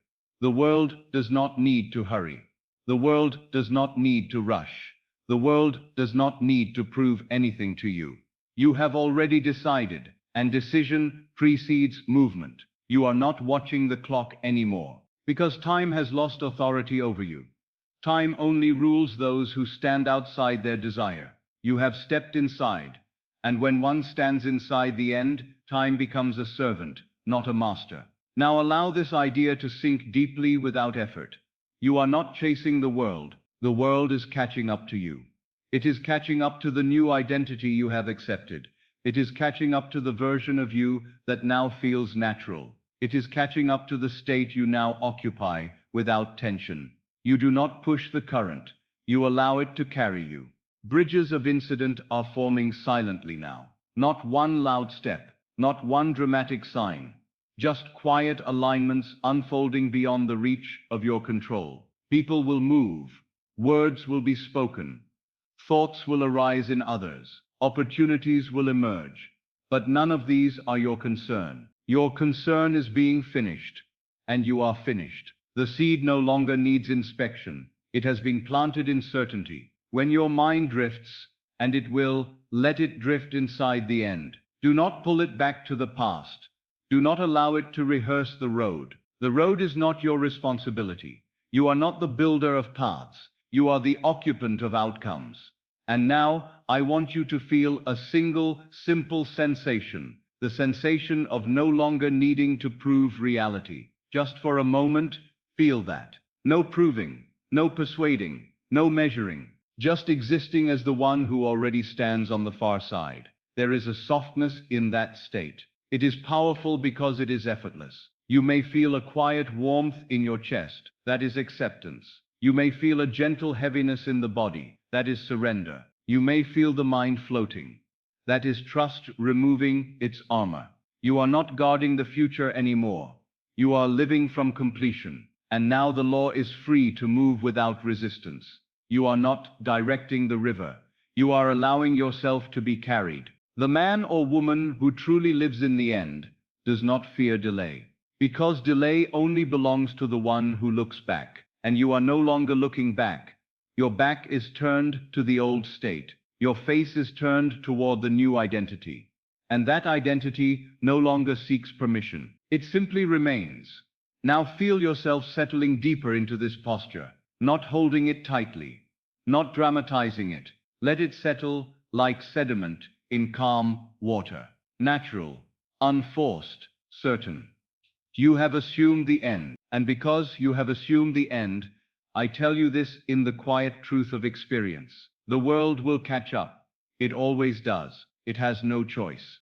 A: The world does not need to hurry. The world does not need to rush. The world does not need to prove anything to you. You have already decided, and decision precedes movement. You are not watching the clock anymore, because time has lost authority over you. Time only rules those who stand outside their desire. You have stepped inside, and when one stands inside the end, time becomes a servant, not a master. Now allow this idea to sink deeply without effort. You are not chasing the world is catching up to you. It is catching up to the new identity you have accepted. It is catching up to the version of you that now feels natural. It is catching up to the state you now occupy without tension. You do not push the current. You allow it to carry you. Bridges of incident are forming silently now. Not one loud step, not one dramatic sign. Just quiet alignments unfolding beyond the reach of your control. People will move. Words will be spoken. Thoughts will arise in others. Opportunities will emerge. But none of these are your concern. Your concern is being finished. And you are finished. The seed no longer needs inspection. It has been planted in certainty. When your mind drifts, and it will, let it drift inside the end. Do not pull it back to the past. Do not allow it to rehearse the road. The road is not your responsibility. You are not the builder of paths. You are the occupant of outcomes. And now, I want you to feel a single, simple sensation. The sensation of no longer needing to prove reality. Just for a moment, feel that. No proving, no persuading, no measuring. Just existing as the one who already stands on the far side. There is a softness in that state. It is powerful because it is effortless. You may feel a quiet warmth in your chest. That is acceptance. You may feel a gentle heaviness in the body. That is surrender. You may feel the mind floating. That is trust removing its armor. You are not guarding the future anymore. You are living from completion. And now the law is free to move without resistance. You are not directing the river. You are allowing yourself to be carried. The man or woman who truly lives in the end does not fear delay. Because delay only belongs to the one who looks back. And you are no longer looking back. Your back is turned to the old state. Your face is turned toward the new identity. And that identity no longer seeks permission. It simply remains. Now feel yourself settling deeper into this posture, not holding it tightly, not dramatizing it. Let it settle like sediment in calm water. Natural, unforced, certain. You have assumed the end. And because you have assumed the end, I tell you this in the quiet truth of experience. The world will catch up. It always does. It has no choice.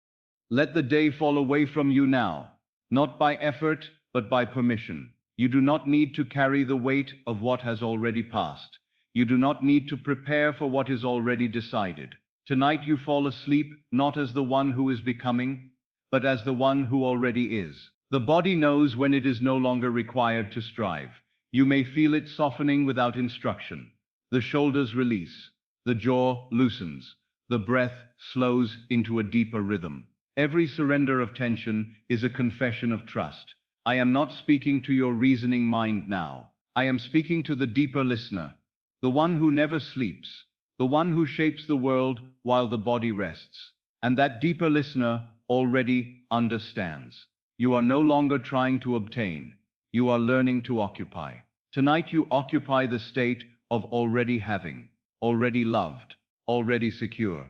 A: Let the day fall away from you now, not by effort, but by permission. You do not need to carry the weight of what has already passed. You do not need to prepare for what is already decided. Tonight you fall asleep not as the one who is becoming, but as the one who already is. The body knows when it is no longer required to strive. You may feel it softening without instruction. The shoulders release. The jaw loosens. The breath slows into a deeper rhythm. Every surrender of tension is a confession of trust. I am not speaking to your reasoning mind now. I am speaking to the deeper listener, the one who never sleeps, the one who shapes the world while the body rests. And that deeper listener already understands. You are no longer trying to obtain. You are learning to occupy. Tonight you occupy the state of already having, already loved, already secure,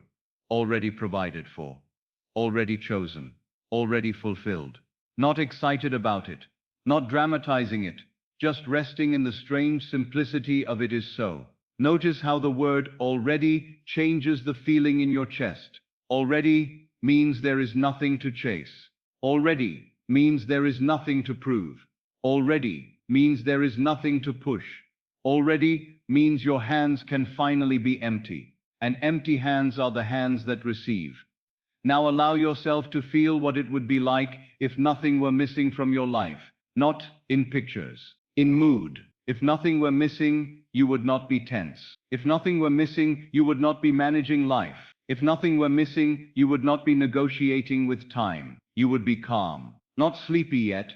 A: already provided for, already chosen, already fulfilled. Not excited about it, not dramatizing it, just resting in the strange simplicity of it is so. Notice how the word already changes the feeling in your chest. Already means there is nothing to chase. Already means there is nothing to prove. Already means there is nothing to push. Already means your hands can finally be empty. And empty hands are the hands that receive. Now allow yourself to feel what it would be like if nothing were missing from your life. Not in pictures, in mood. If nothing were missing, you would not be tense. If nothing were missing, you would not be managing life. If nothing were missing, you would not be negotiating with time. You would be calm. Not sleepy yet,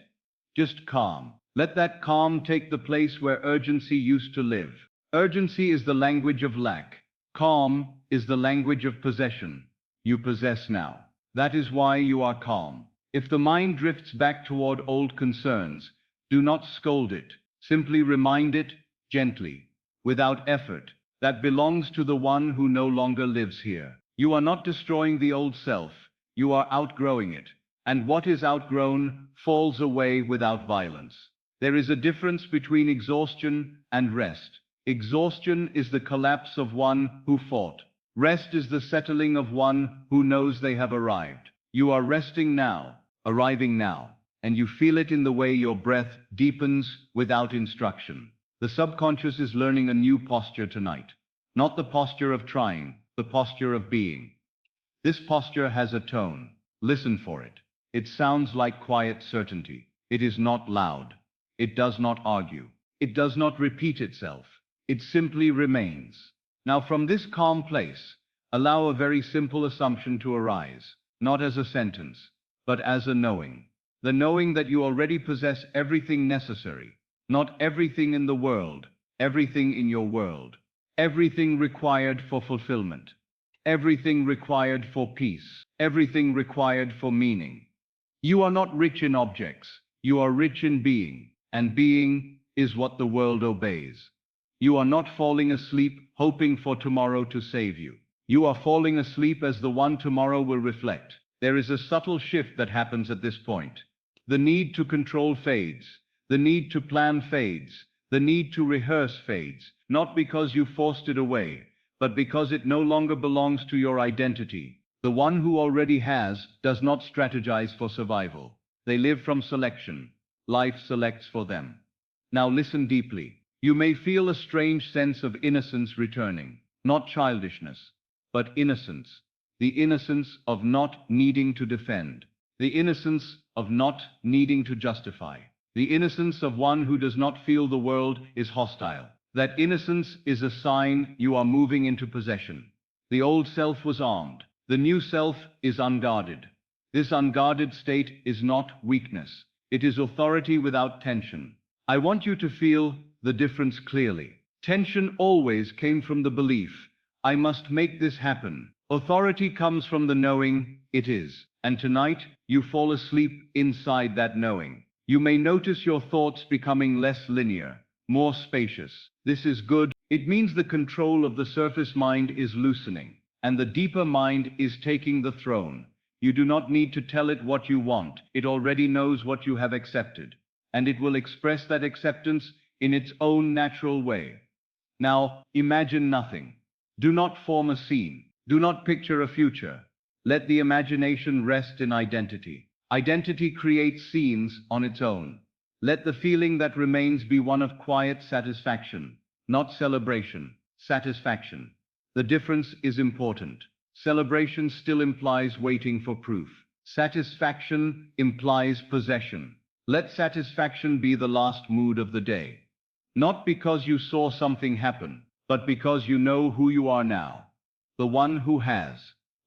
A: just calm. Let that calm take the place where urgency used to live. Urgency is the language of lack. Calm is the language of possession. You possess now. That is why you are calm. If the mind drifts back toward old concerns, do not scold it. Simply remind it gently, without effort, that belongs to the one who no longer lives here. You are not destroying the old self. You are outgrowing it. And what is outgrown falls away without violence. There is a difference between exhaustion and rest. Exhaustion is the collapse of one who fought. Rest is the settling of one who knows they have arrived. You are resting now, arriving now, and you feel it in the way your breath deepens without instruction. The subconscious is learning a new posture tonight. Not the posture of trying, the posture of being. This posture has a tone. Listen for it. It sounds like quiet certainty. It is not loud. It does not argue. It does not repeat itself. It simply remains. Now from this calm place, allow a very simple assumption to arise, not as a sentence, but as a knowing. The knowing that you already possess everything necessary, not everything in the world, everything in your world, everything required for fulfillment, everything required for peace, everything required for meaning. You are not rich in objects, you are rich in being, and being is what the world obeys. You are not falling asleep hoping for tomorrow to save you. You are falling asleep as the one tomorrow will reflect. There is a subtle shift that happens at this point. The need to control fades. The need to plan fades. The need to rehearse fades. Not because you forced it away, but because it no longer belongs to your identity. The one who already has does not strategize for survival. They live from selection. Life selects for them. Now listen deeply. You may feel a strange sense of innocence returning. Not childishness, but innocence. The innocence of not needing to defend. The innocence of not needing to justify. The innocence of one who does not feel the world is hostile. That innocence is a sign you are moving into possession. The old self was armed. The new self is unguarded. This unguarded state is not weakness. It is authority without tension. I want you to feel the difference clearly. Tension always came from the belief, I must make this happen. Authority comes from the knowing, it is. And tonight, you fall asleep inside that knowing. You may notice your thoughts becoming less linear, more spacious. This is good. It means the control of the surface mind is loosening, and the deeper mind is taking the throne. You do not need to tell it what you want. It already knows what you have accepted, and it will express that acceptance in its own natural way. Now, imagine nothing. Do not form a scene. Do not picture a future. Let the imagination rest in identity. Identity creates scenes on its own. Let the feeling that remains be one of quiet satisfaction, not celebration, satisfaction. The difference is important. Celebration still implies waiting for proof. Satisfaction implies possession. Let satisfaction be the last mood of the day. Not because you saw something happen, but because you know who you are now. The one who has,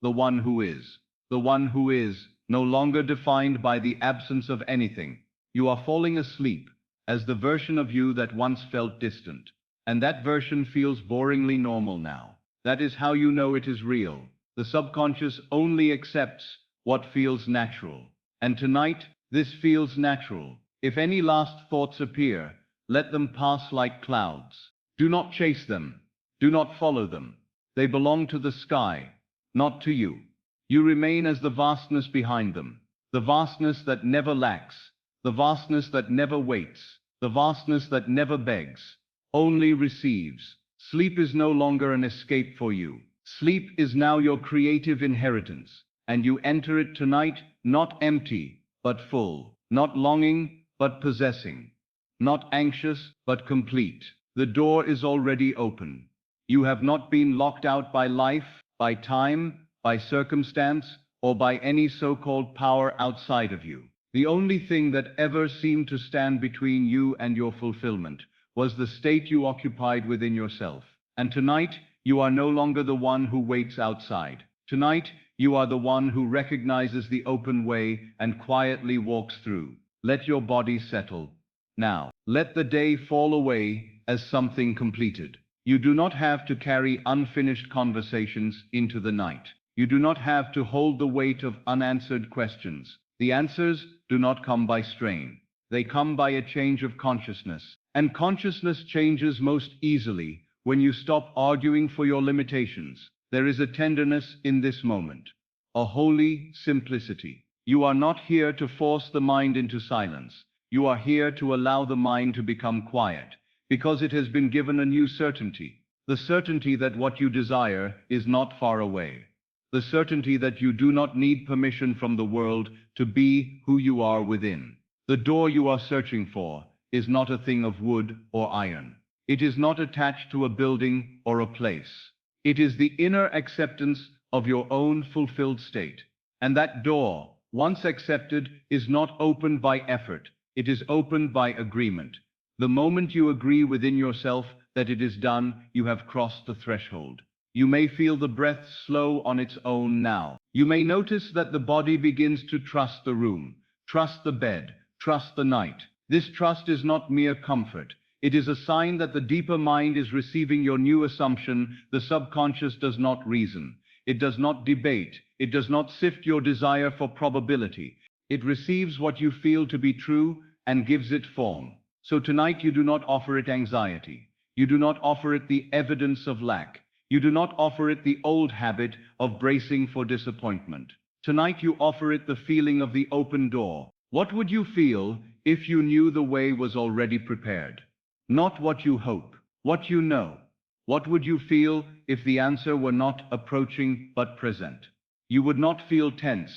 A: the one who is. The one who is, no longer defined by the absence of anything. You are falling asleep, as the version of you that once felt distant. And that version feels boringly normal now. That is how you know it is real. The subconscious only accepts what feels natural. And tonight, this feels natural. If any last thoughts appear, let them pass like clouds. Do not chase them. Do not follow them. They belong to the sky, not to you. You remain as the vastness behind them, the vastness that never lacks, the vastness that never waits, the vastness that never begs, only receives. Sleep is no longer an escape for you. Sleep is now your creative inheritance, and you enter it tonight not empty, but full, not longing, but possessing, not anxious, but complete. The door is already open. You have not been locked out by life, by time, by circumstance, or by any so-called power outside of you. The only thing that ever seemed to stand between you and your fulfillment was the state you occupied within yourself. And tonight, you are no longer the one who waits outside. Tonight, you are the one who recognizes the open way and quietly walks through. Let your body settle. Now, let the day fall away as something completed. You do not have to carry unfinished conversations into the night. You do not have to hold the weight of unanswered questions. The answers do not come by strain. They come by a change of consciousness. And consciousness changes most easily when you stop arguing for your limitations. There is a tenderness in this moment, a holy simplicity. You are not here to force the mind into silence. You are here to allow the mind to become quiet, because it has been given a new certainty. The certainty that what you desire is not far away. The certainty that you do not need permission from the world to be who you are within. The door you are searching for is not a thing of wood or iron. It is not attached to a building or a place. It is the inner acceptance of your own fulfilled state. And that door, once accepted, is not opened by effort. It is opened by agreement. The moment you agree within yourself that it is done, you have crossed the threshold. You may feel the breath slow on its own now. You may notice that the body begins to trust the room, trust the bed, trust the night. This trust is not mere comfort. It is a sign that the deeper mind is receiving your new assumption. The subconscious does not reason. It does not debate. It does not sift your desire for probability. It receives what you feel to be true and gives it form. So tonight you do not offer it anxiety. You do not offer it the evidence of lack. You do not offer it the old habit of bracing for disappointment. Tonight you offer it the feeling of the open door. What would you feel if you knew the way was already prepared? Not what you hope, what you know. What would you feel if the answer were not approaching but present? You would not feel tense.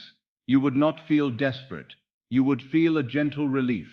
A: You would not feel desperate. You would feel a gentle relief,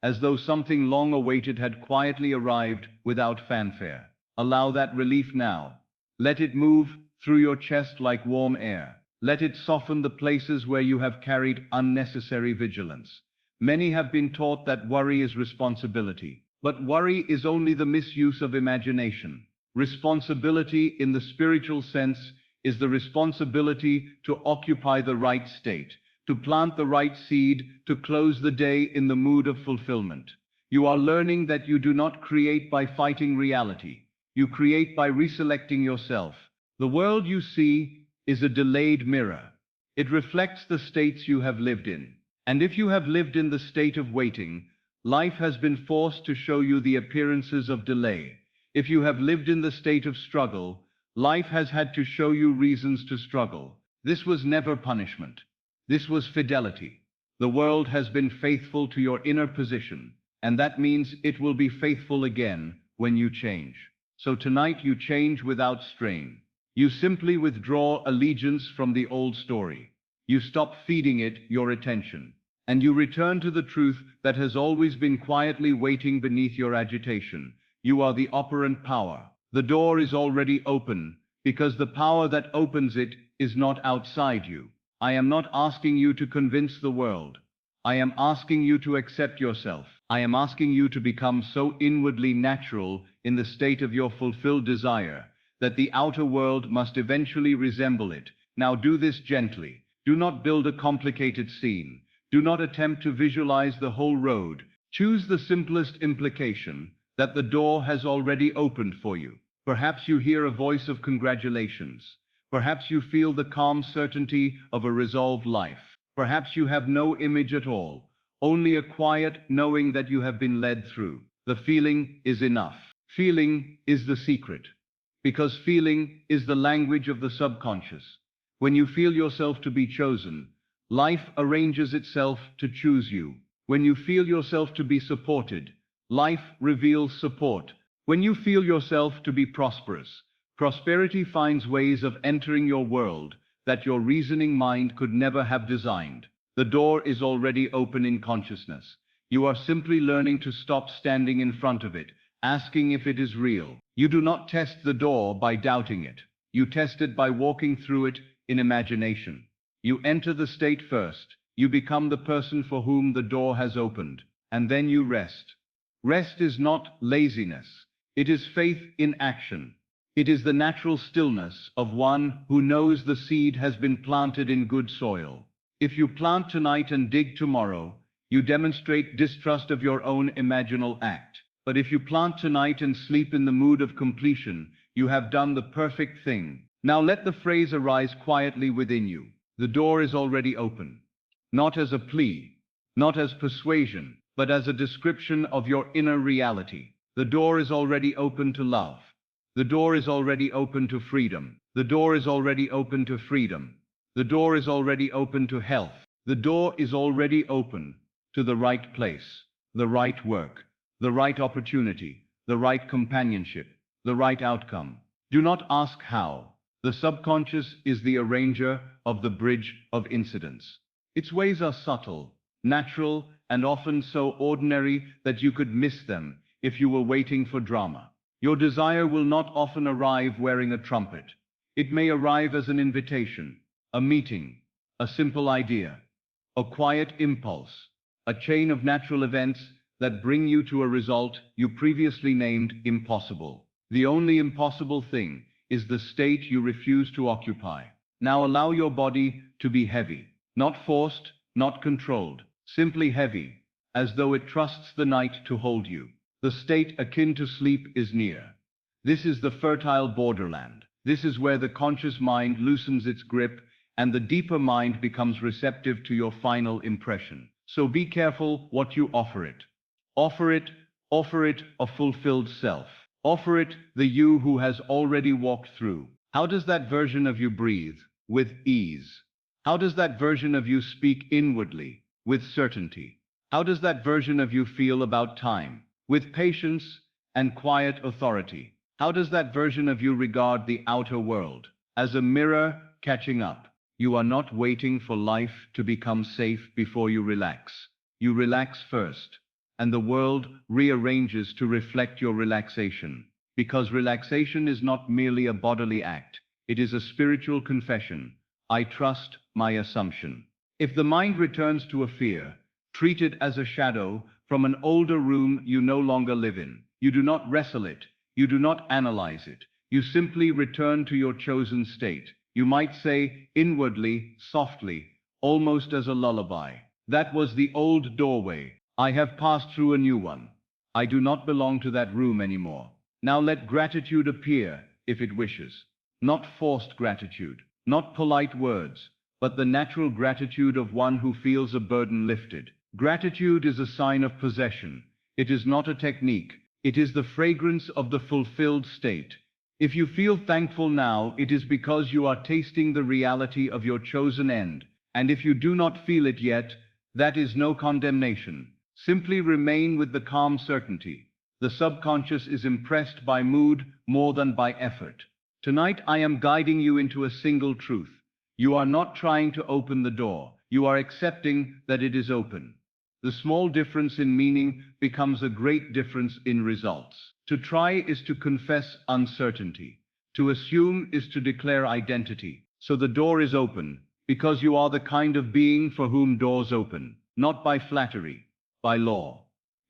A: as though something long awaited had quietly arrived without fanfare. Allow that relief now. Let it move through your chest like warm air. Let it soften the places where you have carried unnecessary vigilance. Many have been taught that worry is responsibility, but worry is only the misuse of imagination. Responsibility in the spiritual sense is the responsibility to occupy the right state, to plant the right seed, to close the day in the mood of fulfillment. You are learning that you do not create by fighting reality. You create by reselecting yourself. The world you see is a delayed mirror. It reflects the states you have lived in. And if you have lived in the state of waiting, life has been forced to show you the appearances of delay. If you have lived in the state of struggle, life has had to show you reasons to struggle. This was never punishment. This was fidelity. The world has been faithful to your inner position, and that means it will be faithful again when you change. So tonight you change without strain. You simply withdraw allegiance from the old story. You stop feeding it your attention, and you return to the truth that has always been quietly waiting beneath your agitation. You are the operant power. The door is already open, because the power that opens it is not outside you. I am not asking you to convince the world. I am asking you to accept yourself. I am asking you to become so inwardly natural in the state of your fulfilled desire that the outer world must eventually resemble it. Now do this gently. Do not build a complicated scene. Do not attempt to visualize the whole road. Choose the simplest implication, that the door has already opened for you. Perhaps you hear a voice of congratulations. Perhaps you feel the calm certainty of a resolved life. Perhaps you have no image at all, only a quiet knowing that you have been led through. The feeling is enough. Feeling is the secret, because feeling is the language of the subconscious. When you feel yourself to be chosen, life arranges itself to choose you. When you feel yourself to be supported, life reveals support. When you feel yourself to be prosperous, prosperity finds ways of entering your world that your reasoning mind could never have designed. The door is already open in consciousness. You are simply learning to stop standing in front of it, asking if it is real. You do not test the door by doubting it. You test it by walking through it in imagination. You enter the state first. You become the person for whom the door has opened, and then you rest. Rest is not laziness. It is faith in action. It is the natural stillness of one who knows the seed has been planted in good soil. If you plant tonight and dig tomorrow, you demonstrate distrust of your own imaginal act. But if you plant tonight and sleep in the mood of completion, you have done the perfect thing. Now let the phrase arise quietly within you. The door is already open. Not as a plea, not as persuasion, but as a description of your inner reality. The door is already open to love. The door is already open to freedom. The door is already open to freedom. The door is already open to health. The door is already open to the right place, the right work, the right opportunity, the right companionship, the right outcome. Do not ask how. The subconscious is the arranger of the bridge of incidents. Its ways are subtle, natural, and often so ordinary that you could miss them if you were waiting for drama. Your desire will not often arrive wearing a trumpet. It may arrive as an invitation, a meeting, a simple idea, a quiet impulse, a chain of natural events that bring you to a result you previously named impossible. The only impossible thing is the state you refuse to occupy. Now allow your body to be heavy, not forced, not controlled, simply heavy, as though it trusts the night to hold you. The state akin to sleep is near. This is the fertile borderland. This is where the conscious mind loosens its grip and the deeper mind becomes receptive to your final impression. So be careful what you offer it. Offer it a fulfilled self. Offer it the you who has already walked through. How does that version of you breathe? With ease. How does that version of you speak inwardly? With certainty. How does that version of you feel about time? With patience and quiet authority. How does that version of you regard the outer world? As a mirror catching up. You are not waiting for life to become safe before you relax. You relax first, and the world rearranges to reflect your relaxation. Because relaxation is not merely a bodily act, it is a spiritual confession. I trust my assumption. If the mind returns to a fear, treat it as a shadow from an older room you no longer live in. You do not wrestle it. You do not analyze it. You simply return to your chosen state. You might say, inwardly, softly, almost as a lullaby, that was the old doorway. I have passed through a new one. I do not belong to that room anymore. Now let gratitude appear, if it wishes. Not forced gratitude, not polite words, but the natural gratitude of one who feels a burden lifted. Gratitude is a sign of possession. It is not a technique. It is the fragrance of the fulfilled state. If you feel thankful now, it is because you are tasting the reality of your chosen end. And if you do not feel it yet, that is no condemnation. Simply remain with the calm certainty. The subconscious is impressed by mood more than by effort. Tonight I am guiding you into a single truth. You are not trying to open the door. You are accepting that it is open. The small difference in meaning becomes a great difference in results. To try is to confess uncertainty. To assume is to declare identity. So the door is open, because you are the kind of being for whom doors open, not by flattery, by law.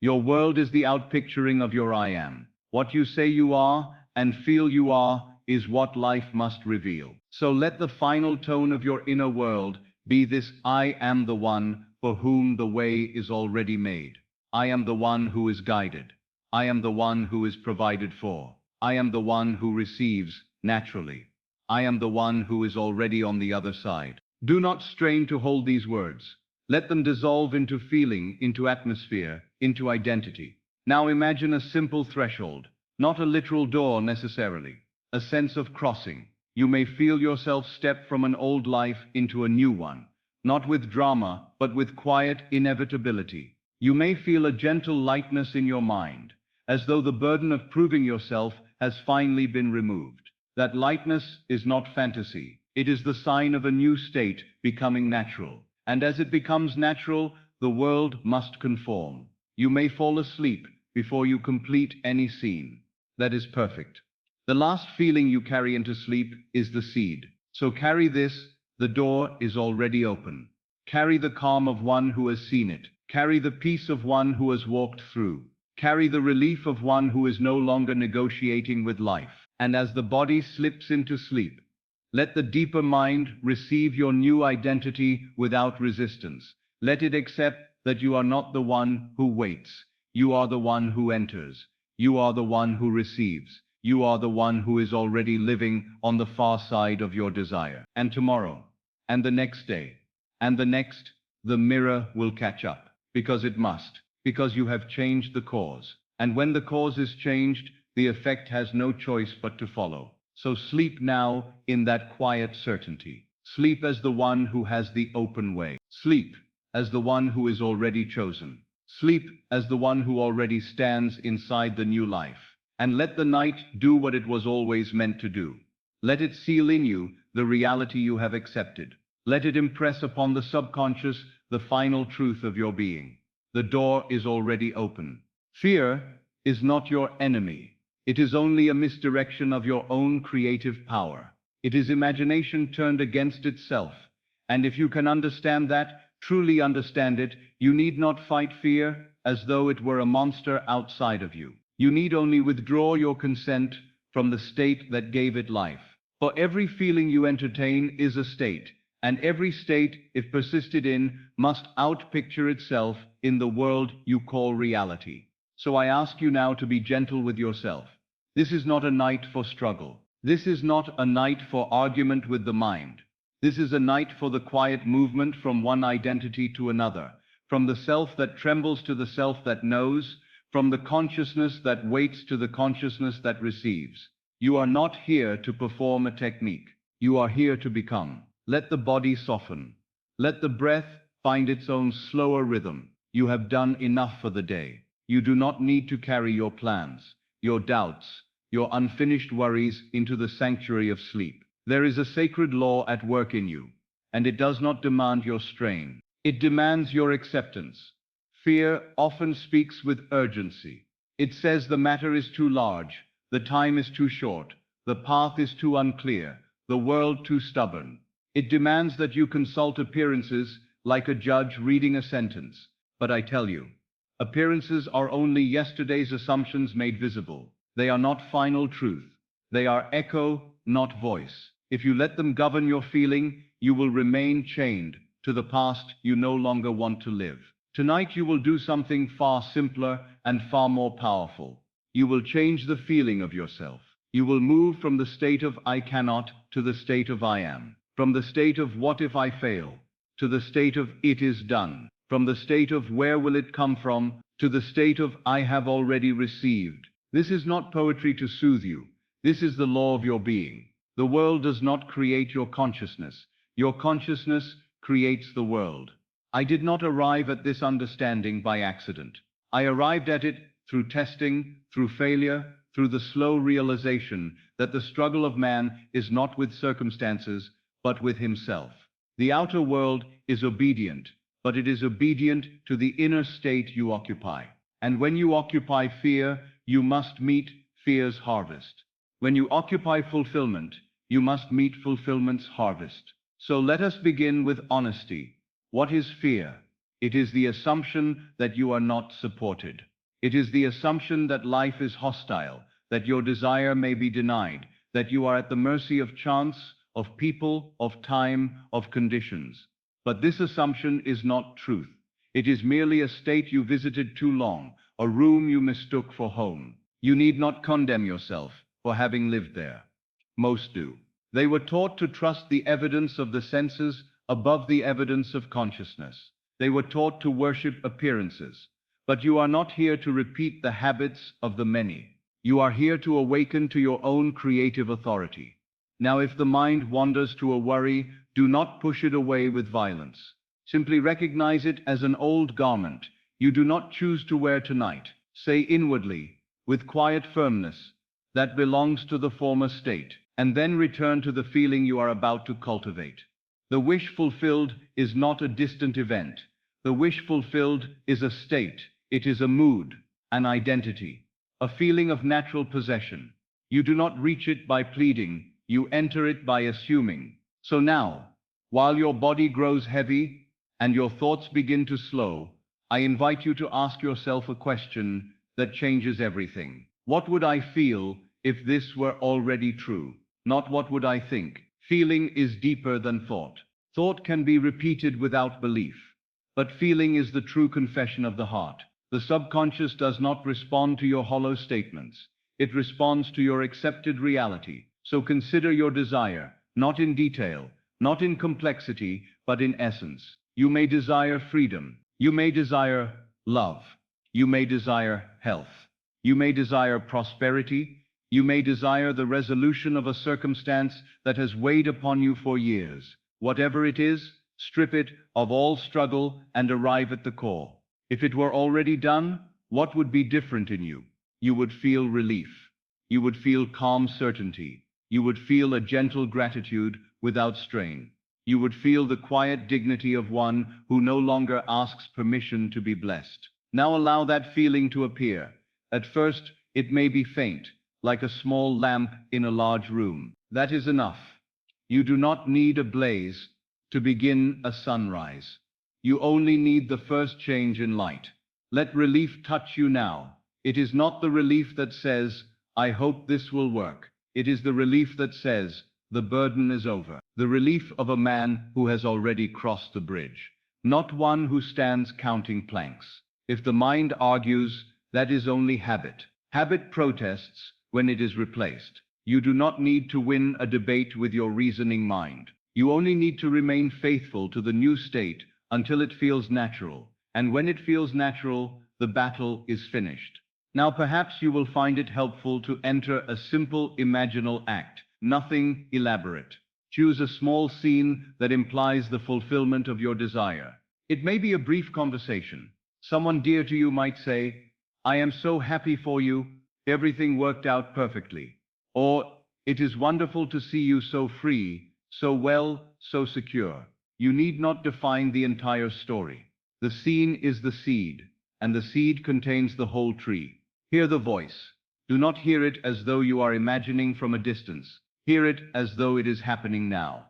A: Your world is the outpicturing of your I am. What you say you are and feel you are is what life must reveal. So let the final tone of your inner world be this: I am the one for whom the way is already made. I am the one who is guided. I am the one who is provided for. I am the one who receives naturally. I am the one who is already on the other side. Do not strain to hold these words. Let them dissolve into feeling, into atmosphere, into identity. Now imagine a simple threshold, not a literal door necessarily, a sense of crossing. You may feel yourself step from an old life into a new one, not with drama, but with quiet inevitability. You may feel a gentle lightness in your mind, as though the burden of proving yourself has finally been removed. That lightness is not fantasy. It is the sign of a new state becoming natural. And as it becomes natural, the world must conform. You may fall asleep before you complete any scene. That is perfect. The last feeling you carry into sleep is the seed. So carry this: the door is already open. Carry the calm of one who has seen it. Carry the peace of one who has walked through. Carry the relief of one who is no longer negotiating with life. And as the body slips into sleep, let the deeper mind receive your new identity without resistance. Let it accept that you are not the one who waits. You are the one who enters. You are the one who receives. You are the one who is already living on the far side of your desire. And tomorrow, and the next day, and the next, the mirror will catch up. Because it must. Because you have changed the cause. And when the cause is changed, the effect has no choice but to follow. So sleep now in that quiet certainty. Sleep as the one who has the open way. Sleep as the one who is already chosen. Sleep as the one who already stands inside the new life. And let the night do what it was always meant to do. Let it seal in you the reality you have accepted. Let it impress upon the subconscious the final truth of your being. The door is already open. Fear is not your enemy. It is only a misdirection of your own creative power. It is imagination turned against itself. And if you can understand that, truly understand it, you need not fight fear as though it were a monster outside of you. You need only withdraw your consent from the state that gave it life. For every feeling you entertain is a state, and every state, if persisted in, must outpicture itself in the world you call reality. So I ask you now to be gentle with yourself. This is not a night for struggle. This is not a night for argument with the mind. This is a night for the quiet movement from one identity to another, from the self that trembles to the self that knows, from the consciousness that waits to the consciousness that receives. You are not here to perform a technique. You are here to become. Let the body soften. Let the breath find its own slower rhythm. You have done enough for the day. You do not need to carry your plans, your doubts, your unfinished worries into the sanctuary of sleep. There is a sacred law at work in you, and it does not demand your strain. It demands your acceptance. Fear often speaks with urgency. It says the matter is too large, the time is too short, the path is too unclear, the world too stubborn. It demands that you consult appearances like a judge reading a sentence. But I tell you, appearances are only yesterday's assumptions made visible. They are not final truth. They are echo, not voice. If you let them govern your feeling, you will remain chained to the past you no longer want to live. Tonight you will do something far simpler and far more powerful. You will change the feeling of yourself. You will move from the state of I cannot to the state of I am. From the state of what if I fail to the state of it is done. From the state of where will it come from to the state of I have already received. This is not poetry to soothe you. This is the law of your being. The world does not create your consciousness. Your consciousness creates the world. I did not arrive at this understanding by accident. I arrived at it through testing, through failure, through the slow realization that the struggle of man is not with circumstances, but with himself. The outer world is obedient, but it is obedient to the inner state you occupy. And when you occupy fear, you must meet fear's harvest. When you occupy fulfillment, you must meet fulfillment's harvest. So let us begin with honesty. What is fear? It is the assumption that you are not supported. It is the assumption that life is hostile, that your desire may be denied, that you are at the mercy of chance, of people, of time, of conditions. But this assumption is not truth. It is merely a state you visited too long, a room you mistook for home. You need not condemn yourself for having lived there. Most do. They were taught to trust the evidence of the senses above the evidence of consciousness. They were taught to worship appearances. But you are not here to repeat the habits of the many. You are here to awaken to your own creative authority. Now, if the mind wanders to a worry, do not push it away with violence. Simply recognize it as an old garment you do not choose to wear tonight. Say inwardly, with quiet firmness, that belongs to the former state, and then return to the feeling you are about to cultivate. The wish fulfilled is not a distant event. The wish fulfilled is a state. It is a mood, an identity, a feeling of natural possession. You do not reach it by pleading, you enter it by assuming. So now, while your body grows heavy and your thoughts begin to slow, I invite you to ask yourself a question that changes everything. What would I feel if this were already true? Not what would I think. Feeling is deeper than thought. Thought can be repeated without belief, but feeling is the true confession of the heart. The subconscious does not respond to your hollow statements. It responds to your accepted reality. So consider your desire, not in detail, not in complexity, but in essence. You may desire freedom. You may desire love. You may desire health. You may desire prosperity. You may desire the resolution of a circumstance that has weighed upon you for years. Whatever it is, strip it of all struggle and arrive at the core. If it were already done, what would be different in you? You would feel relief. You would feel calm certainty. You would feel a gentle gratitude without strain. You would feel the quiet dignity of one who no longer asks permission to be blessed. Now allow that feeling to appear. At first, it may be faint, like a small lamp in a large room. That is enough. You do not need a blaze to begin a sunrise. You only need the first change in light. Let relief touch you now. It is not the relief that says, I hope this will work. It is the relief that says, the burden is over. The relief of a man who has already crossed the bridge, not one who stands counting planks. If the mind argues, that is only habit. Habit protests when it is replaced. You do not need to win a debate with your reasoning mind. You only need to remain faithful to the new state until it feels natural. And when it feels natural, the battle is finished. Now perhaps you will find it helpful to enter a simple imaginal act, nothing elaborate. Choose a small scene that implies the fulfillment of your desire. It may be a brief conversation. Someone dear to you might say, I am so happy for you, everything worked out perfectly. Or, it is wonderful to see you so free, so well, so secure. You need not define the entire story. The scene is the seed, and the seed contains the whole tree. Hear the voice. Do not hear it as though you are imagining from a distance. Hear it as though it is happening now,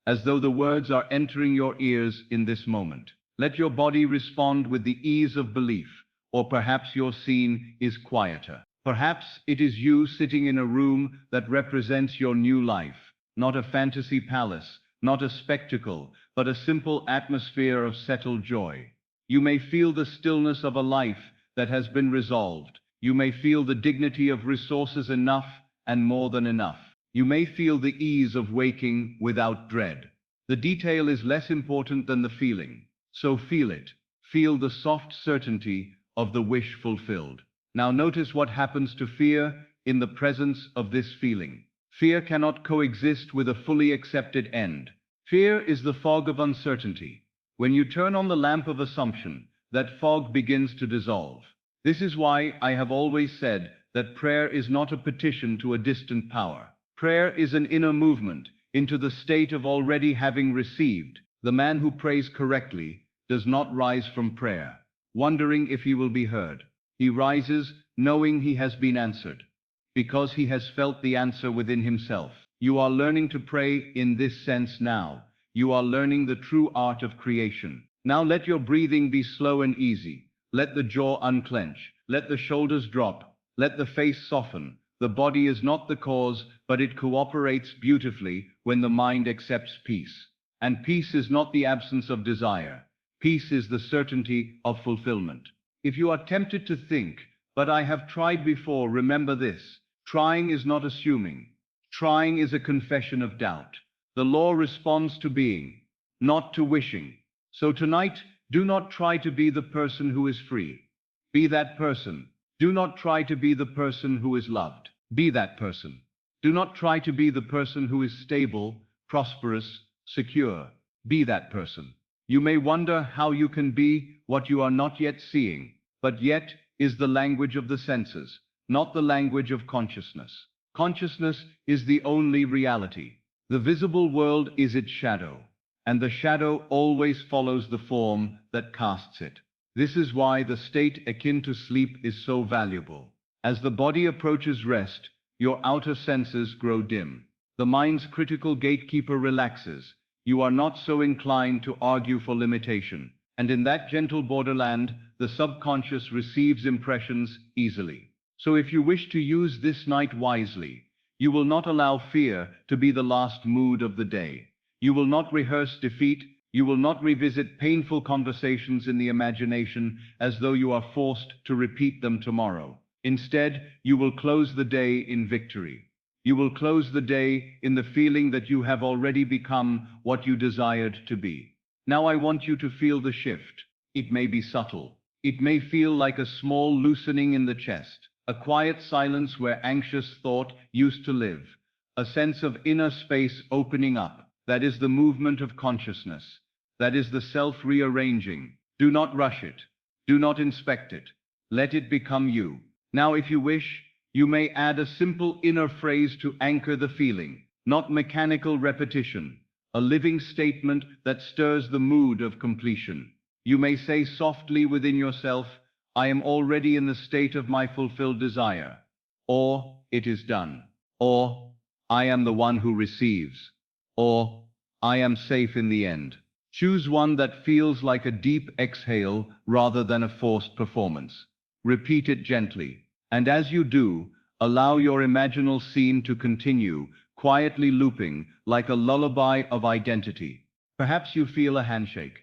A: as though the words are entering your ears in this moment. Let your body respond with the ease of belief, or perhaps your scene is quieter. Perhaps it is you sitting in a room that represents your new life, not a fantasy palace, not a spectacle, but a simple atmosphere of settled joy. You may feel the stillness of a life that has been resolved. You may feel the dignity of resources enough and more than enough. You may feel the ease of waking without dread. The detail is less important than the feeling. So feel it. Feel the soft certainty of the wish fulfilled. Now notice what happens to fear in the presence of this feeling. Fear cannot coexist with a fully accepted end. Fear is the fog of uncertainty. When you turn on the lamp of assumption, that fog begins to dissolve. This is why I have always said that prayer is not a petition to a distant power. Prayer is an inner movement into the state of already having received. The man who prays correctly does not rise from prayer, wondering if he will be heard. He rises knowing he has been answered, because he has felt the answer within himself. You are learning to pray in this sense now. You are learning the true art of creation. Now let your breathing be slow and easy. Let the jaw unclench. Let the shoulders drop. Let the face soften. The body is not the cause, but it cooperates beautifully when the mind accepts peace. And peace is not the absence of desire. Peace is the certainty of fulfillment. If you are tempted to think, but I have tried before, remember this. Trying is not assuming. Trying is a confession of doubt. The law responds to being, not to wishing. So tonight, do not try to be the person who is free. Be that person. Do not try to be the person who is loved. Be that person. Do not try to be the person who is stable, prosperous, secure. Be that person. You may wonder how you can be what you are not yet seeing, but yet is the language of the senses, not the language of consciousness. Consciousness is the only reality. The visible world is its shadow, and the shadow always follows the form that casts it. This is why the state akin to sleep is so valuable. As the body approaches rest, your outer senses grow dim. The mind's critical gatekeeper relaxes. You are not so inclined to argue for limitation, and in that gentle borderland, the subconscious receives impressions easily. So if you wish to use this night wisely, you will not allow fear to be the last mood of the day. You will not rehearse defeat. You will not revisit painful conversations in the imagination as though you are forced to repeat them tomorrow. Instead, you will close the day in victory. You will close the day in the feeling that you have already become what you desired to be. Now I want you to feel the shift. It may be subtle. It may feel like a small loosening in the chest, a quiet silence where anxious thought used to live, a sense of inner space opening up. That is the movement of consciousness. That is the self rearranging. Do not rush it. Do not inspect it. Let it become you. Now, if you wish, you may add a simple inner phrase to anchor the feeling, not mechanical repetition, a living statement that stirs the mood of completion. You may say softly within yourself, I am already in the state of my fulfilled desire, or it is done, or I am the one who receives, or I am safe in the end. Choose one that feels like a deep exhale rather than a forced performance. Repeat it gently. And as you do, allow your imaginal scene to continue, quietly looping like a lullaby of identity. Perhaps you feel a handshake,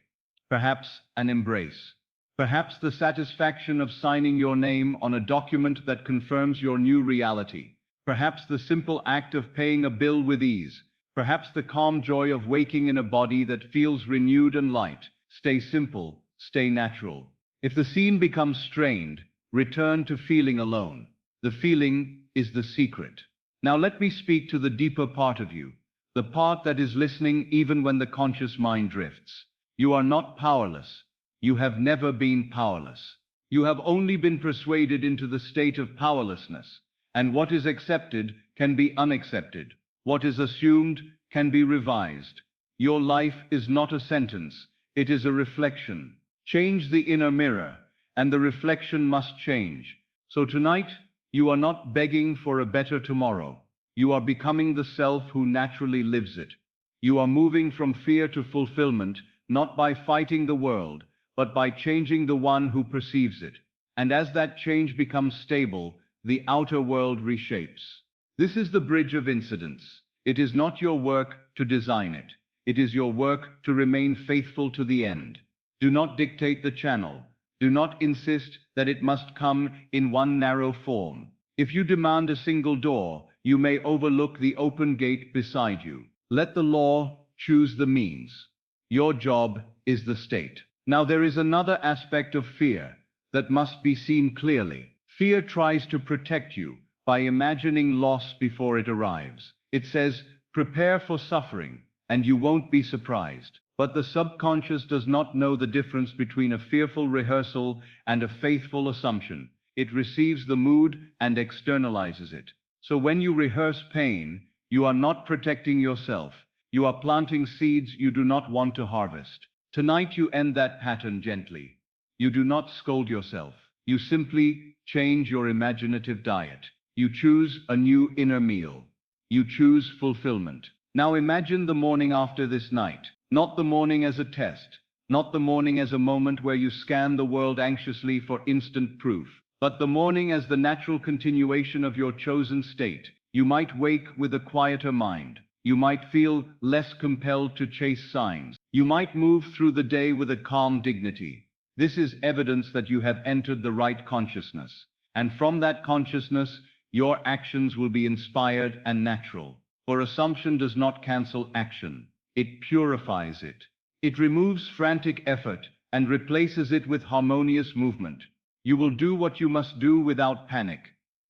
A: perhaps an embrace, perhaps the satisfaction of signing your name on a document that confirms your new reality, perhaps the simple act of paying a bill with ease, perhaps the calm joy of waking in a body that feels renewed and light. Stay simple, stay natural. If the scene becomes strained, return to feeling alone. The feeling is the secret. Now let me speak to the deeper part of you, the part that is listening even when the conscious mind drifts. You are not powerless. You have never been powerless. You have only been persuaded into the state of powerlessness, and what is accepted can be unaccepted. What is assumed can be revised. Your life is not a sentence, it is a reflection. Change the inner mirror, and the reflection must change. So tonight, you are not begging for a better tomorrow. You are becoming the self who naturally lives it. You are moving from fear to fulfillment, not by fighting the world, but by changing the one who perceives it. And as that change becomes stable, the outer world reshapes. This is the bridge of incidence. It is not your work to design it. It is your work to remain faithful to the end. Do not dictate the channel. Do not insist that it must come in one narrow form. If you demand a single door, you may overlook the open gate beside you. Let the law choose the means. Your job is the state. Now there is another aspect of fear that must be seen clearly. Fear tries to protect you by imagining loss before it arrives. It says, prepare for suffering, and you won't be surprised. But the subconscious does not know the difference between a fearful rehearsal and a faithful assumption. It receives the mood and externalizes it. So when you rehearse pain, you are not protecting yourself. You are planting seeds you do not want to harvest. Tonight you end that pattern gently. You do not scold yourself. You simply change your imaginative diet. You choose a new inner meal. You choose fulfillment. Now imagine the morning after this night. Not the morning as a test. Not the morning as a moment where you scan the world anxiously for instant proof. But the morning as the natural continuation of your chosen state. You might wake with a quieter mind. You might feel less compelled to chase signs. You might move through the day with a calm dignity. This is evidence that you have entered the right consciousness. And from that consciousness, your actions will be inspired and natural. For assumption does not cancel action. It purifies it. It removes frantic effort and replaces it with harmonious movement. You will do what you must do without panic.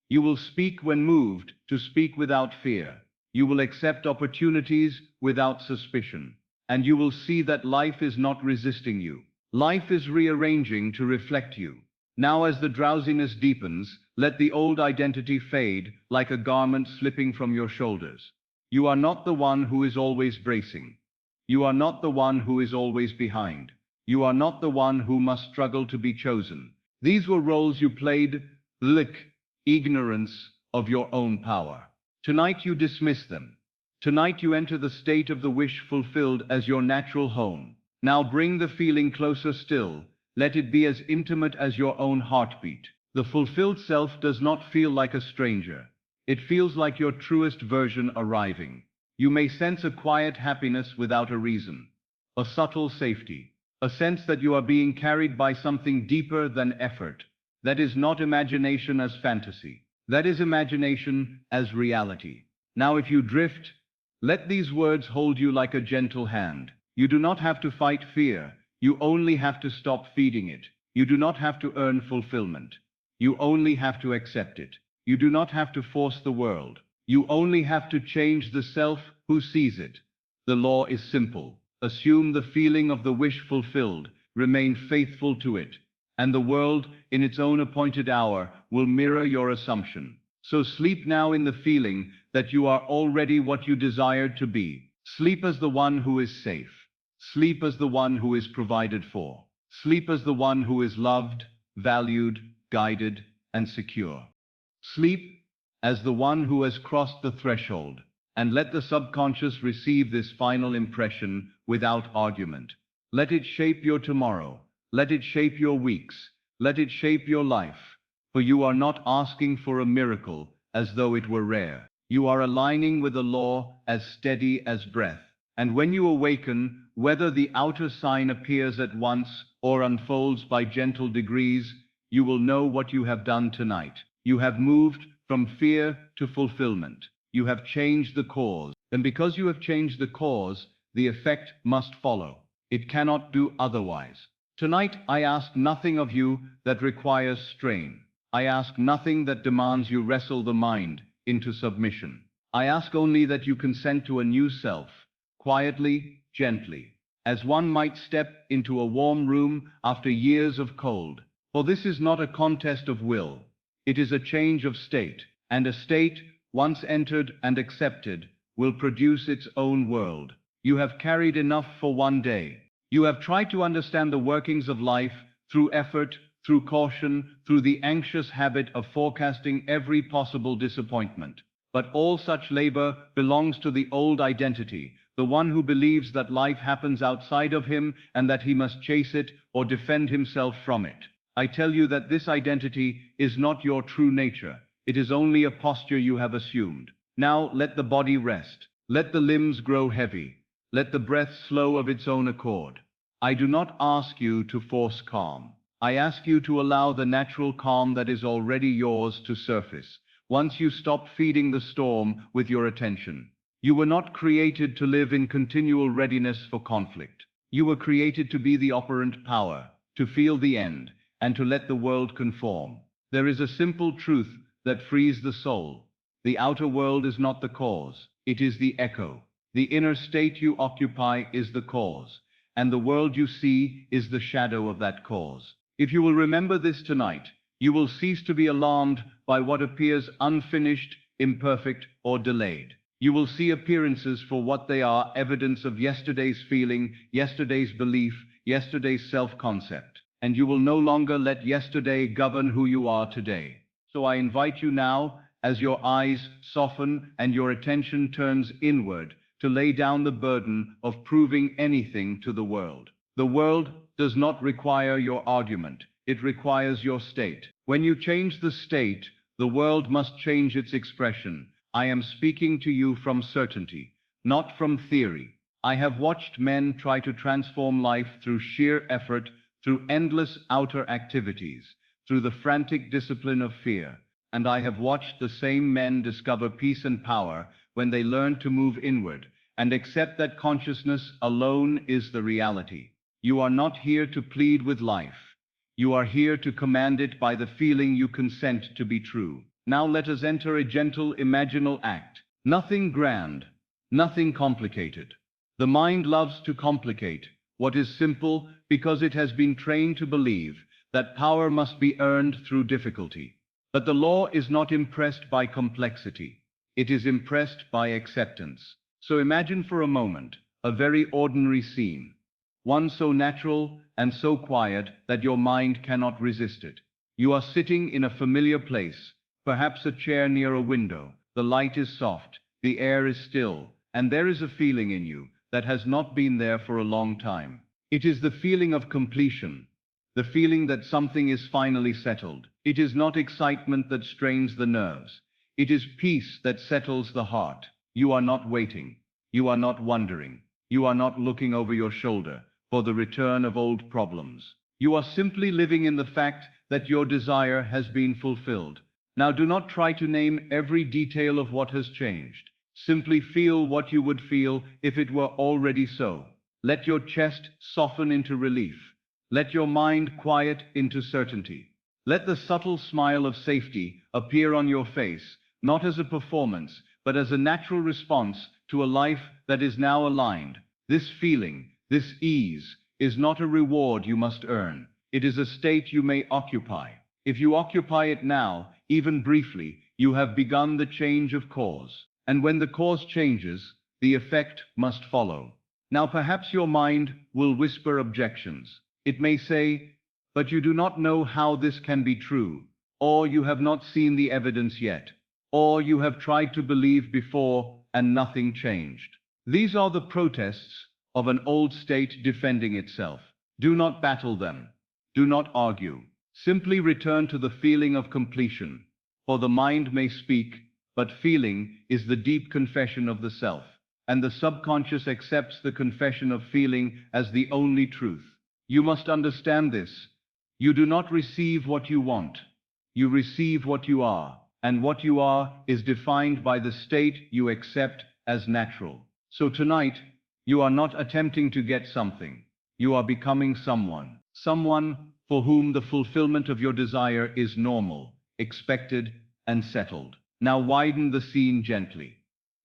A: You will speak when moved to speak without fear. You will accept opportunities without suspicion. And you will see that life is not resisting you. Life is rearranging to reflect you. Now as the drowsiness deepens, let the old identity fade like a garment slipping from your shoulders. You are not the one who is always bracing. You are not the one who is always behind. You are not the one who must struggle to be chosen. These were roles you played, ignorance of your own power. Tonight you dismiss them. Tonight you enter the state of the wish fulfilled as your natural home. Now bring the feeling closer still. Let it be as intimate as your own heartbeat. The fulfilled self does not feel like a stranger. It feels like your truest version arriving. You may sense a quiet happiness without a reason, a subtle safety, a sense that you are being carried by something deeper than effort. That is not imagination as fantasy. That is imagination as reality. Now if you drift, let these words hold you like a gentle hand. You do not have to fight fear. You only have to stop feeding it. You do not have to earn fulfillment. You only have to accept it. You do not have to force the world. You only have to change the self who sees it. The law is simple. Assume the feeling of the wish fulfilled. Remain faithful to it. And the world, in its own appointed hour, will mirror your assumption. So sleep now in the feeling that you are already what you desired to be. Sleep as the one who is safe. Sleep as the one who is provided for. Sleep as the one who is loved, valued, guided, and secure. Sleep as the one who has crossed the threshold, and let the subconscious receive this final impression without argument. Let it shape your tomorrow. Let it shape your weeks. Let it shape your life. For you are not asking for a miracle as though it were rare. You are aligning with a law as steady as breath. And when you awaken, whether the outer sign appears at once or unfolds by gentle degrees, you will know what you have done tonight. You have moved from fear to fulfillment. You have changed the cause. And because you have changed the cause, the effect must follow. It cannot do otherwise. Tonight I ask nothing of you that requires strain. I ask nothing that demands you wrestle the mind into submission. I ask only that you consent to a new self, quietly, gently, as one might step into a warm room after years of cold. For this is not a contest of will. It is a change of state, and a state, once entered and accepted, will produce its own world. You have carried enough for one day. You have tried to understand the workings of life through effort, through caution, through the anxious habit of forecasting every possible disappointment. But all such labor belongs to the old identity, the one who believes that life happens outside of him and that he must chase it or defend himself from it. I tell you that this identity is not your true nature. It is only a posture you have assumed. Now let the body rest. Let the limbs grow heavy. Let the breath slow of its own accord. I do not ask you to force calm. I ask you to allow the natural calm that is already yours to surface, once you stop feeding the storm with your attention. You were not created to live in continual readiness for conflict. You were created to be the operant power, to feel the end, and to let the world conform. There is a simple truth that frees the soul. The outer world is not the cause, it is the echo. The inner state you occupy is the cause, and the world you see is the shadow of that cause. If you will remember this tonight, you will cease to be alarmed by what appears unfinished, imperfect, or delayed. You will see appearances for what they are, evidence of yesterday's feeling, yesterday's belief, yesterday's self-concept. And you will no longer let yesterday govern who you are today. So I invite you now, as your eyes soften and your attention turns inward, to lay down the burden of proving anything to the world. The world does not require your argument, it requires your state. When you change the state, the world must change its expression. I am speaking to you from certainty, not from theory. I have watched men try to transform life through sheer effort, through endless outer activities, through the frantic discipline of fear. And I have watched the same men discover peace and power when they learn to move inward and accept that consciousness alone is the reality. You are not here to plead with life. You are here to command it by the feeling you consent to be true. Now let us enter a gentle imaginal act. Nothing grand, nothing complicated. The mind loves to complicate what is simple because it has been trained to believe that power must be earned through difficulty. But the law is not impressed by complexity. It is impressed by acceptance. So imagine for a moment a very ordinary scene, one so natural and so quiet that your mind cannot resist it. You are sitting in a familiar place, perhaps a chair near a window. The light is soft, the air is still, and there is a feeling in you that has not been there for a long time. It is the feeling of completion, the feeling that something is finally settled. It is not excitement that strains the nerves. It is peace that settles the heart. You are not waiting. You are not wondering. You are not looking over your shoulder for the return of old problems. You are simply living in the fact that your desire has been fulfilled. Now do not try to name every detail of what has changed. Simply feel what you would feel if it were already so. Let your chest soften into relief. Let your mind quiet into certainty. Let the subtle smile of safety appear on your face, not as a performance, but as a natural response to a life that is now aligned. This feeling, this ease, is not a reward you must earn. It is a state you may occupy. If you occupy it now, even briefly, you have begun the change of cause. And when the cause changes, the effect must follow. Now perhaps your mind will whisper objections. It may say, "But you do not know how this can be true," or "You have not seen the evidence yet," or "You have tried to believe before and nothing changed." These are the protests of an old state defending itself. Do not battle them. Do not argue. Simply return to the feeling of completion. For the mind may speak, but feeling is the deep confession of the self. And the subconscious accepts the confession of feeling as the only truth. You must understand this. You do not receive what you want. You receive what you are. And what you are is defined by the state you accept as natural. So tonight, you are not attempting to get something. You are becoming someone. Someone for whom the fulfillment of your desire is normal, expected, and settled. Now widen the scene gently.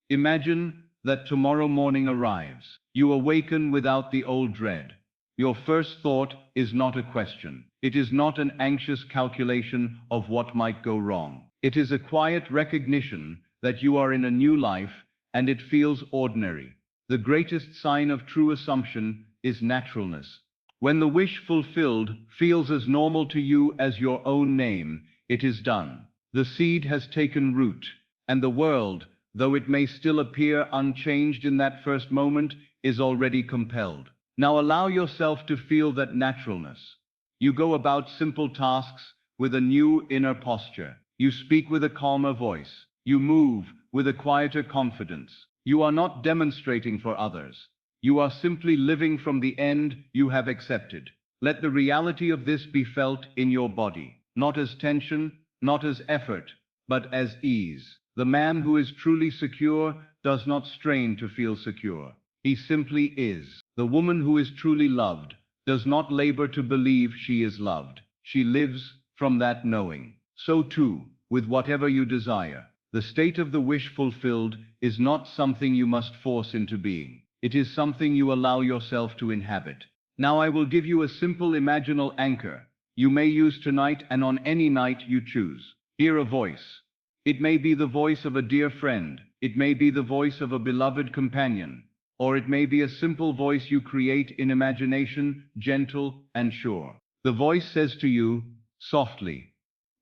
A: Imagine that tomorrow morning arrives. You awaken without the old dread. Your first thought is not a question. It is not an anxious calculation of what might go wrong. It is a quiet recognition that you are in a new life, and it feels ordinary. The greatest sign of true assumption is naturalness. When the wish fulfilled feels as normal to you as your own name, it is done. The seed has taken root, and the world, though it may still appear unchanged in that first moment, is already compelled. Now allow yourself to feel that naturalness. You go about simple tasks with a new inner posture. You speak with a calmer voice. You move with a quieter confidence. You are not demonstrating for others. You are simply living from the end you have accepted. Let the reality of this be felt in your body, not as tension, not as effort, but as ease. The man who is truly secure does not strain to feel secure. He simply is. The woman who is truly loved does not labor to believe she is loved. She lives from that knowing. So too, with whatever you desire. The state of the wish fulfilled is not something you must force into being. It is something you allow yourself to inhabit. Now I will give you a simple imaginal anchor you may use tonight and on any night you choose. Hear a voice. It may be the voice of a dear friend. It may be the voice of a beloved companion. Or it may be a simple voice you create in imagination, gentle and sure. The voice says to you, softly,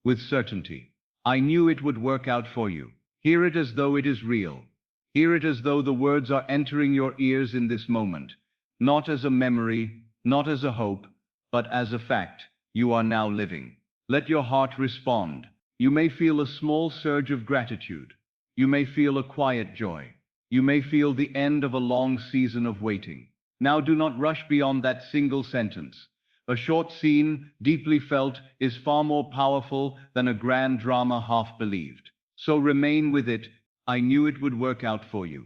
A: with certainty, I knew it would work out for you. Hear it as though it is real. Hear it as though the words are entering your ears in this moment, not as a memory, not as a hope, but as a fact you are now living. Let your heart respond. You may feel a small surge of gratitude. You may feel a quiet joy. You may feel the end of a long season of waiting. Now do not rush beyond that single sentence. A short scene, deeply felt, is far more powerful than a grand drama half believed. So remain with it. I knew it would work out for you.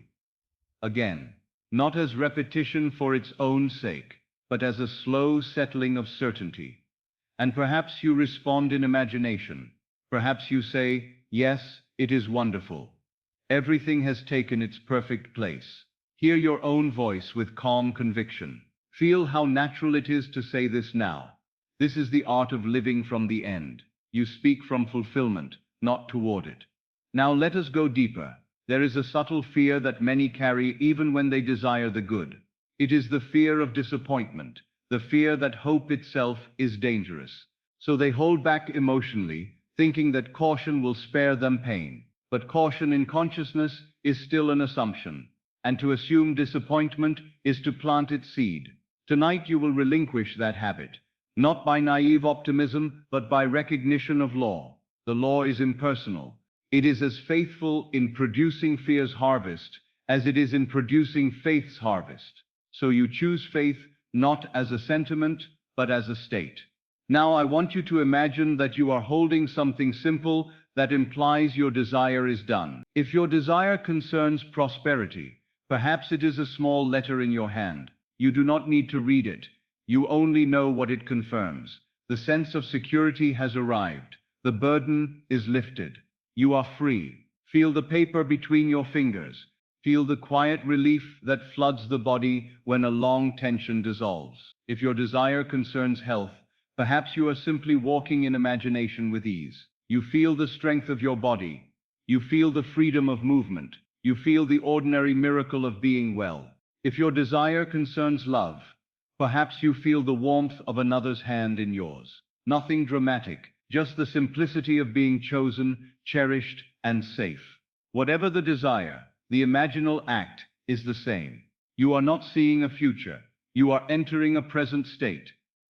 A: Again, not as repetition for its own sake, but as a slow settling of certainty. And perhaps you respond in imagination. Perhaps you say, yes, it is wonderful. Everything has taken its perfect place. Hear your own voice with calm conviction. Feel how natural it is to say this now. This is the art of living from the end. You speak from fulfillment, not toward it. Now let us go deeper. There is a subtle fear that many carry even when they desire the good. It is the fear of disappointment, the fear that hope itself is dangerous. So they hold back emotionally, thinking that caution will spare them pain. But caution in consciousness is still an assumption, and to assume disappointment is to plant its seed. Tonight you will relinquish that habit, not by naive optimism, but by recognition of law. The law is impersonal. It is as faithful in producing fear's harvest as it is in producing faith's harvest. So you choose faith not as a sentiment, but as a state. Now I want you to imagine that you are holding something simple that implies your desire is done. If your desire concerns prosperity, perhaps it is a small letter in your hand. You do not need to read it. You only know what it confirms. The sense of security has arrived. The burden is lifted. You are free. Feel the paper between your fingers. Feel the quiet relief that floods the body when a long tension dissolves. If your desire concerns health, perhaps you are simply walking in imagination with ease. You feel the strength of your body. You feel the freedom of movement. You feel the ordinary miracle of being well. If your desire concerns love, perhaps you feel the warmth of another's hand in yours. Nothing dramatic, just the simplicity of being chosen, cherished, and safe. Whatever the desire, the imaginal act is the same. You are not seeing a future. You are entering a present state.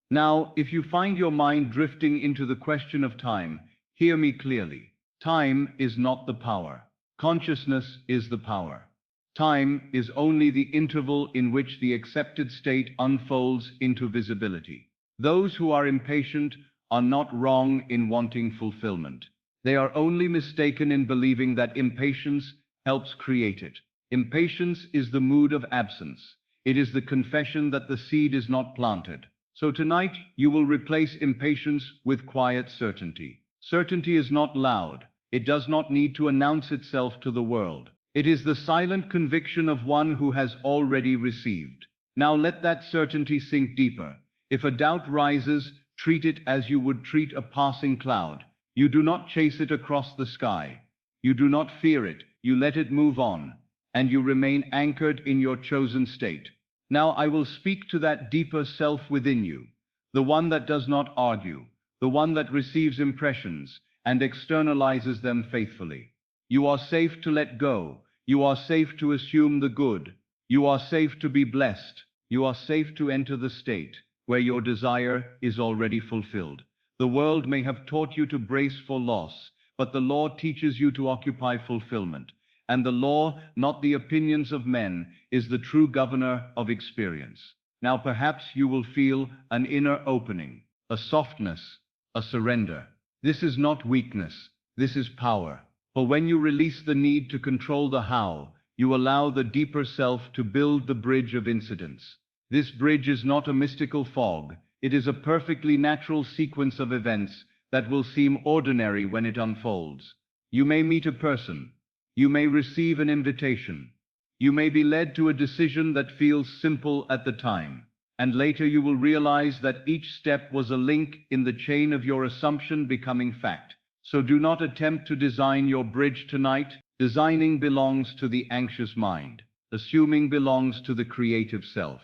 A: Now, if you find your mind drifting into the question of time, hear me clearly. Time is not the power. Consciousness is the power. Time is only the interval in which the accepted state unfolds into visibility. Those who are impatient are not wrong in wanting fulfillment. They are only mistaken in believing that impatience helps create it. Impatience is the mood of absence. It is the confession that the seed is not planted. So tonight, you will replace impatience with quiet certainty. Certainty is not loud. It does not need to announce itself to the world. It is the silent conviction of one who has already received. Now let that certainty sink deeper. If a doubt rises, treat it as you would treat a passing cloud. You do not chase it across the sky. You do not fear it. You let it move on, and you remain anchored in your chosen state. Now I will speak to that deeper self within you, the one that does not argue, the one that receives impressions and externalizes them faithfully. You are safe to let go. You are safe to assume the good. You are safe to be blessed. You are safe to enter the state where your desire is already fulfilled. The world may have taught you to brace for loss, but the law teaches you to occupy fulfillment. And the law, not the opinions of men, is the true governor of experience. Now perhaps you will feel an inner opening, a softness, a surrender. This is not weakness, this is power. For when you release the need to control the how, you allow the deeper self to build the bridge of incidents. This bridge is not a mystical fog, it is a perfectly natural sequence of events that will seem ordinary when it unfolds. You may meet a person, you may receive an invitation, you may be led to a decision that feels simple at the time, and later you will realize that each step was a link in the chain of your assumption becoming fact. So do not attempt to design your bridge tonight. Designing belongs to the anxious mind. Assuming belongs to the creative self.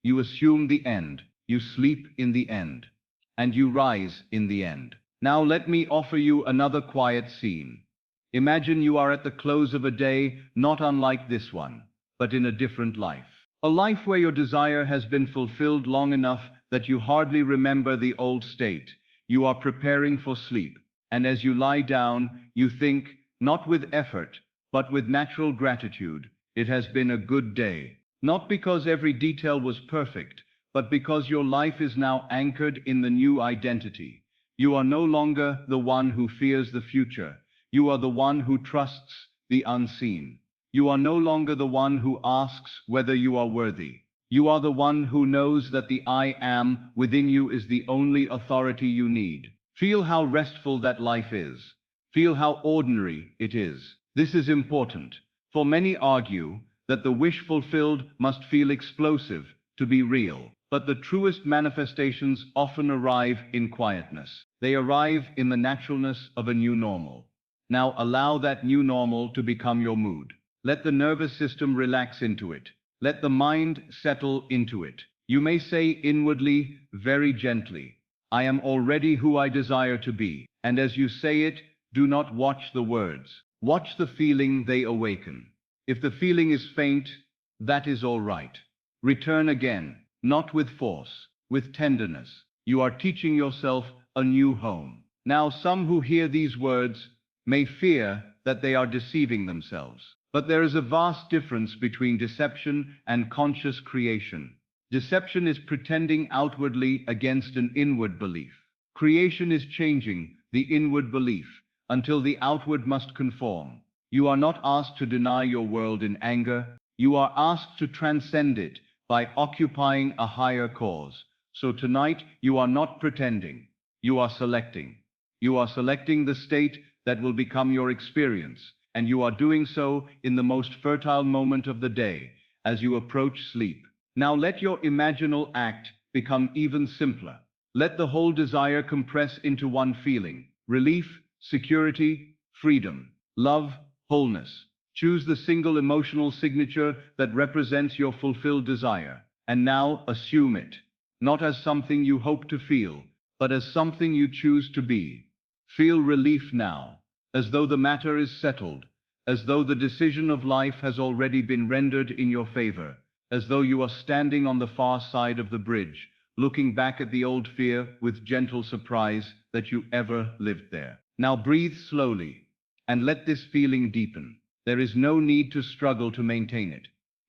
A: You assume the end, you sleep in the end, and you rise in the end. Now let me offer you another quiet scene. Imagine you are at the close of a day not unlike this one, but in a different life. A life where your desire has been fulfilled long enough that you hardly remember the old state. You are preparing for sleep, and as you lie down, you think, not with effort, but with natural gratitude, it has been a good day. Not because every detail was perfect, but because your life is now anchored in the new identity. You are no longer the one who fears the future. You are the one who trusts the unseen. You are no longer the one who asks whether you are worthy. You are the one who knows that the I am within you is the only authority you need. Feel how restful that life is. Feel how ordinary it is. This is important, for many argue that the wish fulfilled must feel explosive to be real. But the truest manifestations often arrive in quietness. They arrive in the naturalness of a new normal. Now allow that new normal to become your mood. Let the nervous system relax into it. Let the mind settle into it. You may say inwardly, very gently, I am already who I desire to be. And as you say it, do not watch the words. Watch the feeling they awaken. If the feeling is faint, that is all right. Return again, not with force, with tenderness. You are teaching yourself a new home. Now some who hear these words may fear that they are deceiving themselves. But there is a vast difference between deception and conscious creation. Deception is pretending outwardly against an inward belief. Creation is changing the inward belief until the outward must conform. You are not asked to deny your world in anger. You are asked to transcend it by occupying a higher cause. So tonight, you are not pretending. You are selecting. You are selecting the state that will become your experience, and you are doing so in the most fertile moment of the day, as you approach sleep. Now let your imaginal act become even simpler. Let the whole desire compress into one feeling: relief, security, freedom, love, wholeness. Choose the single emotional signature that represents your fulfilled desire, and now assume it, not as something you hope to feel, but as something you choose to be. Feel relief now, as though the matter is settled, as though the decision of life has already been rendered in your favor, as though you are standing on the far side of the bridge, looking back at the old fear with gentle surprise that you ever lived there. Now breathe slowly, and let this feeling deepen. There is no need to struggle to maintain it.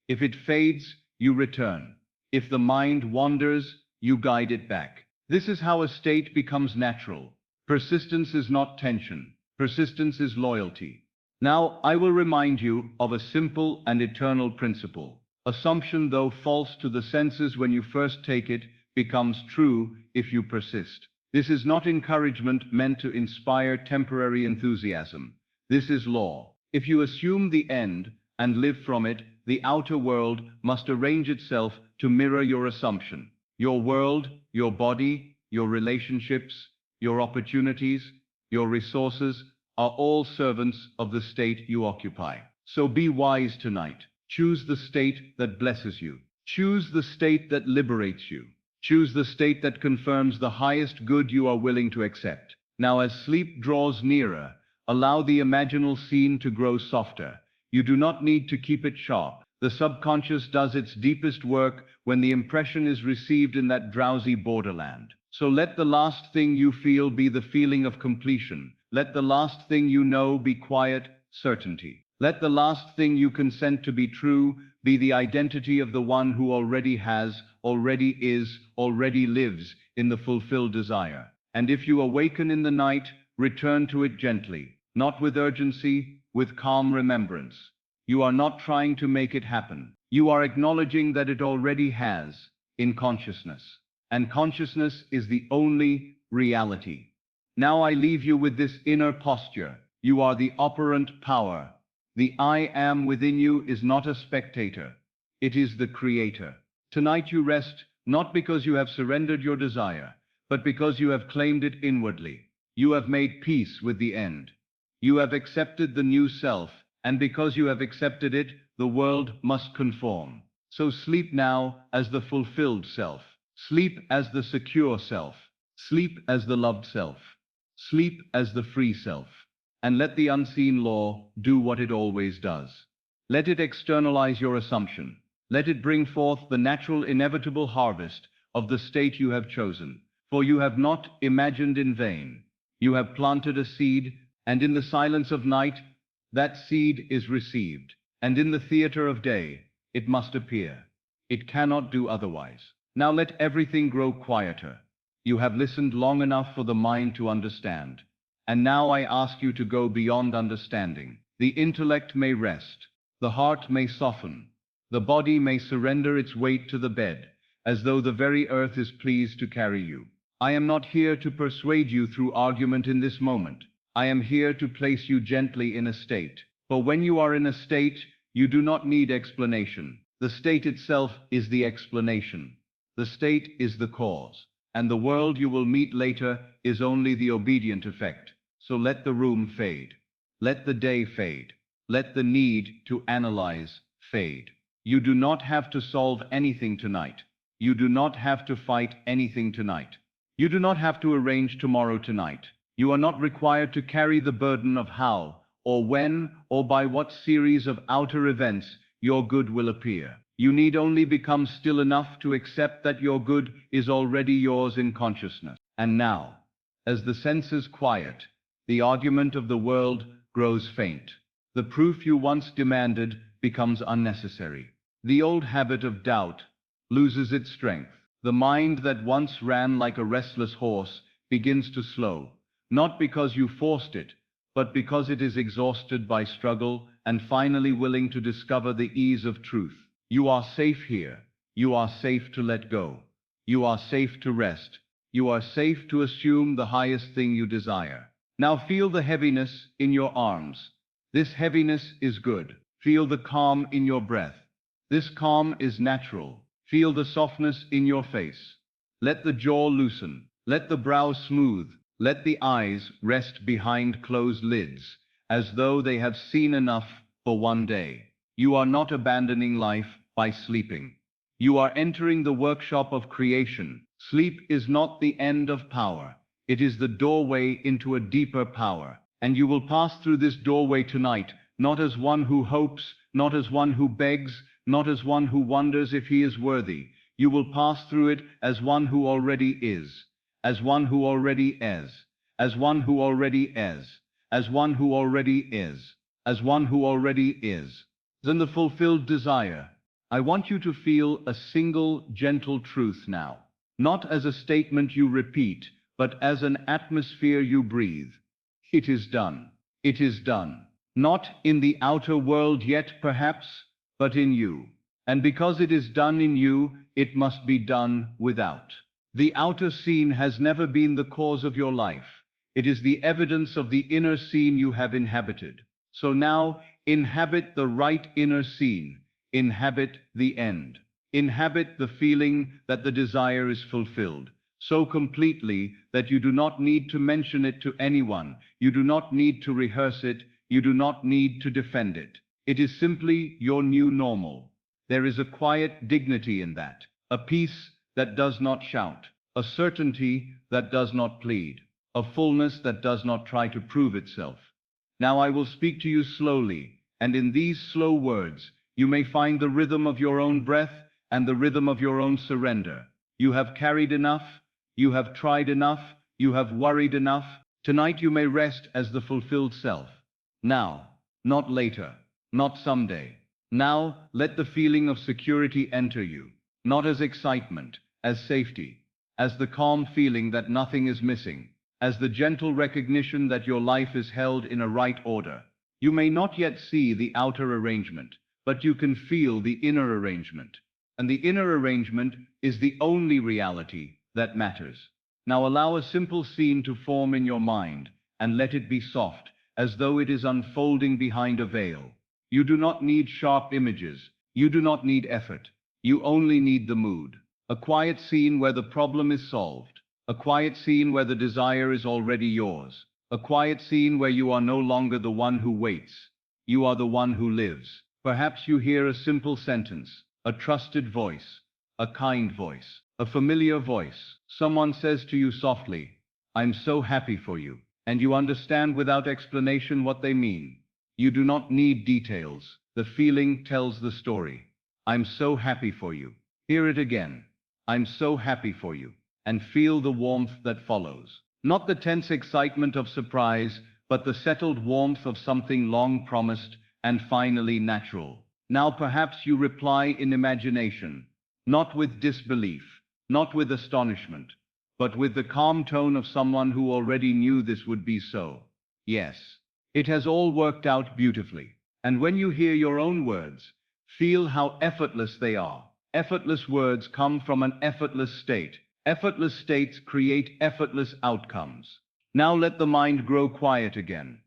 A: If it fades, you return. If the mind wanders, you guide it back. This is how a state becomes natural. Persistence is not tension. Persistence is loyalty. Now, I will remind you of a simple and eternal principle. Assumption, though false to the senses when you first take it, becomes true if you persist. This is not encouragement meant to inspire temporary enthusiasm. This is law. If you assume the end and live from it, the outer world must arrange itself to mirror your assumption. Your world, your body, your relationships, your opportunities, your resources are all servants of the state you occupy. So be wise tonight. Choose the state that blesses you. Choose the state that liberates you. Choose the state that confirms the highest good you are willing to accept. Now, as sleep draws nearer, allow the imaginal scene to grow softer. You do not need to keep it sharp. The subconscious does its deepest work when the impression is received in that drowsy borderland. So let the last thing you feel be the feeling of completion. Let the last thing you know be quiet certainty. Let the last thing you consent to be true be the identity of the one who already has already is, already lives in the fulfilled desire. And if you awaken in the night, return to it gently, not with urgency, with calm remembrance. You are not trying to make it happen. You are acknowledging that it already has, in consciousness. And consciousness is the only reality. Now I leave you with this inner posture. You are the operant power. The I am within you is not a spectator. It is the creator. Tonight you rest, not because you have surrendered your desire, but because you have claimed it inwardly. You have made peace with the end. You have accepted the new self, and because you have accepted it, the world must conform. So sleep now as the fulfilled self. Sleep as the secure self. Sleep as the loved self. Sleep as the free self. And let the unseen law do what it always does. Let it externalize your assumption. Let it bring forth the natural inevitable harvest of the state you have chosen. For you have not imagined in vain. You have planted a seed, and in the silence of night, that seed is received. And in the theater of day, it must appear. It cannot do otherwise. Now let everything grow quieter. You have listened long enough for the mind to understand. And now I ask you to go beyond understanding. The intellect may rest. The heart may soften. The body may surrender its weight to the bed, as though the very earth is pleased to carry you. I am not here to persuade you through argument in this moment. I am here to place you gently in a state. For when you are in a state, you do not need explanation. The state itself is the explanation. The state is the cause. And the world you will meet later is only the obedient effect. So let the room fade. Let the day fade. Let the need to analyze fade. You do not have to solve anything tonight. You do not have to fight anything tonight. You do not have to arrange tomorrow tonight. You are not required to carry the burden of how, or when, or by what series of outer events your good will appear. You need only become still enough to accept that your good is already yours in consciousness. And now, as the senses quiet, the argument of the world grows faint. The proof you once demanded becomes unnecessary. The old habit of doubt loses its strength. The mind that once ran like a restless horse begins to slow, not because you forced it, but because it is exhausted by struggle and finally willing to discover the ease of truth. You are safe here. You are safe to let go. You are safe to rest. You are safe to assume the highest thing you desire. Now feel the heaviness in your arms. This heaviness is good. Feel the calm in your breath. This calm is natural. Feel the softness in your face. Let the jaw loosen. Let the brow smooth. Let the eyes rest behind closed lids, as though they have seen enough for one day. You are not abandoning life by sleeping. You are entering the workshop of creation. Sleep is not the end of power. It is the doorway into a deeper power. And you will pass through this doorway tonight, not as one who hopes, not as one who begs, not as one who wonders if he is worthy. You will pass through it as one who already is, as one who already is, as one who already is, as one who already is, as one who already is. Then the fulfilled desire. I want you to feel a single gentle truth now, not as a statement you repeat, but as an atmosphere you breathe. It is done. It is done. Not in the outer world yet, perhaps, but in you. And because it is done in you, it must be done without. The outer scene has never been the cause of your life. It is the evidence of the inner scene you have inhabited. So now, inhabit the right inner scene. Inhabit the end. Inhabit the feeling that the desire is fulfilled, so completely that you do not need to mention it to anyone. You do not need to rehearse it. You do not need to defend it. It is simply your new normal. There is a quiet dignity in that, a peace that does not shout, a certainty that does not plead, a fullness that does not try to prove itself. Now I will speak to you slowly, and in these slow words, you may find the rhythm of your own breath and the rhythm of your own surrender. You have carried enough, you have tried enough, you have worried enough. Tonight you may rest as the fulfilled self. Now, not later, not someday. Now, let the feeling of security enter you. not as excitement, as safety, as the calm feeling that nothing is missing, as the gentle recognition that your life is held in a right order. You may not yet see the outer arrangement, but you can feel the inner arrangement. And the inner arrangement is the only reality that matters. Now allow a simple scene to form in your mind, and let it be soft, as though it is unfolding behind a veil. You do not need sharp images. You do not need effort. You only need the mood. A quiet scene where the problem is solved. A quiet scene where the desire is already yours. A quiet scene where you are no longer the one who waits. You are the one who lives. Perhaps you hear a simple sentence, a trusted voice, a kind voice, a familiar voice. Someone says to you softly, "I'm so happy for you," and you understand without explanation what they mean. You do not need details. The feeling tells the story. "I'm so happy for you." Hear it again. "I'm so happy for you." And feel the warmth that follows. Not the tense excitement of surprise, but the settled warmth of something long promised and finally natural. Now perhaps you reply in imagination, not with disbelief, not with astonishment, but with the calm tone of someone who already knew this would be so. "Yes, it has all worked out beautifully." And when you hear your own words, feel how effortless they are. Effortless words come from an effortless state. Effortless states create effortless outcomes. Now let the mind grow quiet again.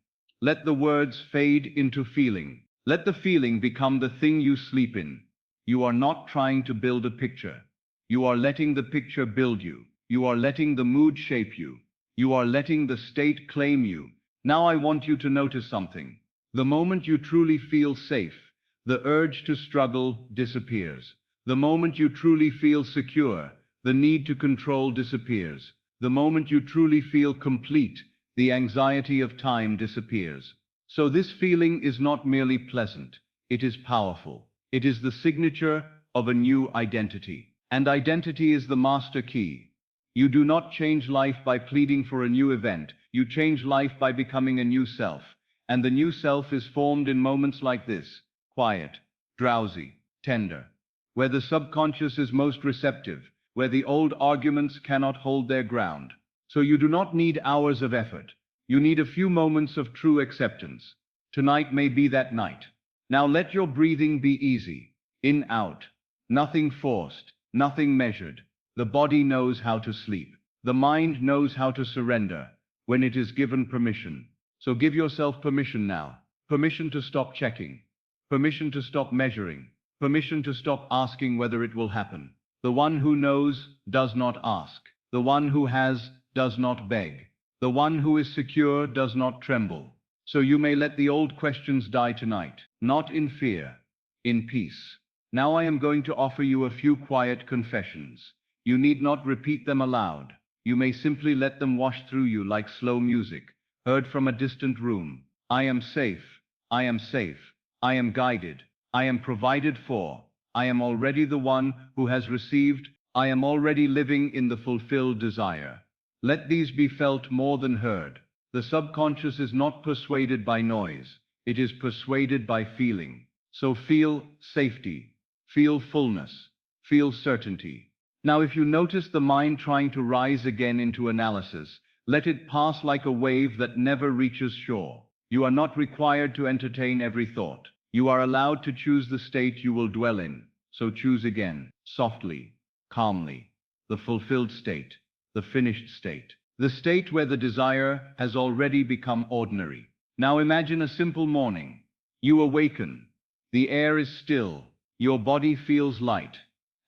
A: Let the words fade into feeling. Let the feeling become the thing you sleep in. You are not trying to build a picture. You are letting the picture build you. You are letting the mood shape you. You are letting the state claim you. Now I want you to notice something. The moment you truly feel safe, the urge to struggle disappears. The moment you truly feel secure, the need to control disappears. The moment you truly feel complete, the anxiety of time disappears. So this feeling is not merely pleasant, it is powerful. It is the signature of a new identity. And identity is the master key. You do not change life by pleading for a new event. You change life by becoming a new self. And the new self is formed in moments like this, quiet, drowsy, tender, where the subconscious is most receptive, where the old arguments cannot hold their ground. So you do not need hours of effort. You need a few moments of true acceptance. Tonight may be that night. Now let your breathing be easy. In, out. Nothing forced, nothing measured. The body knows how to sleep. The mind knows how to surrender when it is given permission. So give yourself permission now. Permission to stop checking. Permission to stop measuring. Permission to stop asking whether it will happen. The one who knows does not ask. The one who has does not beg. The one who is secure does not tremble. So you may let the old questions die tonight, not in fear, in peace. Now I am going to offer you a few quiet confessions. You need not repeat them aloud. You may simply let them wash through you like slow music, heard from a distant room. I am safe. I am safe. I am guided. I am provided for. I am already the one who has received. I am already living in the fulfilled desire. Let these be felt more than heard. The subconscious is not persuaded by noise. It is persuaded by feeling. So feel safety. Feel fullness. Feel certainty. Now if you notice the mind trying to rise again into analysis, let it pass like a wave that never reaches shore. You are not required to entertain every thought. You are allowed to choose the state you will dwell in. So choose again, softly, calmly. The fulfilled state, the finished state. The state where the desire has already become ordinary. Now imagine a simple morning. You awaken. The air is still. Your body feels light.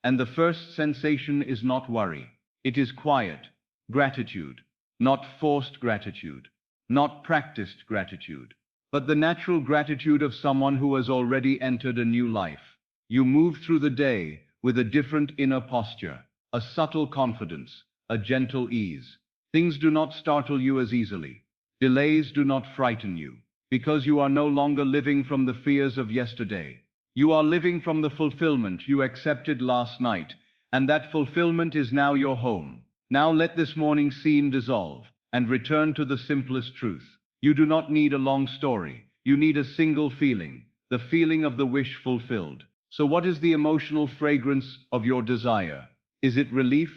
A: And the first sensation is not worry. It is quiet, gratitude. Not forced gratitude. Not practiced gratitude. But the natural gratitude of someone who has already entered a new life. You move through the day with a different inner posture, a subtle confidence, a gentle ease. Things do not startle you as easily. Delays do not frighten you, because you are no longer living from the fears of yesterday. You are living from the fulfillment you accepted last night, and that fulfillment is now your home. Now let this morning scene dissolve, and return to the simplest truth. You do not need a long story. You need a single feeling, the feeling of the wish fulfilled. So what is the emotional fragrance of your desire? Is it relief?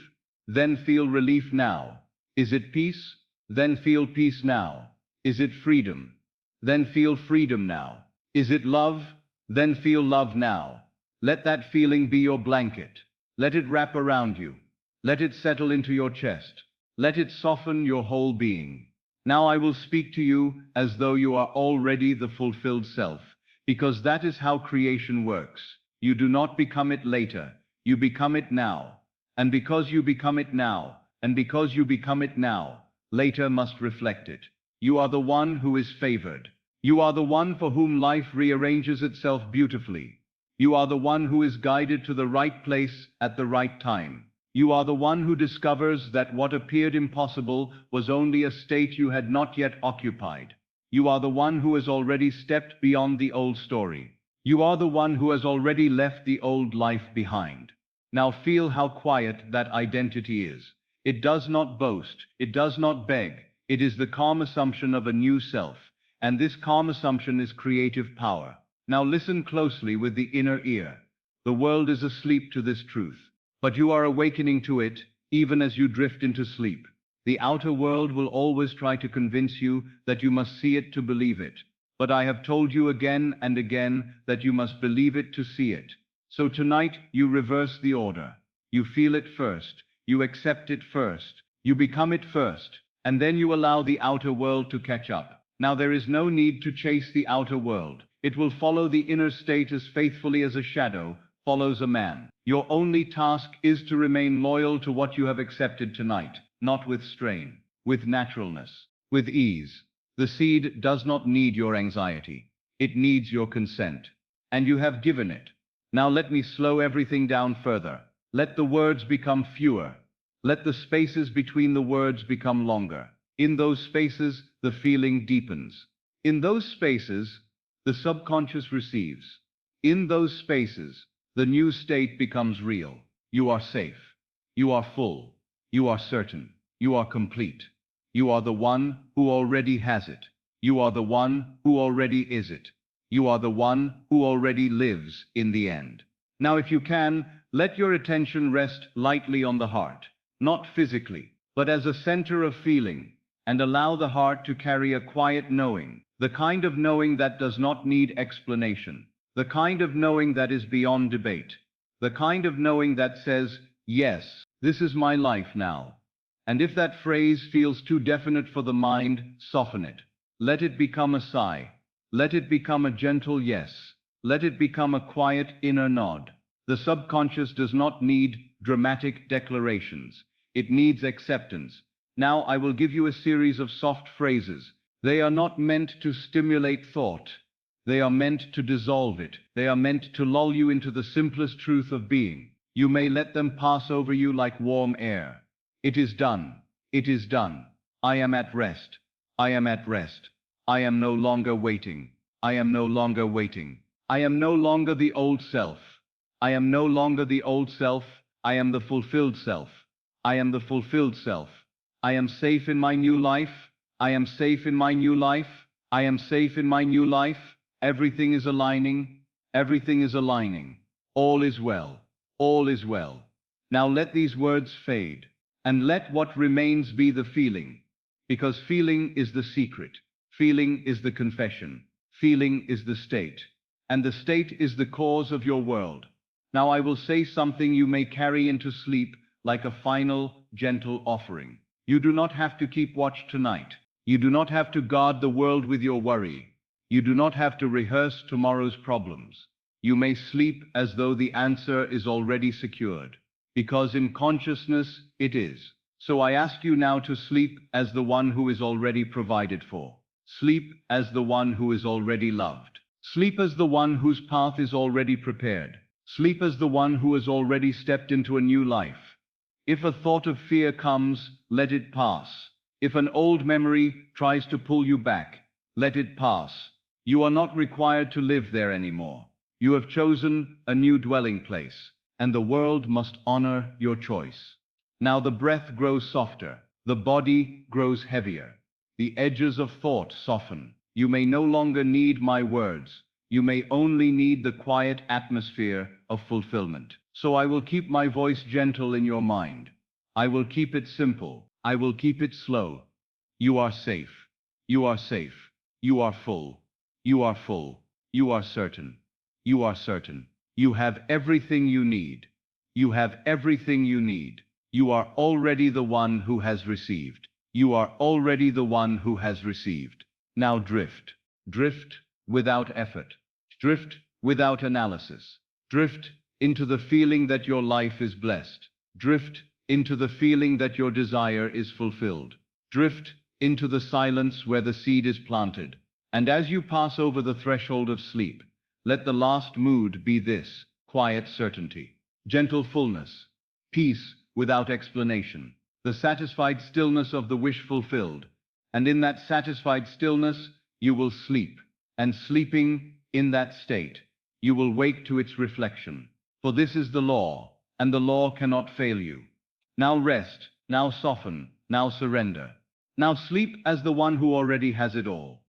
A: Then feel relief now. Is it peace? Then feel peace now. Is it freedom? Then feel freedom now. Is it love? Then feel love now. Let that feeling be your blanket. Let it wrap around you. Let it settle into your chest. Let it soften your whole being. Now I will speak to you as though you are already the fulfilled self, because that is how creation works. You do not become it later, you become it now. And because you become it now, and because you become it now, later must reflect it. You are the one who is favored. You are the one for whom life rearranges itself beautifully. You are the one who is guided to the right place at the right time. You are the one who discovers that what appeared impossible was only a state you had not yet occupied. You are the one who has already stepped beyond the old story. You are the one who has already left the old life behind. Now feel how quiet that identity is. It does not boast, it does not beg, it is the calm assumption of a new self, and this calm assumption is creative power. Now listen closely with the inner ear. The world is asleep to this truth, but you are awakening to it even as you drift into sleep. The outer world will always try to convince you that you must see it to believe it. But I have told you again and again that you must believe it to see it. So tonight you reverse the order. You feel it first, you accept it first, you become it first, and then you allow the outer world to catch up. Now there is no need to chase the outer world. It will follow the inner state as faithfully as a shadow follows a man. Your only task is to remain loyal to what you have accepted tonight, not with strain, with naturalness, with ease. The seed does not need your anxiety. It needs your consent. And you have given it. Now let me slow everything down further. Let the words become fewer. Let the spaces between the words become longer. In those spaces, the feeling deepens. In those spaces, the subconscious receives. In those spaces, the new state becomes real. You are safe. You are full. You are certain. You are complete. You are the one who already has it. You are the one who already is it. You are the one who already lives in the end. Now if you can, let your attention rest lightly on the heart, not physically, but as a center of feeling, and allow the heart to carry a quiet knowing, the kind of knowing that does not need explanation, the kind of knowing that is beyond debate, the kind of knowing that says, yes, this is my life now. And if that phrase feels too definite for the mind, soften it. Let it become a sigh. Let it become a gentle yes. Let it become a quiet inner nod. The subconscious does not need dramatic declarations. It needs acceptance. Now I will give you a series of soft phrases. They are not meant to stimulate thought. They are meant to dissolve it. They are meant to lull you into the simplest truth of being. You may let them pass over you like warm air. It is done. It is done. I am at rest. I am at rest. I am no longer waiting. I am no longer waiting. I am no longer the old self. I am no longer the old self. I am the fulfilled self. I am the fulfilled self. I am safe in my new life. I am safe in my new life. I am safe in my new life. Everything is aligning. Everything is aligning. All is well. All is well. Now let these words fade. And let what remains be the feeling. Because feeling is the secret. Feeling is the confession. Feeling is the state. And the state is the cause of your world. Now I will say something you may carry into sleep like a final, gentle offering. You do not have to keep watch tonight. You do not have to guard the world with your worry. You do not have to rehearse tomorrow's problems. You may sleep as though the answer is already secured. Because in consciousness, it is. So I ask you now to sleep as the one who is already provided for. Sleep as the one who is already loved. Sleep as the one whose path is already prepared. Sleep as the one who has already stepped into a new life. If a thought of fear comes, let it pass. If an old memory tries to pull you back, let it pass. You are not required to live there anymore. You have chosen a new dwelling place, and the world must honor your choice. Now the breath grows softer, the body grows heavier, the edges of thought soften. You may no longer need my words. You may only need the quiet atmosphere of fulfillment. So I will keep my voice gentle in your mind. I will keep it simple. I will keep it slow. You are safe. You are safe. You are full. You are full. You are certain. You are certain. You have everything you need. You have everything you need. You are already the one who has received. You are already the one who has received. Now drift. Drift without effort. Drift without analysis. Drift into the feeling that your life is blessed. Drift into the feeling that your desire is fulfilled. Drift into the silence where the seed is planted. And as you pass over the threshold of sleep, let the last mood be this: quiet certainty, gentle fullness, peace without explanation, the satisfied stillness of the wish fulfilled. And in that satisfied stillness, you will sleep. And sleeping in that state, you will wake to its reflection. For this is the law, and the law cannot fail you. Now rest, now soften, now surrender. Now sleep as the one who already has it all.